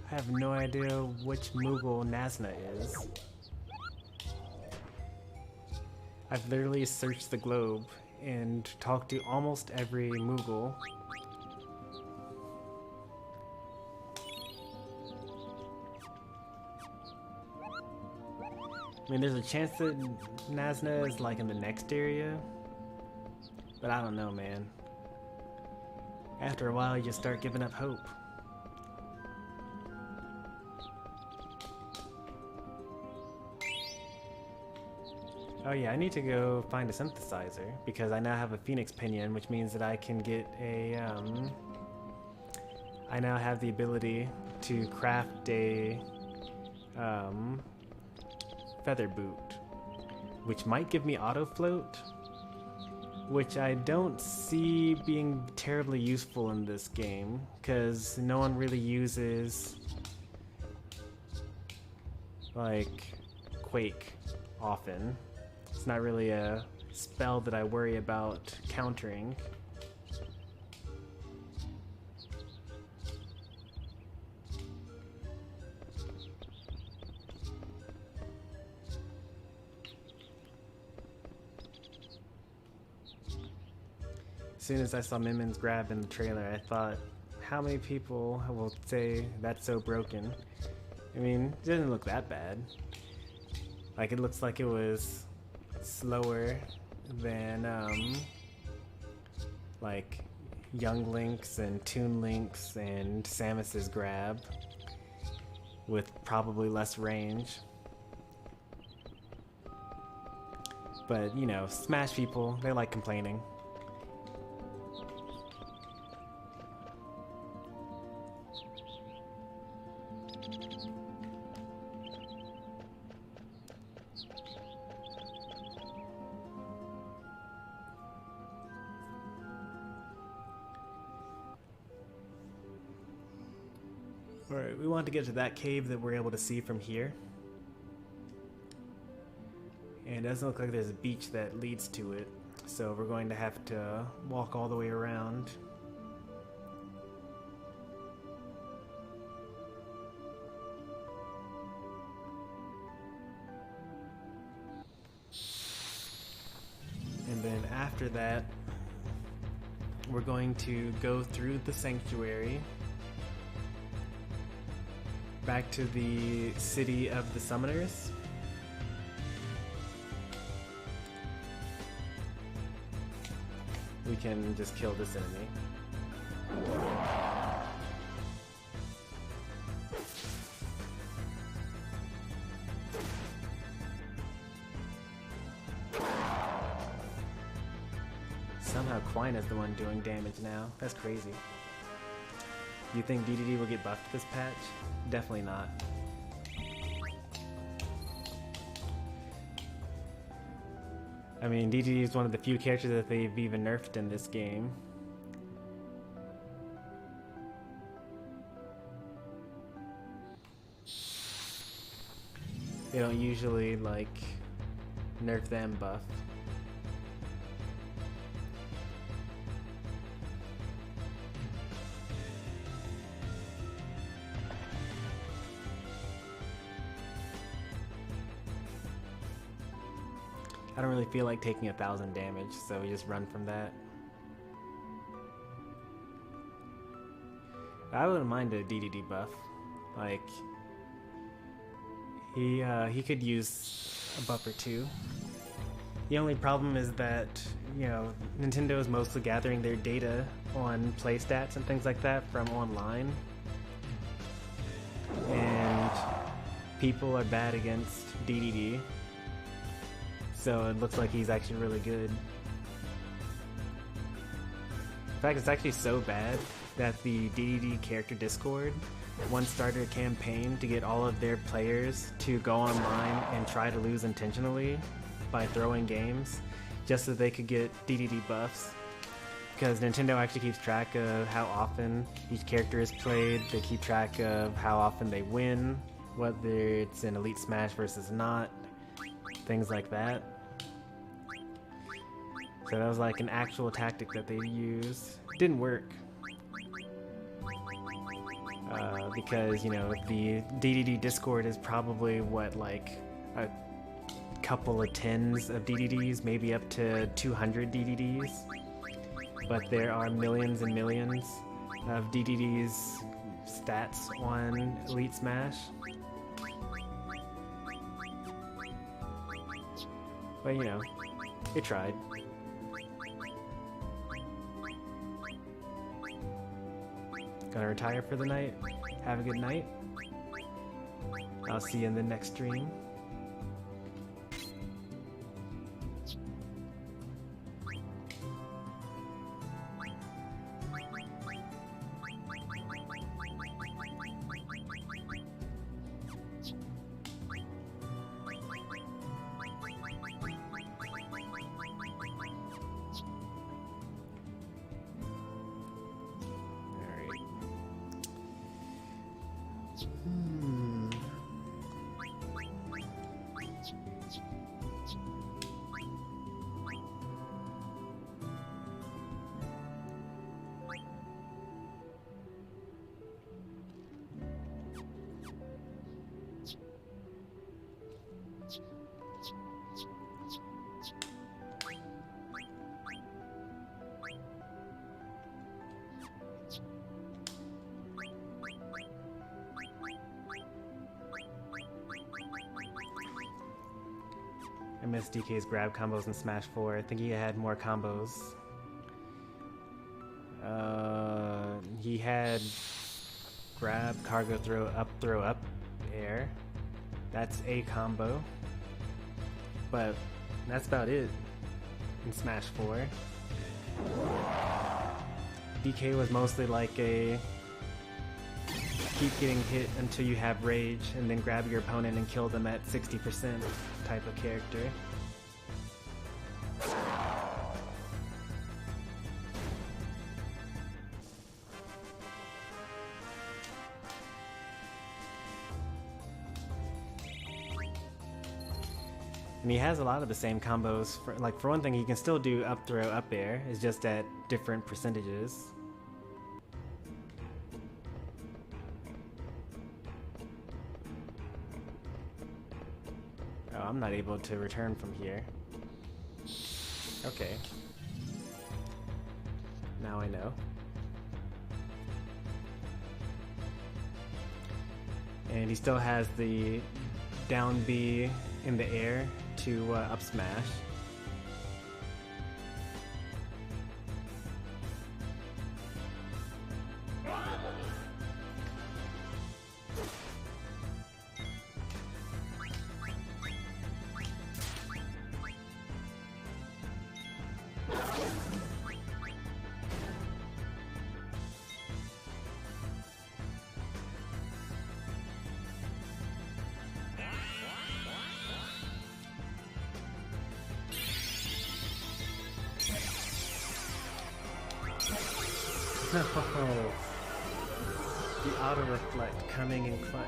A: I have no idea which Moogle Nazna is. I've literally searched the globe and talked to almost every Moogle. I mean, there's a chance that Nazna is like in the next area, but I don't know, man. After a while, you just start giving up hope. Oh yeah, I need to go find a synthesizer because I now have a Phoenix Pinion, which means that I can get a, I now have the ability to craft a, feather boot, which might give me auto float, which I don't see being terribly useful in this game because no one really uses, like, Quake often. It's not really a spell that I worry about countering. As soon as I saw Minmin's grab in the trailer, I thought, how many people will say that's so broken? I mean, it doesn't look that bad. Like, it looks like it was slower than like Young Link's and Toon Link's and Samus's grab, with probably less range. But you know, Smash people, they like complaining. Alright, we want to get to that cave that we're able to see from here. And it doesn't look like there's a beach that leads to it, so we're going to have to walk all the way around. And then after that, we're going to go through the sanctuary back to the city of the summoners. We can just kill this enemy. Somehow Quine is the one doing damage now. That's crazy. You think DDD will get buffed this patch? Definitely not. I mean, DDD is one of the few characters that they've even nerfed in this game. They don't usually, like, nerf them buff. I don't really feel like taking 1,000 damage, so we just run from that. I wouldn't mind a DDD buff. Like, he could use a buff or two. The only problem is that, you know, Nintendo is mostly gathering their data on play stats and things like that from online. And people are bad against DDD. So it looks like he's actually really good. In fact, it's actually so bad that the DDD character Discord once started a campaign to get all of their players to go online and try to lose intentionally by throwing games, just so they could get DDD buffs. Because Nintendo actually keeps track of how often each character is played, they keep track of how often they win, whether it's in Elite Smash versus not, things like that. So that was like an actual tactic that they used. Didn't work. Because, you know, the DDD Discord is probably, what, like a couple of tens of DDDs, maybe up to 200 DDDs. But there are millions and millions of DDD's stats on Elite Smash. But, you know, it tried. gonna retire for the night. Have a good night. I'll see you in the next stream. I miss DK's grab combos in Smash 4. I think he had more combos. He had grab, cargo throw up, air. That's a combo. But that's about it in Smash 4. DK was mostly like a keep getting hit until you have rage and then grab your opponent and kill them at 60% type of character. And he has a lot of the same combos. For one thing, he can still do up throw, up air. It's just at different percentages. Oh, I'm not able to return from here. Okay. Now I know. And he still has the down B in the air to up smash. No! The auto reflect coming in clutch.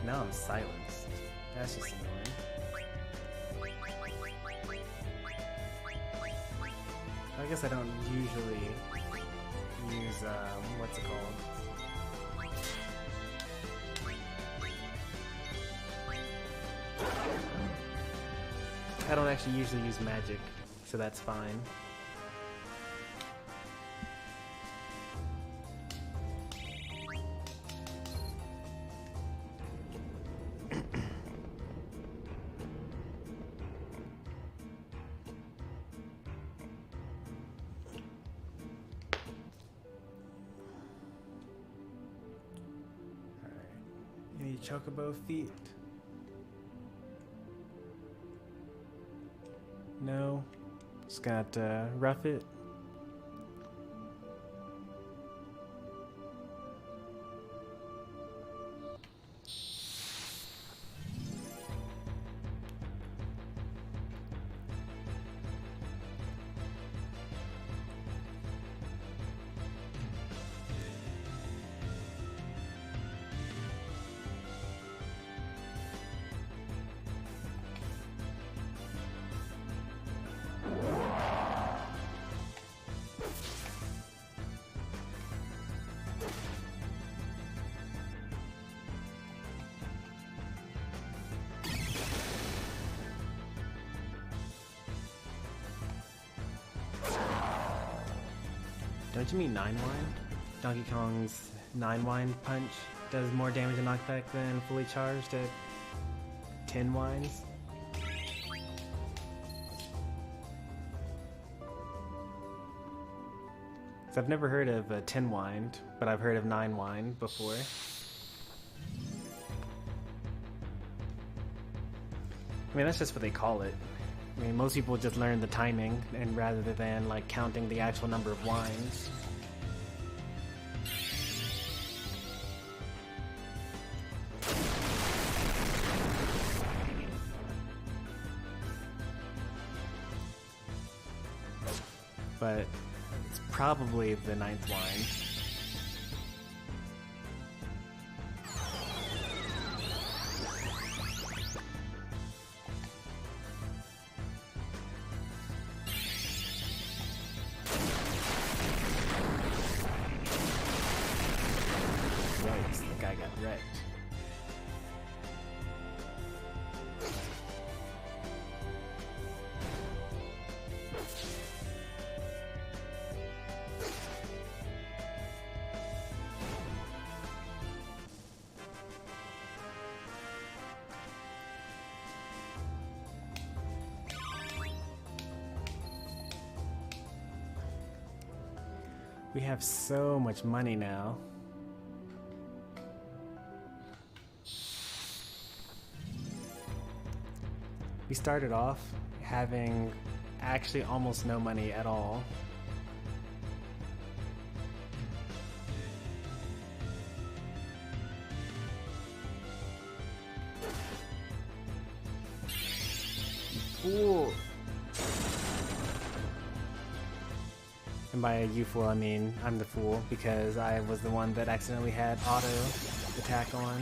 A: Now I'm silenced. That's just annoying. I guess I don't usually use, what's it called? I don't actually usually use magic, so that's fine. Chocobo feet. No. Just gonna have to rough it. Don't you mean 9 wind? Donkey Kong's 9 wind punch does more damage and knockback than fully charged at 10 winds? So I've never heard of a 10 wind, but I've heard of 9 wind before. I mean, that's just what they call it. I mean, most people just learn the timing, and rather than like counting the actual number of winds. But it's probably the 9th wind. The guy got wrecked. We have so much money now. We started off having actually almost no money at all. Fool! And by you fool, I mean I'm the fool because I was the one that accidentally had auto attack on.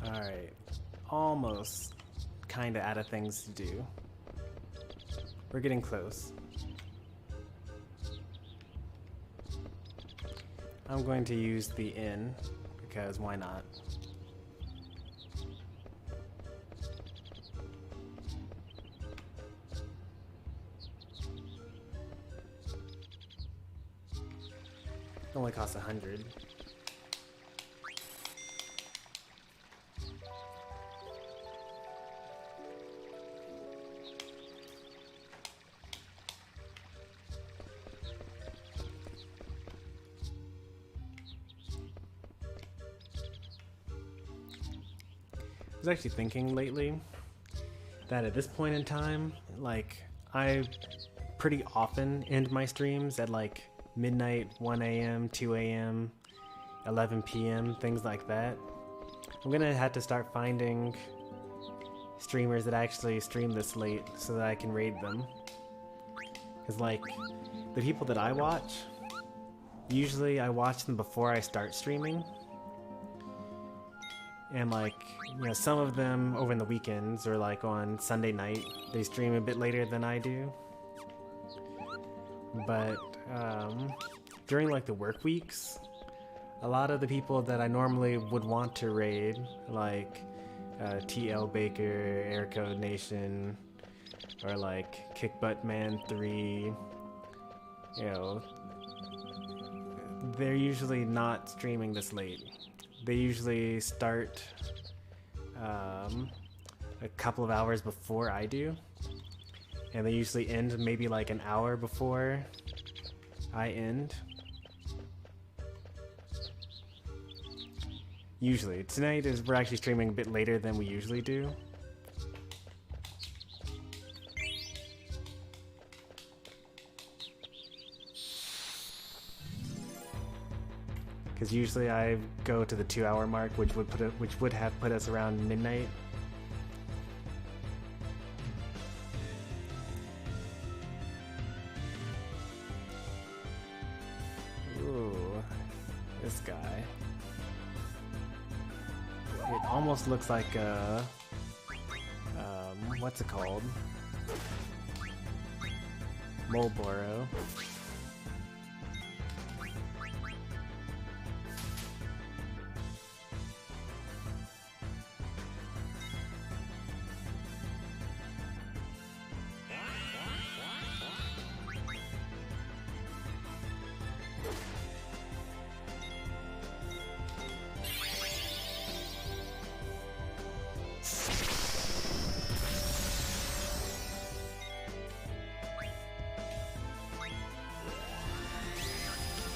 A: Alright, almost kinda out of things to do. We're getting close. I'm going to use the inn, because why not? It only costs 100. actually thinking lately that at this point in time, like, I pretty often end my streams at like midnight, 1 a.m., 2 a.m., 11 p.m., things like that. I'm gonna have to start finding streamers that actually stream this late so that I can raid them. Because, like, the people that I watch, usually I watch them before I start streaming. And, like, you know, some of them over in the weekends or like on Sunday night, they stream a bit later than I do. But during like the work weeks, a lot of the people that I normally would want to raid, like TL Baker, Aircode Nation, or like KickButtMan3, you know, they're usually not streaming this late. They usually start a couple of hours before I do, and they usually end maybe like an hour before I end. Usually. Tonight we're actually streaming a bit later than we usually do. Because usually I go to the 2-hour mark, which would have put us around midnight. Ooh, this guy. It almost looks like a what's it called? Mulboro.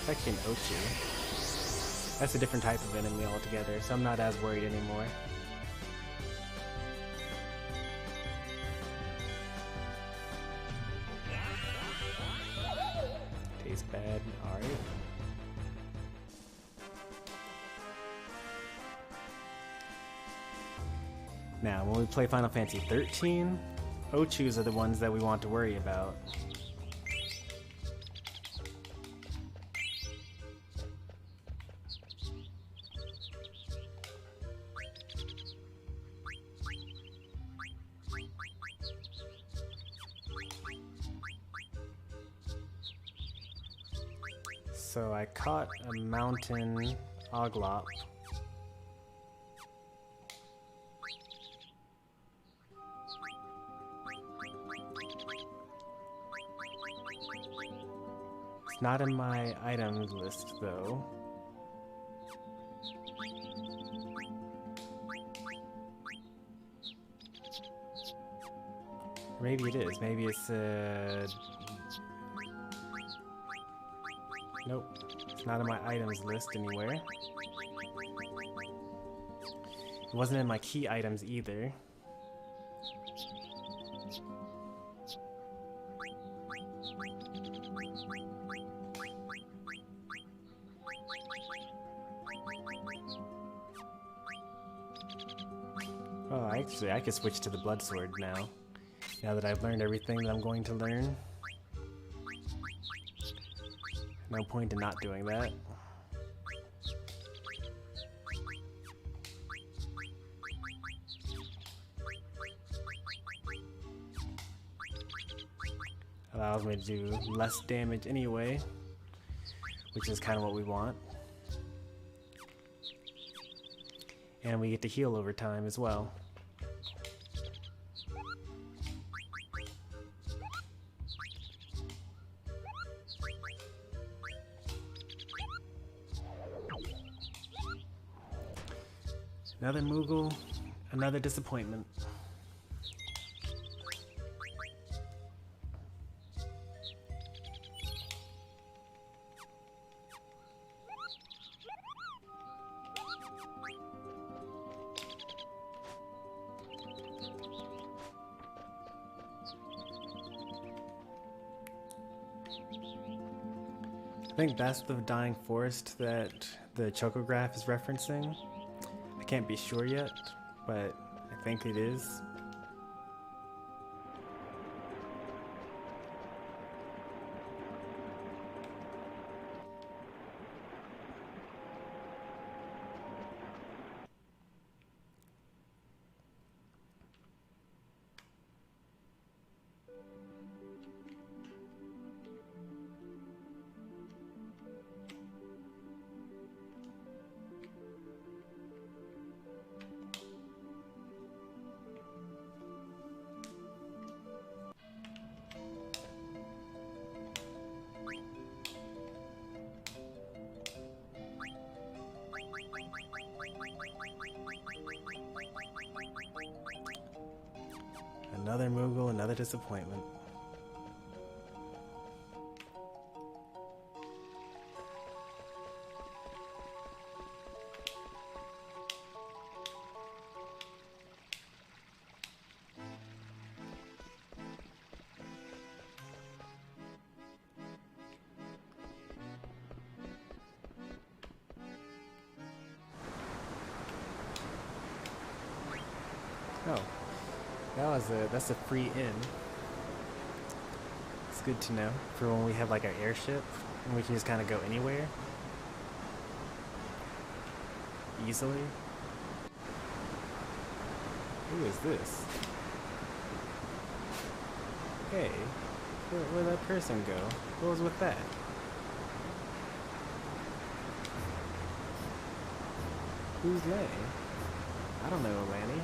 A: It's actually an Ochu. That's a different type of enemy altogether, so I'm not as worried anymore. Tastes bad, alright. Now, when we play Final Fantasy 13, Ochus are the ones that we want to worry about. So I caught a mountain oglop. It's not in my items list though. Maybe it is. Maybe it's nope, it's not in my items list anywhere. It wasn't in my key items either. Oh, actually, I could switch to the blood sword now. Now that I've learned everything that I'm going to learn. No point in not doing that. Allows me to do less damage anyway, which is kind of what we want. And we get to heal over time as well. Another Moogle, another disappointment. I think that's the dying forest that the chocograph is referencing. I can't be sure yet, but I think it is. Another Moogle, another disappointment. Oh. That's a free in. It's good to know for when we have like our airship and we can just kind of go anywhere easily. Who is this? Hey, where'd that person go? What was with that? Who's Lanny? I don't know Lanny.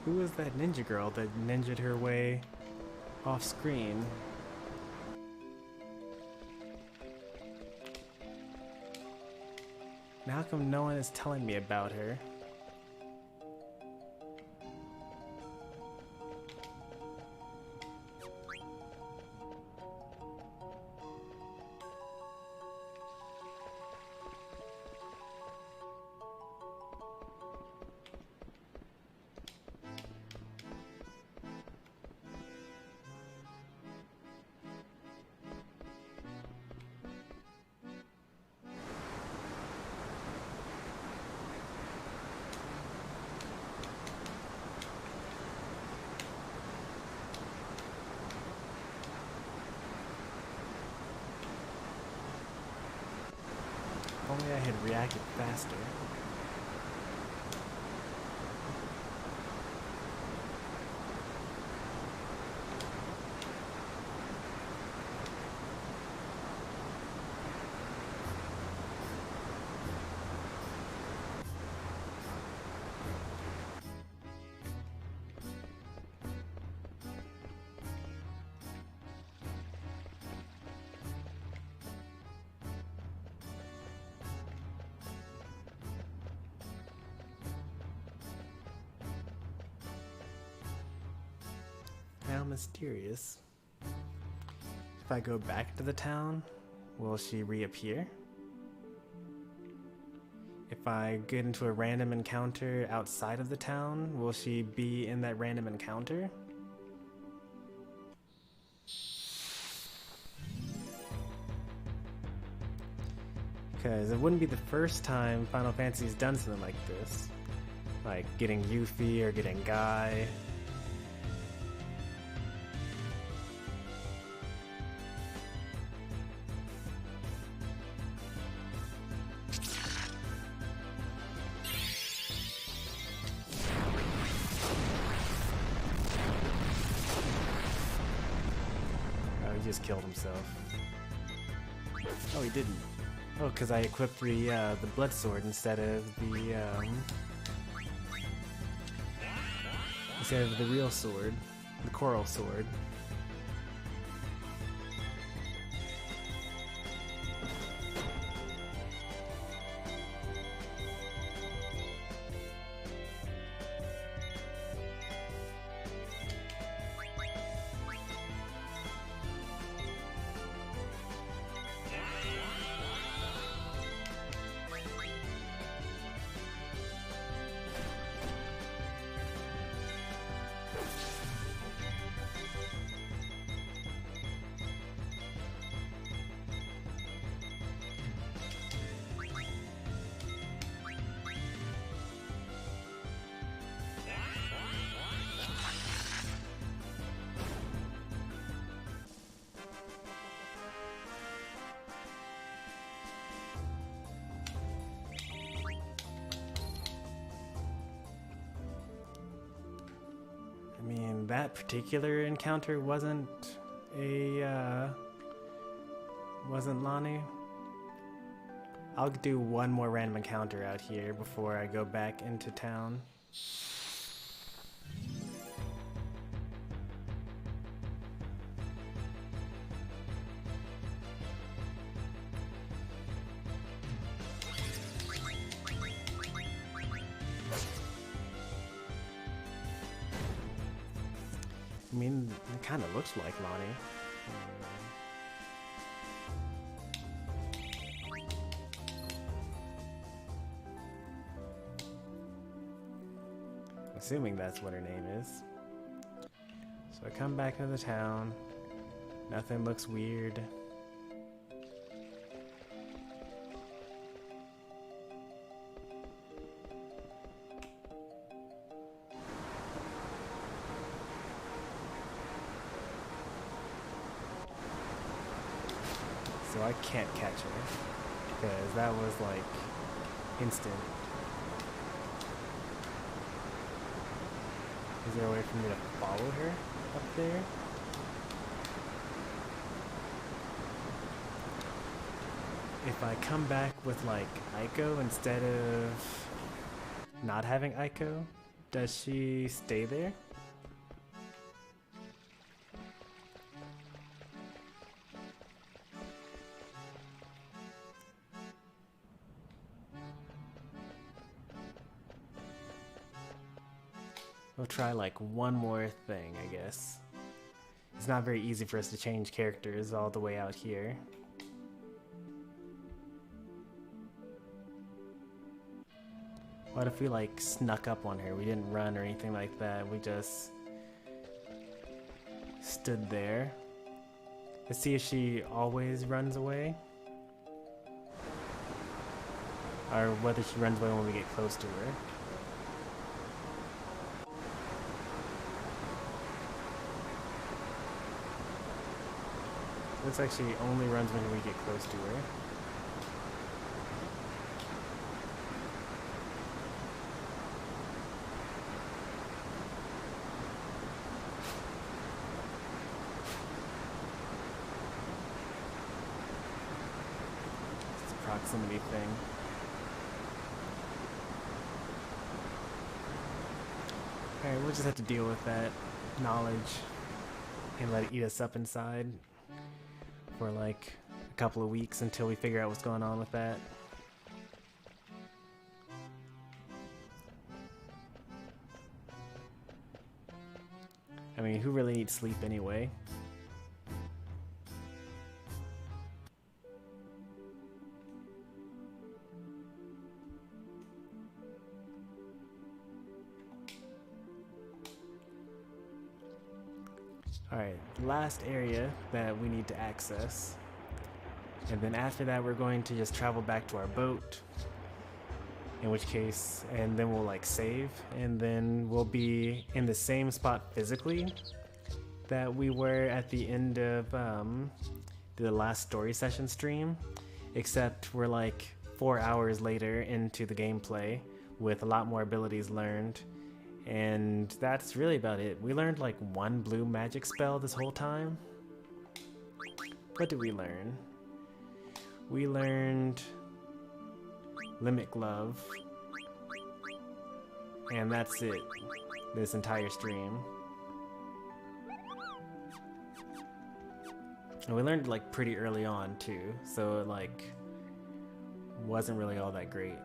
A: Who was that ninja girl that ninja'd her way off screen? Now how come no one is telling me about her? If only I had reacted faster. How mysterious. If I go back to the town, will she reappear? If I get into a random encounter outside of the town, will she be in that random encounter? Because it wouldn't be the first time Final Fantasy's done something like this. Like getting Yuffie or getting Guy. He just killed himself. Oh, he didn't. Oh, because I equipped the blood sword instead of the instead of the real sword, the coral sword. That particular encounter wasn't Lonnie. I'll do one more random encounter out here before I go back into town. I mean, it kind of looks like Lonnie. Assuming that's what her name is. So I come back into the town. Nothing looks weird. So I can't catch her, because that was like instant. Is there a way for me to follow her up there? If I come back with like Aiko instead of not having Aiko, does she stay there? We'll try like one more thing, I guess. It's not very easy for us to change characters all the way out here. What if we like snuck up on her? We didn't run or anything like that. We just stood there. Let's see if she always runs away. Or whether she runs away when we get close to her. Looks like she only runs when we get close to her. It's a proximity thing. Alright, we'll just have to deal with that knowledge and let it eat us up inside for like a couple of weeks until we figure out what's going on with that. I mean, who really needs sleep anyway? Alright, last area that we need to access. And then after that we're going to just travel back to our boat. In which case, and then we'll like save. And then we'll be in the same spot physically that we were at the end of the last story session stream. Except we're like 4 hours later into the gameplay with a lot more abilities learned. And that's really about it. We learned like one blue magic spell this whole time. What did we learn? We learned Limit Glove. And that's it. this entire stream. And we learned like pretty early on too, so it like wasn't really all that great.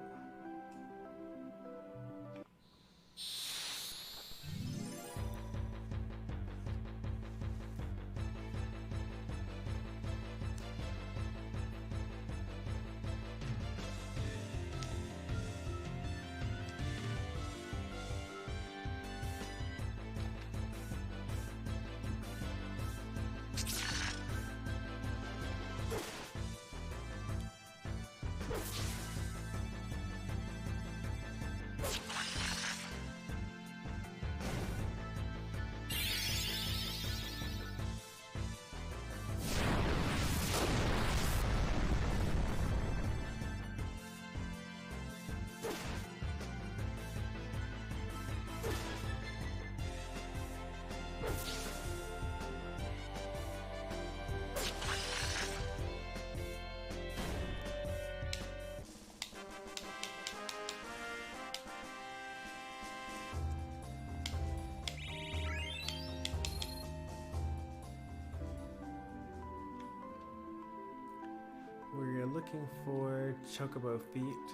A: We're looking for chocobo feet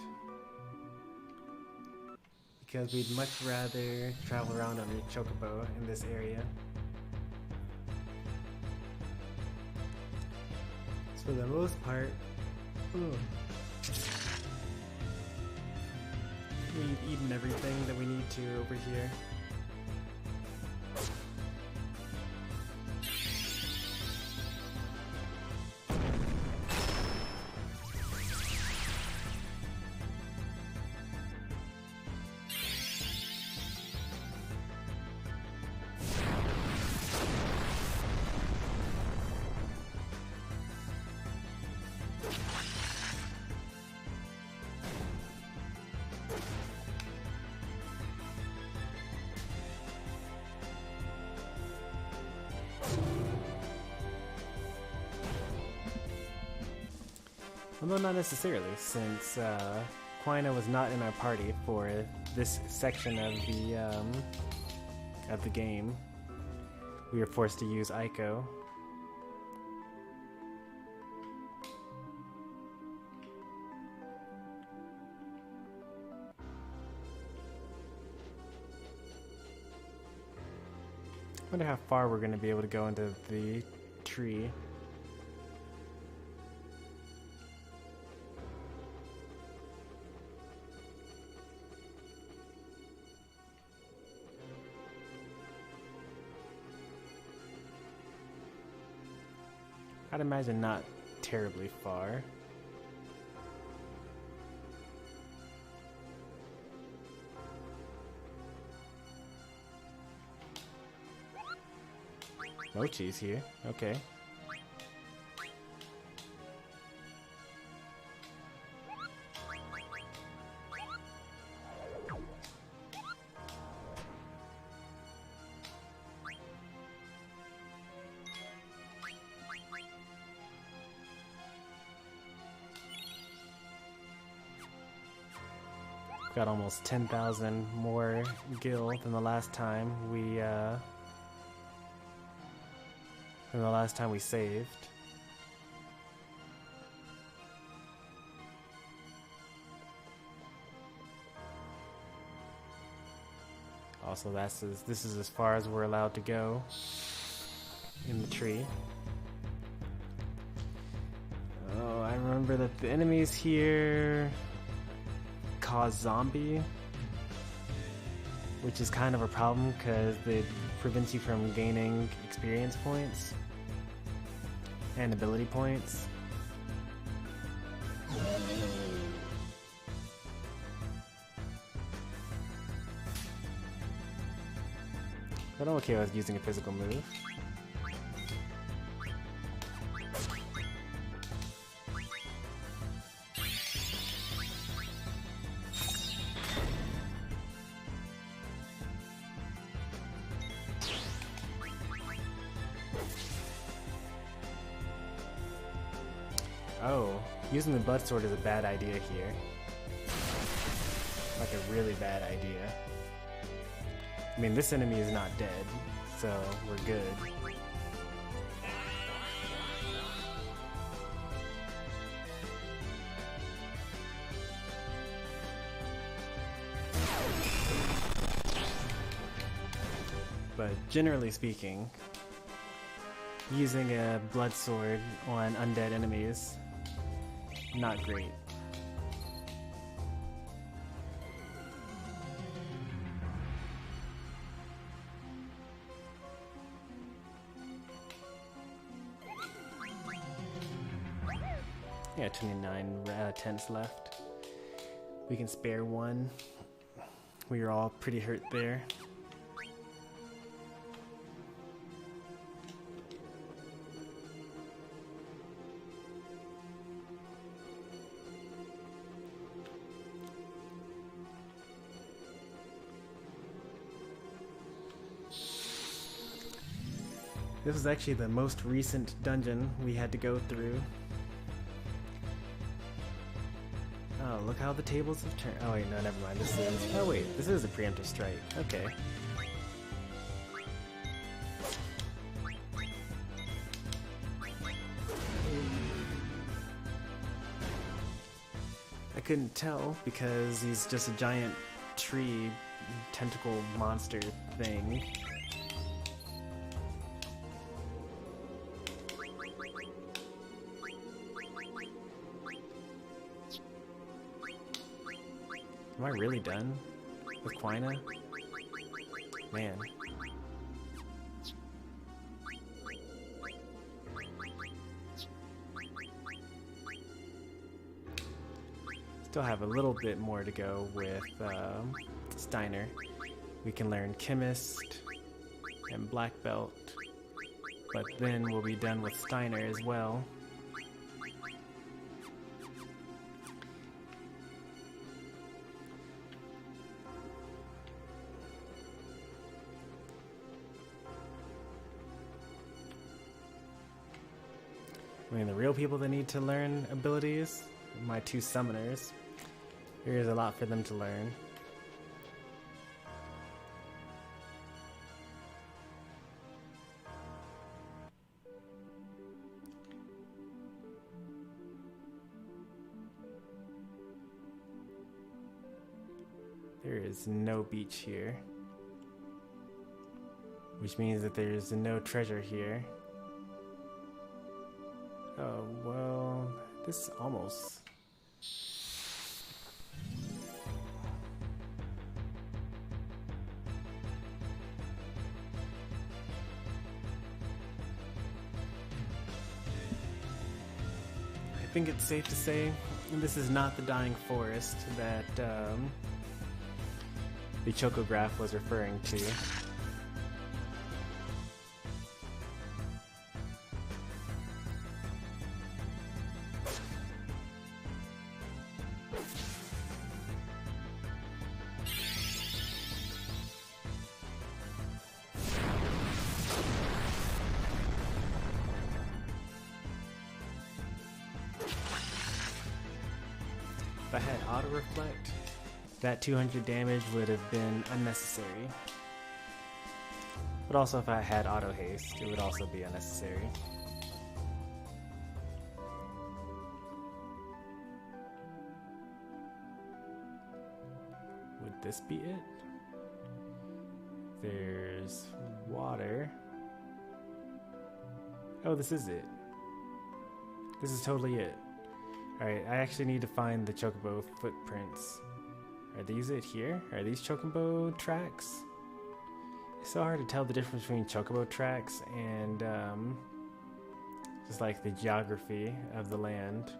A: because we'd much rather travel around on a chocobo in this area. So for the most part, we've eaten everything that we need to over here. Although not necessarily, since Quina was not in our party for this section of the game. We were forced to use Aiko. Wonder how far we're going to be able to go into the tree. I'd imagine not terribly far. Mochi's here, okay. Got almost 10,000 more gil than the last time we saved. Also, this is as far as we're allowed to go in the tree. Oh, I remember that the enemies here cause zombie, which is kind of a problem because it prevents you from gaining experience points and ability points. But I'm okay with using a physical move. Oh, using the butt sword is a bad idea here. Like a really bad idea. I mean, this enemy is not dead, so we're good. But generally speaking, using a blood sword on undead enemies, not great. Yeah, 29 tents left. We can spare one. We are all pretty hurt there. This was actually the most recent dungeon we had to go through. Oh, look how the tables have turned. Oh wait, no, never mind. This is... Oh wait, this is a preemptive strike. Okay. I couldn't tell because he's just a giant tree tentacle monster thing. Am I really done with Quina? Man. Still have a little bit more to go with Steiner. We can learn Chemist and Black Belt, but then we'll be done with Steiner as well. I mean, the real people that need to learn abilities, my two summoners. There's a lot for them to learn. There is no beach here, which means that there's no treasure here. Oh, well, this almost... I think it's safe to say this is not the dying forest that the Chocograph was referring to. If I had auto reflect, that 200 damage would have been unnecessary. But also if I had auto haste, it would also be unnecessary. Would this be it? There's water. Oh, this is it. This is totally it. Alright, I actually need to find the Chocobo footprints. Are these it here? Are these Chocobo tracks? It's so hard to tell the difference between Chocobo tracks and just like the geography of the land.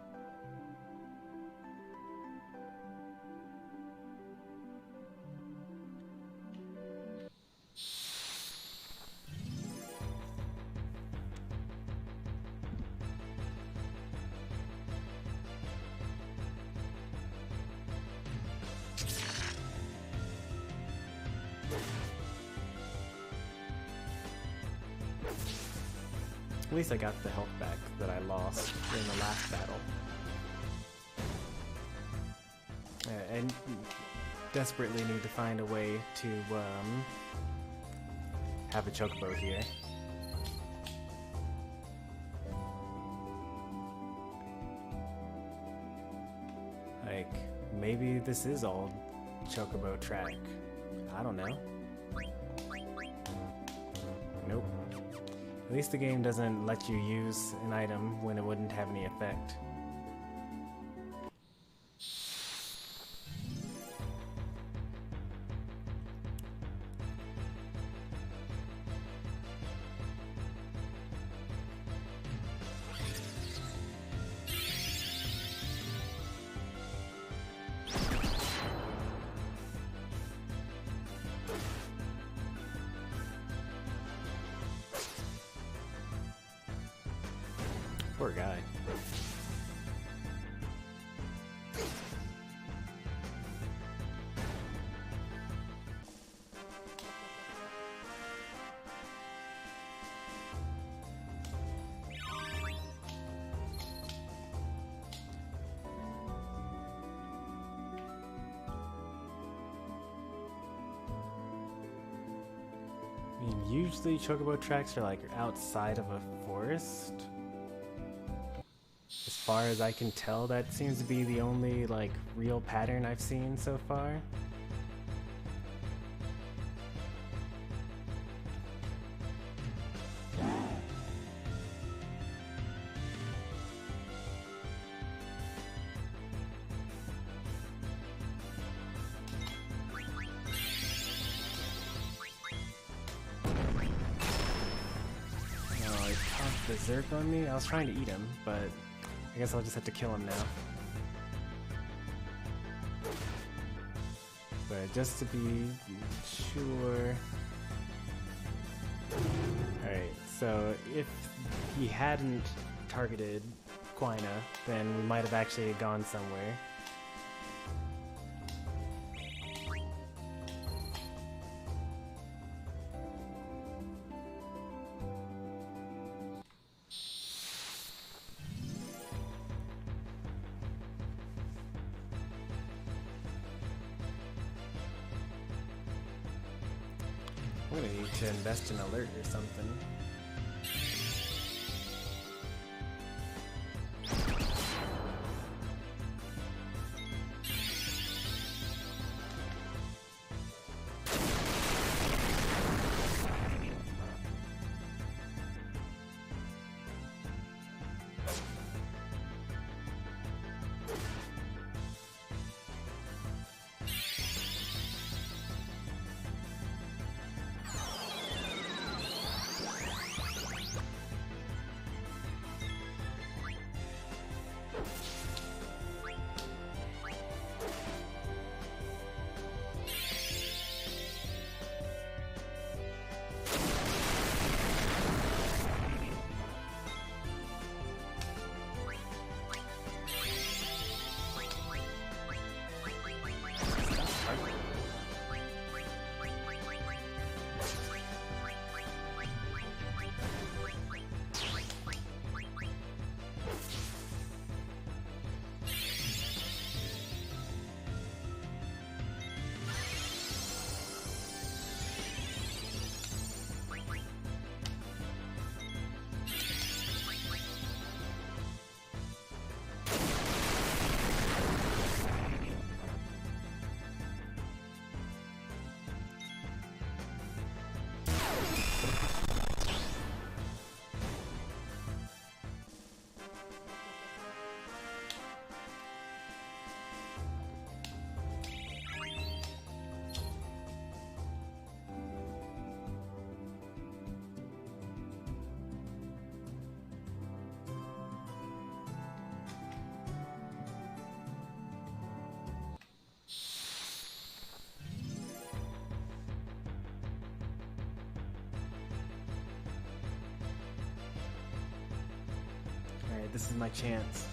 A: At least I got the health back that I lost in the last battle. And desperately need to find a way to have a chocobo here. Like, maybe this is all chocobo track. I don't know. Nope. At least the game doesn't let you use an item when it wouldn't have any effect. Poor guy. I mean, usually chocobo tracks are like outside of a forest. As far as I can tell, that seems to be the only like real pattern I've seen so far. Oh, he tossed the Zerk on me? I was trying to eat him, but I guess I'll just have to kill him now. But just to be sure... Alright, so if he hadn't targeted Quina, then we might have actually gone somewhere. I'm gonna need to invest in alert or something. This is my chance.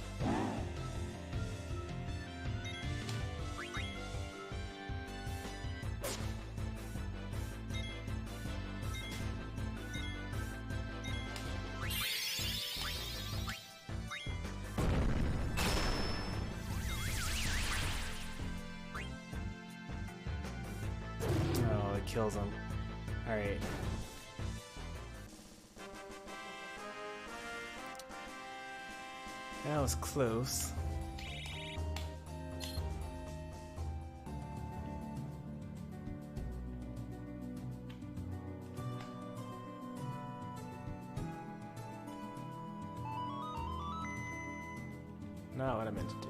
A: kills him. Alright. That was close. Not what I meant to do.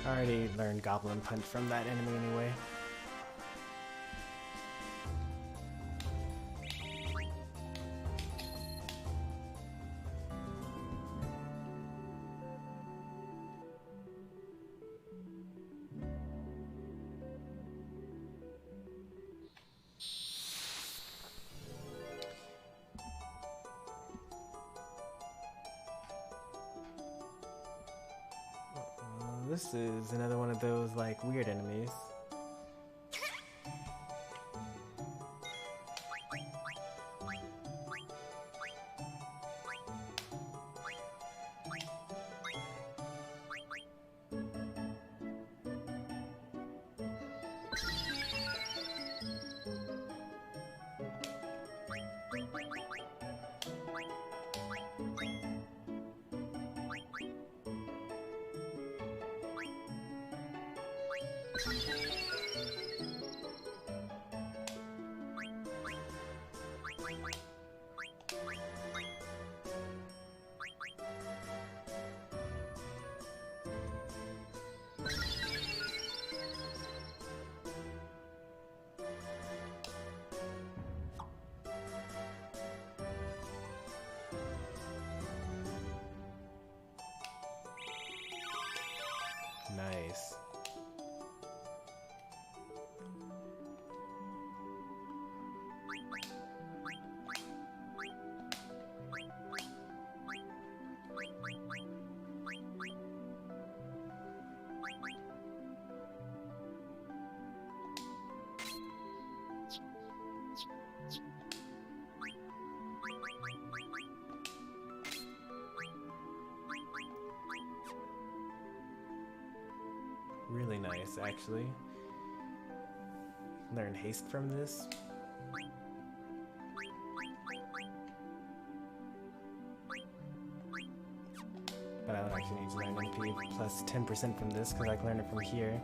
A: I already learned Goblin Punch from that enemy anyway. This is another one of those like weird enemies. Nice. Really nice, actually. Learn haste from this. But I would actually need to learn MP plus 10% from this because I can learn it from here.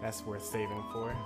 A: That's worth saving for.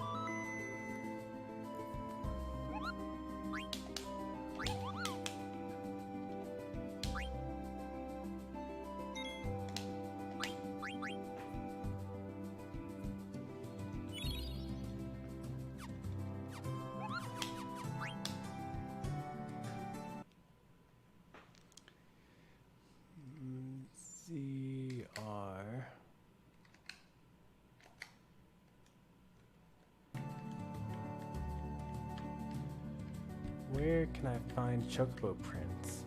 A: Where can I find chocobo prints?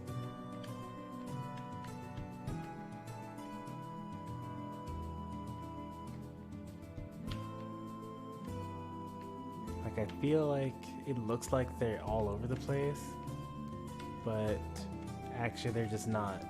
A: Like, I feel like it looks like they're all over the place, but actually they're just not.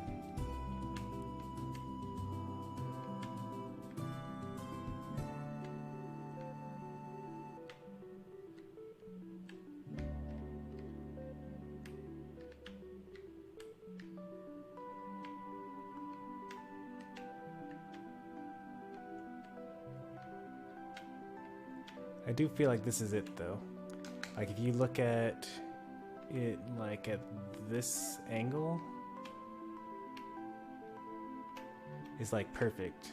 A: I do feel like this is it though. Like if you look at it like at this angle, it's like perfect.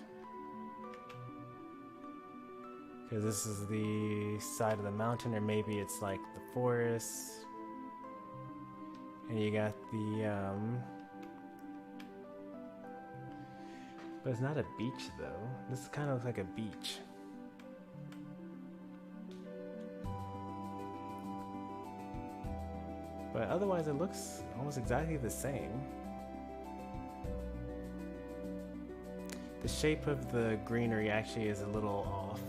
A: Because this is the side of the mountain, or maybe it's like the forest. And you got the but it's not a beach though. This kind of looks like a beach. But otherwise it looks almost exactly the same. The shape of the greenery actually is a little off.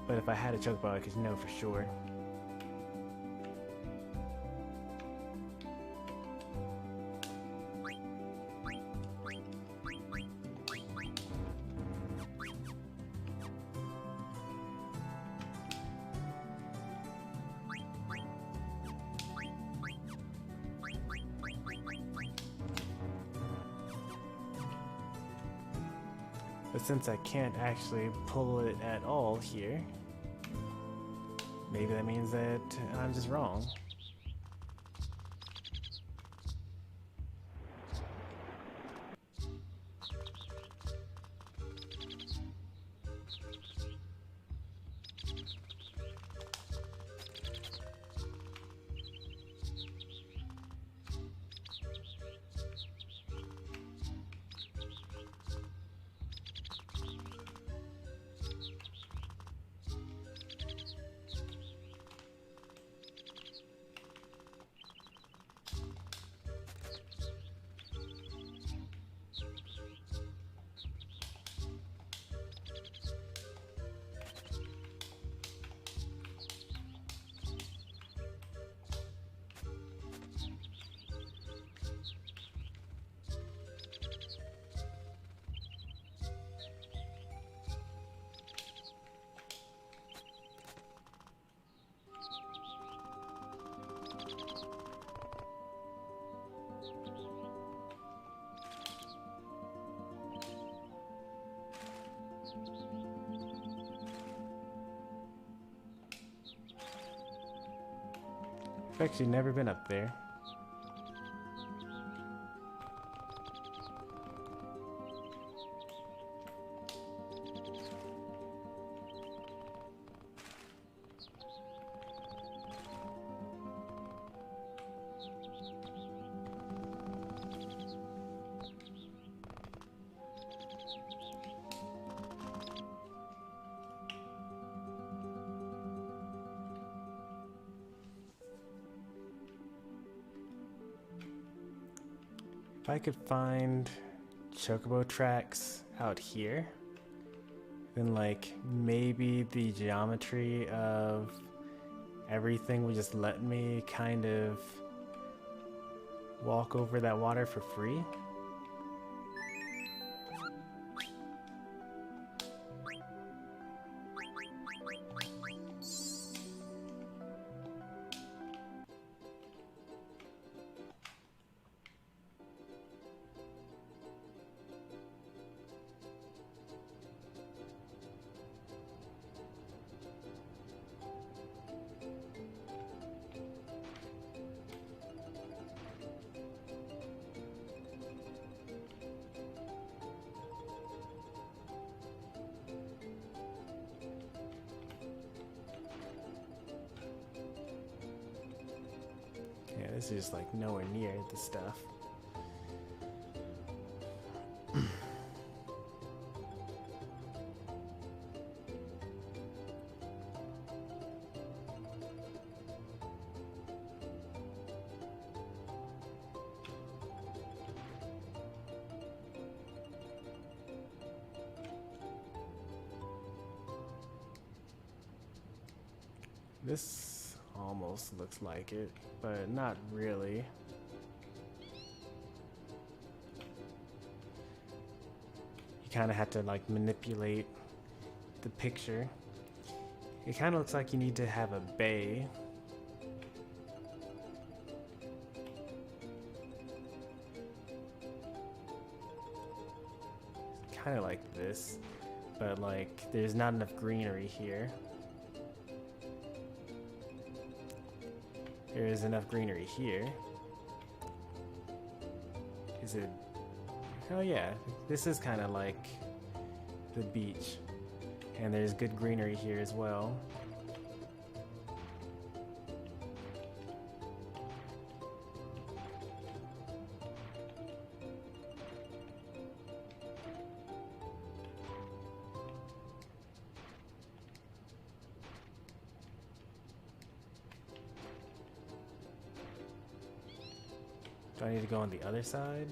A: But if I had a chocobo, I could know for sure. But since I can't actually pull it at all here, maybe that means that I'm just wrong. I've actually never been up there. If I could find chocobo tracks out here, then like maybe the geometry of everything would just let me kind of walk over that water for free. Yeah, this is just like nowhere near the stuff. This almost looks like it, but not really. You kind of have to like manipulate the picture. It kind of looks like you need to have a bay. Kind of like this, but like there's not enough greenery here. There is enough greenery here. Is it? Oh yeah, this is kind of like the beach. And there's good greenery here as well. Do I need to go on the other side?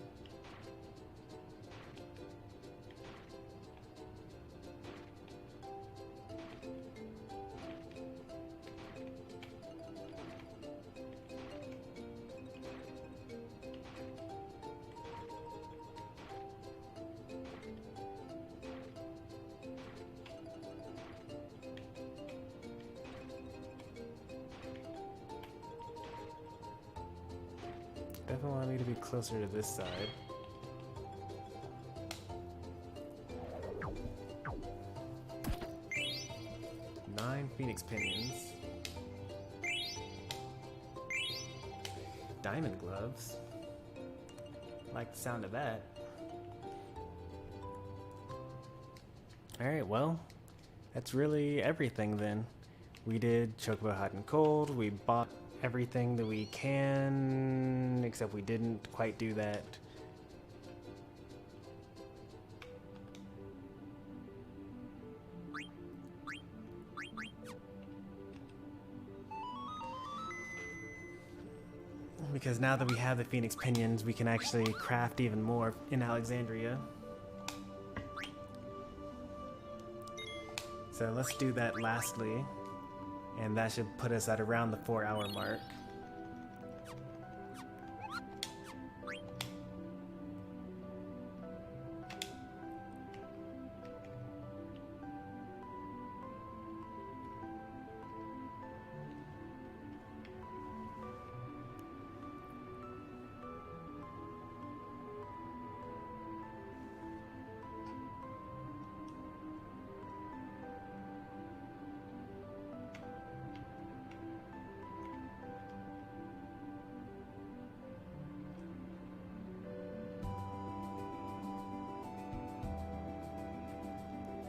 A: Definitely want me to be closer to this side. Nine Phoenix Pinions. Diamond gloves. Like the sound of that. Alright, well, that's really everything then. We did Chocobo Hot and Cold, we bought everything that we can, except we didn't quite do that. Because now that we have the Phoenix Pinions, we can actually craft even more in Alexandria. So let's do that lastly. And that should put us at around the 4-hour mark.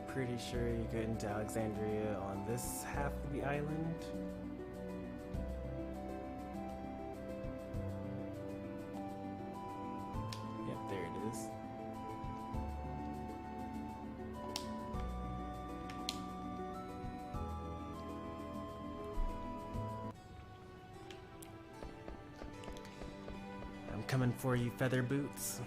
A: Pretty sure you get into Alexandria on this half of the island. Yep, there it is. I'm coming for you, feather boots.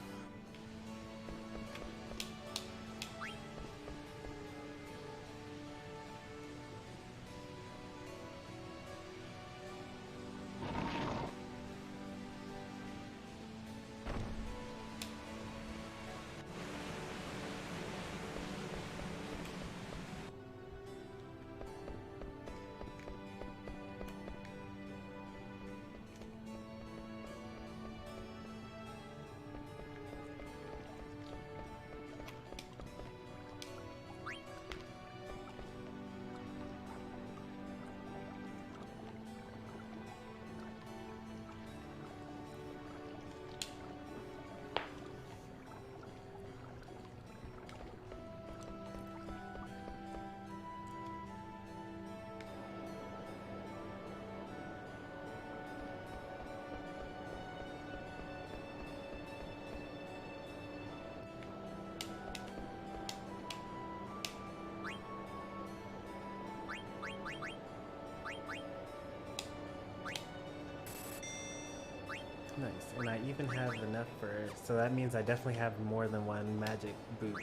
A: Nice, and I even have enough for, so that means I definitely have more than one magic boot.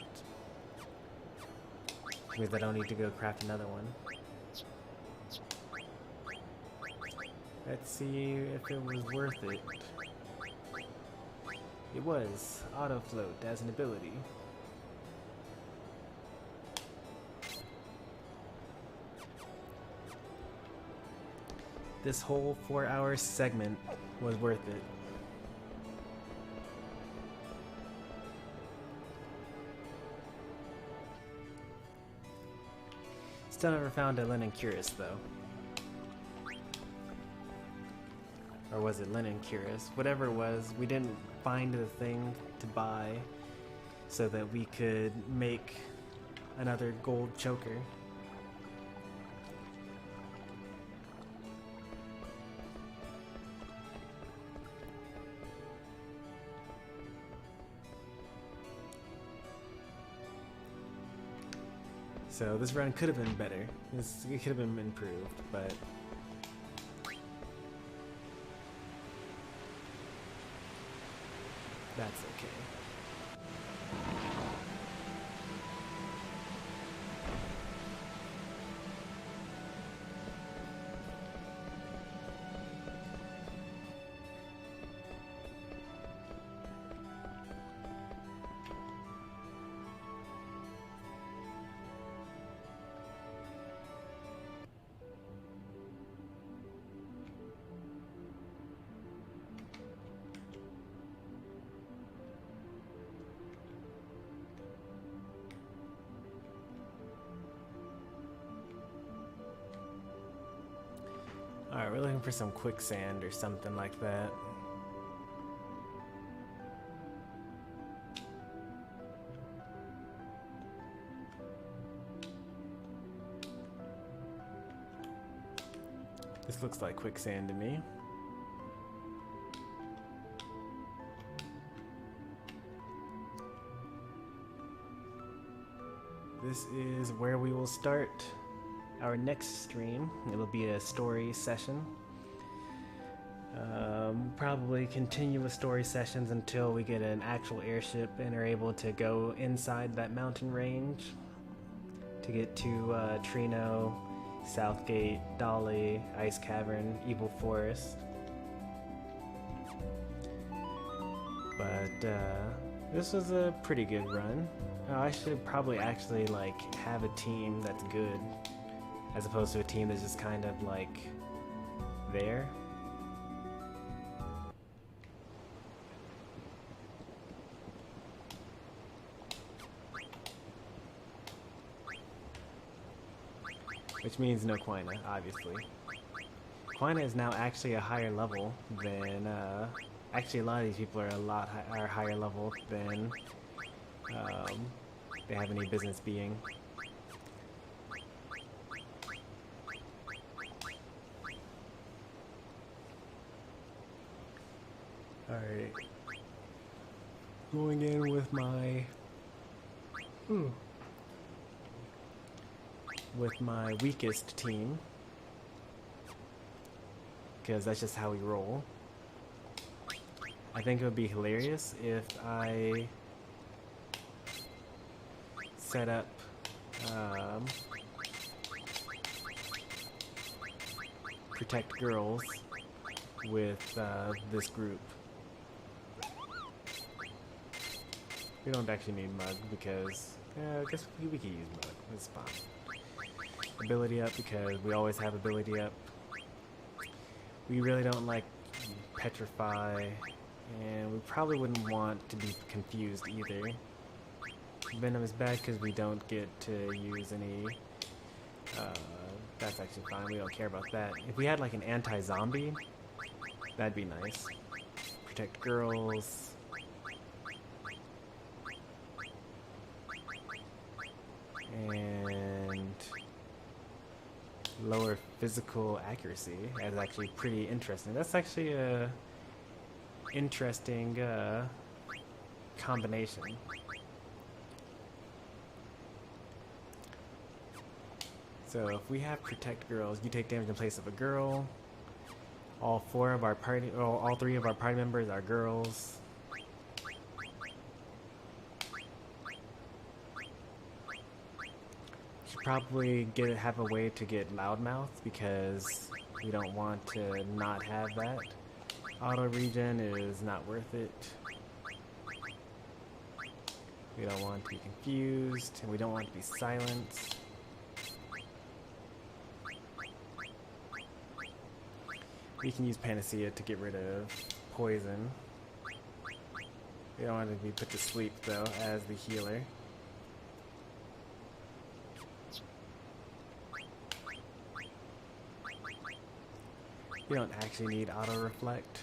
A: Which means I don't need to go craft another one. Let's see if it was worth it. It was. Auto float as an ability. This whole 4-hour segment was worth it. Still never found a linen cuirass though. Or was it linen cuirass? Whatever it was, we didn't find the thing to buy so that we could make another gold choker. So this run could have been better. It could have been improved, but that's okay. Alright, we're looking for some quicksand or something like that. This looks like quicksand to me. This is where we will start our next stream. It'll be a story session. Probably continue with story sessions until we get an actual airship and are able to go inside that mountain range to get to Trino, Southgate, Dolly, Ice Cavern, Evil Forest. But this was a pretty good run. I should probably actually like have a team that's good, as opposed to a team that's just kind of like there. Which means no Quina, obviously. Quina is now actually a higher level than, actually a lot of these people are are higher level than they have any business being. Alright. Going in with my weakest team, because that's just how we roll. I think it would be hilarious if I set up protect girls with this group. We don't actually need mug because I guess we can use mug. It's fine. Ability up because we always have ability up. We really don't like petrify, and we probably wouldn't want to be confused either. Venom is bad because we don't get to use any. That's actually fine. We don't care about that. If we had like an anti-zombie, that'd be nice. Protect girls. And lower physical accuracy is actually pretty interesting. That's actually a interesting combination. So if we have protect girls, you take damage in place of a girl. All three of our party members are girls. Should probably have a way to get loudmouth, because We don't want to not have that. Auto regen is not worth it. We don't want to be confused, and we don't want to be silenced. We can use Panacea to get rid of poison. We don't want to be put to sleep though as the healer. We don't actually need auto reflect.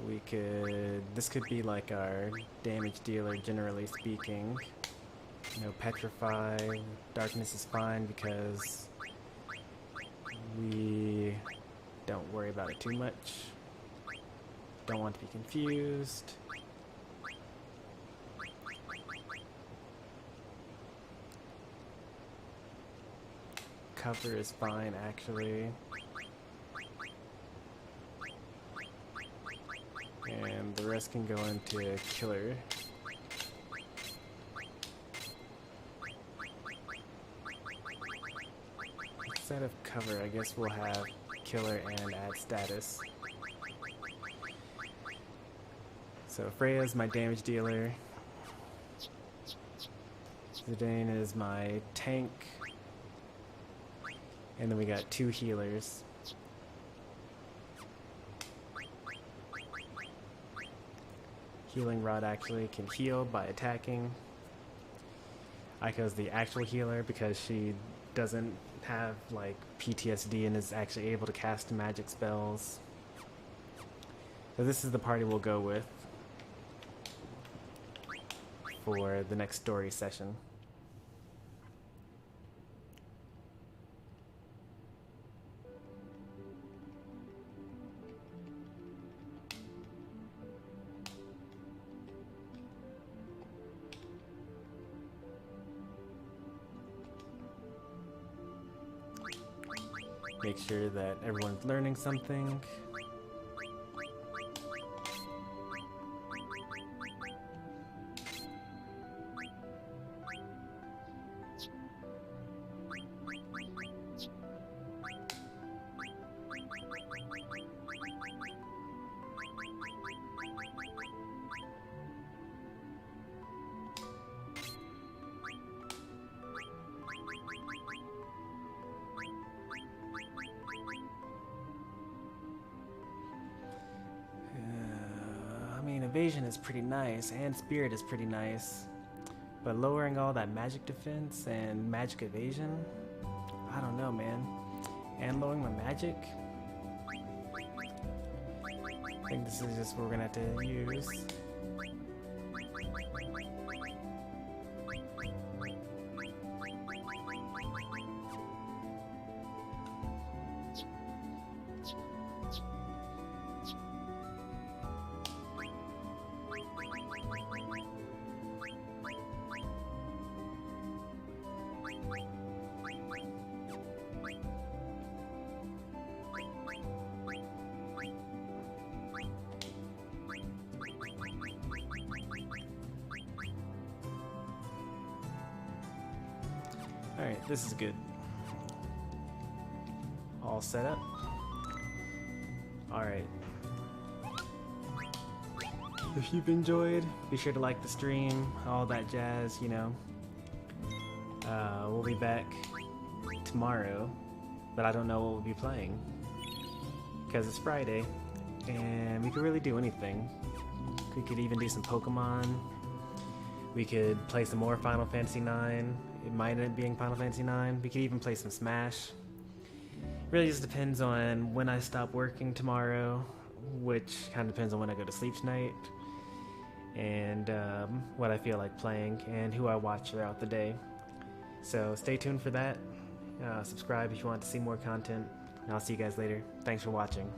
A: We could, this could be like our damage dealer generally speaking. You know, petrify, darkness is fine because we don't worry about it too much. Don't want to be confused. Cover is fine actually. And the rest can go into killer. Instead of cover, I guess we'll have killer and add status. So Freya's my damage dealer. Zidane is my tank. And then we got 2 healers. Healing Rod actually can heal by attacking. Aiko's the actual healer because she doesn't have like PTSD and is actually able to cast magic spells. So this is the party we'll go with for the next story session. Make sure that everyone's learning something. Evasion is pretty nice, and Spirit is pretty nice, but lowering all that magic defense and magic evasion, I don't know, man. And lowering my magic, I think this is just what we're gonna have to use. Alright, this is good. All set up. Alright. If you've enjoyed, be sure to like the stream, all that jazz, you know. We'll be back tomorrow, but I don't know what we'll be playing. Because it's Friday, and we could really do anything. We could even do some Pokemon. We could play some more Final Fantasy IX. It might end up being Final Fantasy IX. We could even play some Smash. Really just depends on when I stop working tomorrow, which kind of depends on when I go to sleep tonight, and what I feel like playing, and who I watch throughout the day. So stay tuned for that. Subscribe if you want to see more content, and I'll see you guys later. Thanks for watching.